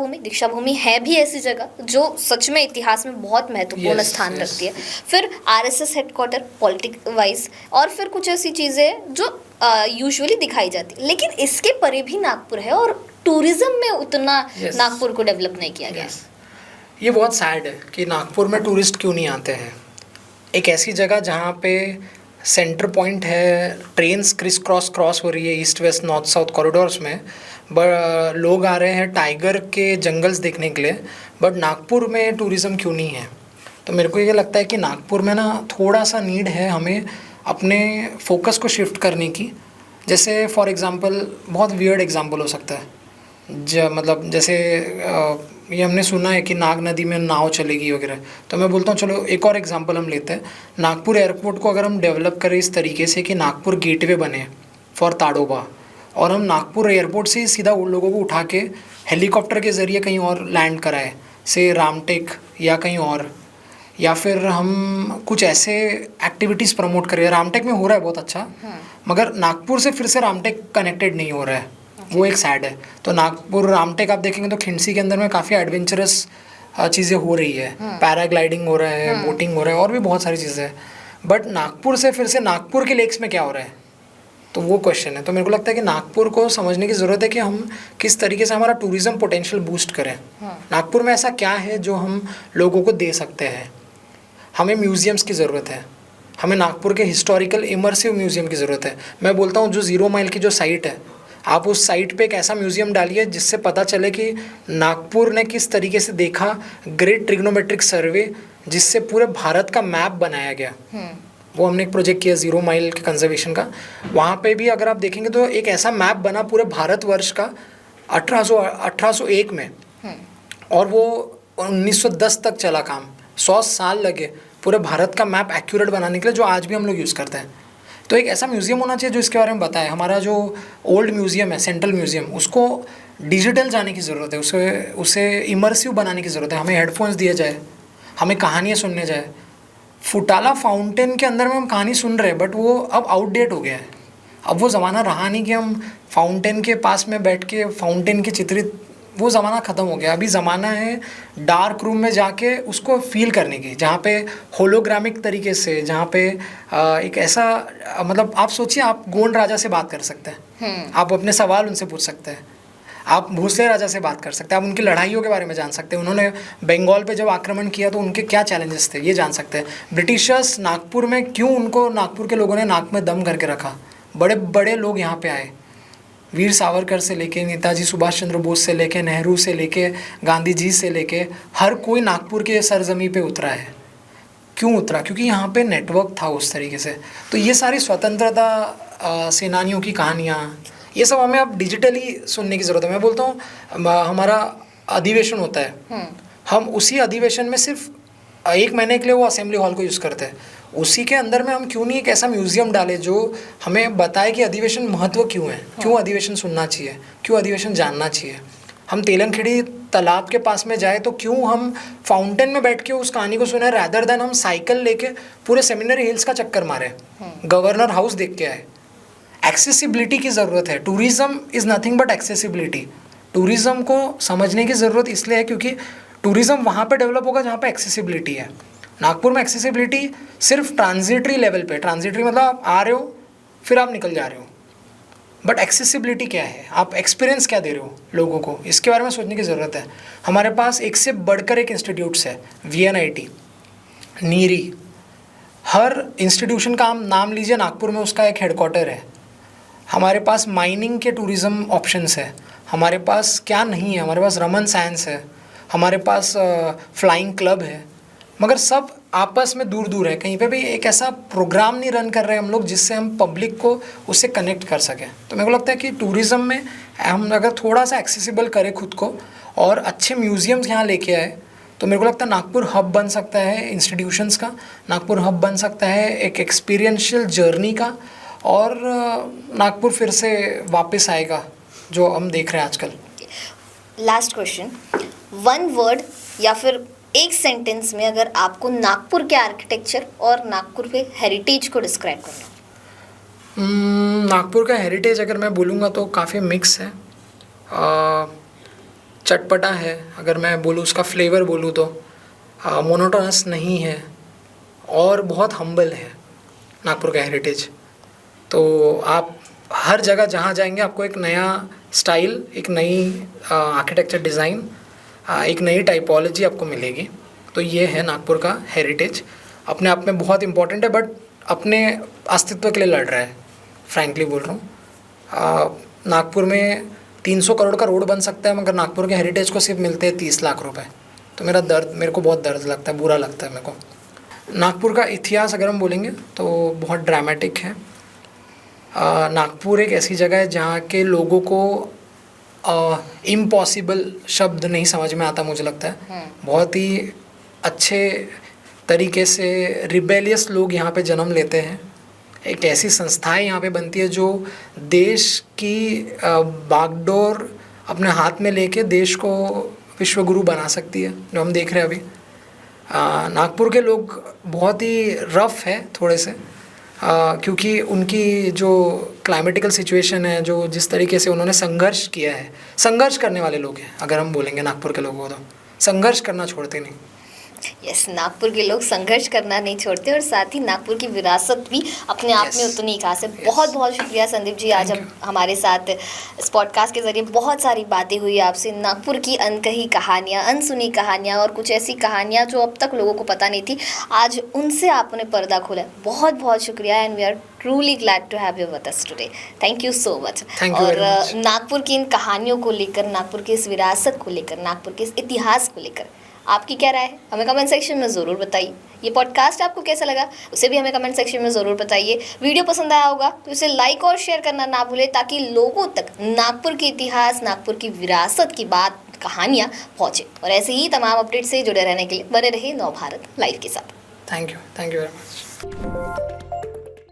Speaker 1: भूमि है भी ऐसी जगह जो सच में इतिहास में बहुत महत्वपूर्ण
Speaker 2: Yes,
Speaker 1: स्थान
Speaker 2: yes.
Speaker 1: रखती है, फिर RSS हेडक्वार्टर पॉलिटिक वाइज, और फिर कुछ ऐसी चीज़ें जो यूजुअली दिखाई जाती है। लेकिन इसके परे भी नागपुर है, और टूरिज्म में उतना
Speaker 2: Yes.
Speaker 1: नागपुर को डेवलप नहीं किया गया है।
Speaker 2: Yes. ये बहुत सैड है कि नागपुर में टूरिस्ट क्यों नहीं आते हैं। एक ऐसी जगह जहाँ पे सेंटर पॉइंट है, ट्रेन्स क्रॉस हो रही है east west north south corridors में, लोग आ रहे हैं टाइगर के जंगल्स देखने के लिए, बट नागपुर में टूरिज़्म क्यों नहीं है। तो मेरे को ये लगता है कि नागपुर में ना थोड़ा सा नीड है हमें अपने फोकस को शिफ्ट करने की। जैसे फॉर एग्ज़ाम्पल, बहुत वियर्ड एग्जांपल हो सकता है, मतलब जैसे ये हमने सुना है कि नाग नदी में नाव चलेगी वगैरह। तो मैं बोलता हूँ चलो एक और एग्जांपल हम लेते हैं। नागपुर एयरपोर्ट को अगर हम डेवलप करें इस तरीके से कि नागपुर गेटवे बने फॉर ताडोबा, और हम नागपुर एयरपोर्ट से ही सीधा उन लोगों को उठा के हेलीकॉप्टर के ज़रिए कहीं और लैंड कराए, से रामटेक या कहीं और, या फिर हम कुछ ऐसे एक्टिविटीज़ प्रमोट करें। रामटेक में हो रहा है बहुत अच्छा, मगर नागपुर से फिर से रामटेक कनेक्टेड नहीं हो रहा है, वो एक सैड है। तो नागपुर रामटेक आप देखेंगे तो खिंडसी के अंदर में काफ़ी एडवेंचरस चीज़ें हो रही है, पैराग्लाइडिंग हो रहा है, बोटिंग हो रहा है, और भी बहुत सारी चीज़ें हैं। बट नागपुर से फिर से नागपुर के लेक्स में क्या हो रहा है, तो वो क्वेश्चन है। तो मेरे को लगता है कि नागपुर को समझने की ज़रूरत है कि हम किस तरीके से हमारा टूरिज़्म पोटेंशियल बूस्ट करें। नागपुर में ऐसा क्या है जो हम लोगों को दे सकते हैं। हमें म्यूज़ियम्स की ज़रूरत है, हमें नागपुर के हिस्टोरिकल इमर्सिव म्यूज़ियम की ज़रूरत है। मैं बोलता हूँ जो 0 माइल की जो साइट है, आप उस साइट पे एक ऐसा म्यूज़ियम डालिए जिससे पता चले कि नागपुर ने किस तरीके से देखा ग्रेट ट्रिग्नोमेट्रिक सर्वे, जिससे पूरे भारत का मैप बनाया गया। वो हमने एक प्रोजेक्ट किया 0 माइल के कंजर्वेशन का। वहाँ पे भी अगर आप देखेंगे तो एक ऐसा मैप बना पूरे भारतवर्ष का 1801 में, और वो 1910 तक चला काम। 100 साल लगे पूरे भारत का मैप एक्यूरेट बनाने के लिए, जो आज भी हम लोग यूज़ करते हैं। तो एक ऐसा म्यूज़ियम होना चाहिए जो इसके बारे में बताए। हमारा जो ओल्ड म्यूज़ियम है, सेंट्रल म्यूज़ियम, उसको डिजिटल जाने की ज़रूरत है, उसे इमर्सिव बनाने की ज़रूरत है। हमें हेडफोन्स दिए जाए, हमें कहानियाँ सुनने जाए। फुटाला फाउंटेन के अंदर में हम कहानी सुन रहे हैं, बट वो अब आउटडेट हो गया है। अब वो ज़माना रहा नहीं कि हम फाउंटेन के पास में बैठ के फाउंटेन की चित्रित, वो ज़माना ख़त्म हो गया। अभी ज़माना है डार्क रूम में जाके उसको फील करने की, जहाँ पे होलोग्रामिक तरीके से, जहाँ पे एक ऐसा, मतलब आप सोचिए आप गोंड राजा से बात कर सकते हैं, आप अपने सवाल उनसे पूछ सकते हैं, आप भोसले राजा से बात कर सकते हैं, आप उनकी लड़ाइयों के बारे में जान सकते हैं, उन्होंने बंगाल पे जब आक्रमण किया तो उनके क्या चैलेंजेस थे ये जान सकते हैं। ब्रिटिशर्स नागपुर में क्यों, उनको नागपुर के लोगों ने नाक में दम करके रखा, बड़े बड़े लोग यहाँ पे आए, वीर सावरकर से लेके नेताजी सुभाष चंद्र बोस से लेके नेहरू से लेके गांधी जी से लेके हर कोई नागपुर के सरजमी पे उतरा है। क्यों उतरा? क्योंकि यहाँ पे नेटवर्क था उस तरीके से। तो ये सारी स्वतंत्रता सेनानियों की कहानियाँ, ये सब हमें अब डिजिटली सुनने की ज़रूरत है। मैं बोलता हूँ हमारा अधिवेशन होता है, हम उसी अधिवेशन में सिर्फ 1 महीने के लिए वो असेंबली हॉल को यूज़ करते हैं, उसी के अंदर में हम क्यों नहीं एक ऐसा म्यूज़ियम डालें जो हमें बताए कि अधिवेशन महत्व क्यों है, क्यों अधिवेशन सुनना चाहिए, क्यों अधिवेशन जानना चाहिए। हम तेलंगखेड़ी तालाब के पास में जाए तो क्यों हम फाउंटेन में बैठ के उस कहानी को सुने, रैदर देन हम साइकिल लेके पूरे सेमिनरी हिल्स का चक्कर मारे, गवर्नर हाउस देख के आए। एक्सेसिबिलिटी की ज़रूरत है। Tourism is nothing but accessibility. Tourism को समझने की ज़रूरत इसलिए है क्योंकि टूरिज़्म वहाँ पे डेवलप होगा जहाँ पे एक्सेसिबिलिटी है। नागपुर में एक्सेसिबिलिटी सिर्फ ट्रांजिटरी लेवल पे, ट्रांजिटरी मतलब आप आ रहे हो फिर आप निकल जा रहे हो, बट एक्सेसिबिलिटी क्या है, आप एक्सपीरियंस क्या दे रहे हो लोगों को, इसके बारे में सोचने की ज़रूरत है। हमारे पास एक से बढ़कर एक इंस्टीट्यूट्स है, VNIT, नीरी, हर इंस्टीट्यूशन का आप नाम लीजिए, नागपुर में उसका एक हेडक्वार्टर है। हमारे पास माइनिंग के टूरिज़्म ऑप्शंस है, हमारे पास क्या नहीं है, हमारे पास रमन साइंस है, हमारे पास फ्लाइंग क्लब है, मगर सब आपस में दूर दूर है। कहीं पे भी एक ऐसा प्रोग्राम नहीं रन कर रहे हम लोग जिससे हम पब्लिक को उससे कनेक्ट कर सकें। तो मेरे को लगता है कि टूरिज़्म में हम अगर थोड़ा सा एक्सेसिबल करें खुद को और अच्छे म्यूज़ियम्स यहाँ लेके आए, तो मेरे को लगता है नागपुर हब बन सकता है इंस्टीट्यूशंस का, नागपुर हब बन सकता है एक एक्सपीरियंशियल जर्नी का, और नागपुर फिर से वापस आएगा जो हम देख रहे हैं आजकल।
Speaker 1: लास्ट क्वेश्चन, वन वर्ड या फिर एक सेंटेंस में अगर आपको नागपुर के आर्किटेक्चर और नागपुर के हेरिटेज को डिस्क्राइब करना।
Speaker 2: नागपुर का हेरिटेज अगर मैं बोलूँगा तो काफ़ी मिक्स है, चटपटा है। अगर मैं बोलूँ उसका फ्लेवर बोलूँ तो मोनोटोनस नहीं है और बहुत हम्बल है नागपुर का हेरिटेज। तो आप हर जगह जहाँ जाएंगे आपको एक नया स्टाइल, एक नई आर्किटेक्चर डिज़ाइन, एक नई टाइपोलॉजी आपको मिलेगी। तो ये है नागपुर का हेरिटेज। अपने आप में बहुत इम्पोर्टेंट है, बट अपने अस्तित्व के लिए लड़ रहा है, फ्रैंकली बोल रहा हूँ। नागपुर में 300 करोड़ का रोड बन सकता है, मगर नागपुर के हेरिटेज को सिर्फ मिलते हैं 30 लाख रुपए। तो मेरे को बहुत दर्द लगता है, बुरा लगता है मेरे को। नागपुर का इतिहास अगर हम बोलेंगे तो बहुत ड्रामेटिक है। नागपुर एक ऐसी जगह है जहाँ के लोगों को इम्पॉसिबल शब्द नहीं समझ में आता, मुझे लगता है। बहुत ही अच्छे तरीके से रिबेलियस लोग यहाँ पे जन्म लेते हैं। एक ऐसी संस्थाएं यहाँ पे बनती है जो देश की बागडोर अपने हाथ में लेके देश को विश्वगुरु बना सकती है, जो हम देख रहे हैं अभी। नागपुर के लोग बहुत ही रफ़ है थोड़े से, क्योंकि उनकी जो क्लाइमेटिकल सिचुएशन है, जो जिस तरीके से उन्होंने संघर्ष किया है, संघर्ष करने वाले लोग हैं। अगर हम बोलेंगे नागपुर के लोगों को तो संघर्ष करना छोड़ते नहीं।
Speaker 1: यस, नागपुर के लोग संघर्ष करना नहीं छोड़ते, और साथ ही नागपुर की विरासत भी अपने आप में उतनी ही खास है। बहुत बहुत शुक्रिया संदीप जी, आज हम हमारे साथ इस पॉडकास्ट के ज़रिए बहुत सारी बातें हुई आपसे। नागपुर की अनकही कहानियाँ, अनसुनी कहानियाँ और कुछ ऐसी कहानियाँ जो अब तक लोगों को पता नहीं थी, आज उनसे आपने पर्दा खोला। बहुत बहुत शुक्रिया, and we are truly glad to have you with us today. Thank you so much. और नागपुर की इन कहानियों को लेकर, नागपुर की इस विरासत को लेकर, नागपुर के इस इतिहास को लेकर आपकी क्या राय है, हमें कमेंट सेक्शन में ज़रूर बताइए। ये पॉडकास्ट आपको कैसा लगा उसे भी हमें कमेंट सेक्शन में ज़रूर बताइए। वीडियो पसंद आया होगा तो इसे लाइक और शेयर करना ना भूलें, ताकि लोगों तक नागपुर के इतिहास, नागपुर की विरासत की बात, कहानियाँ पहुँचे। और ऐसे ही तमाम अपडेट से जुड़े रहने के लिए बने रहे नव भारत लाइव के साथ।
Speaker 2: Thank you very much.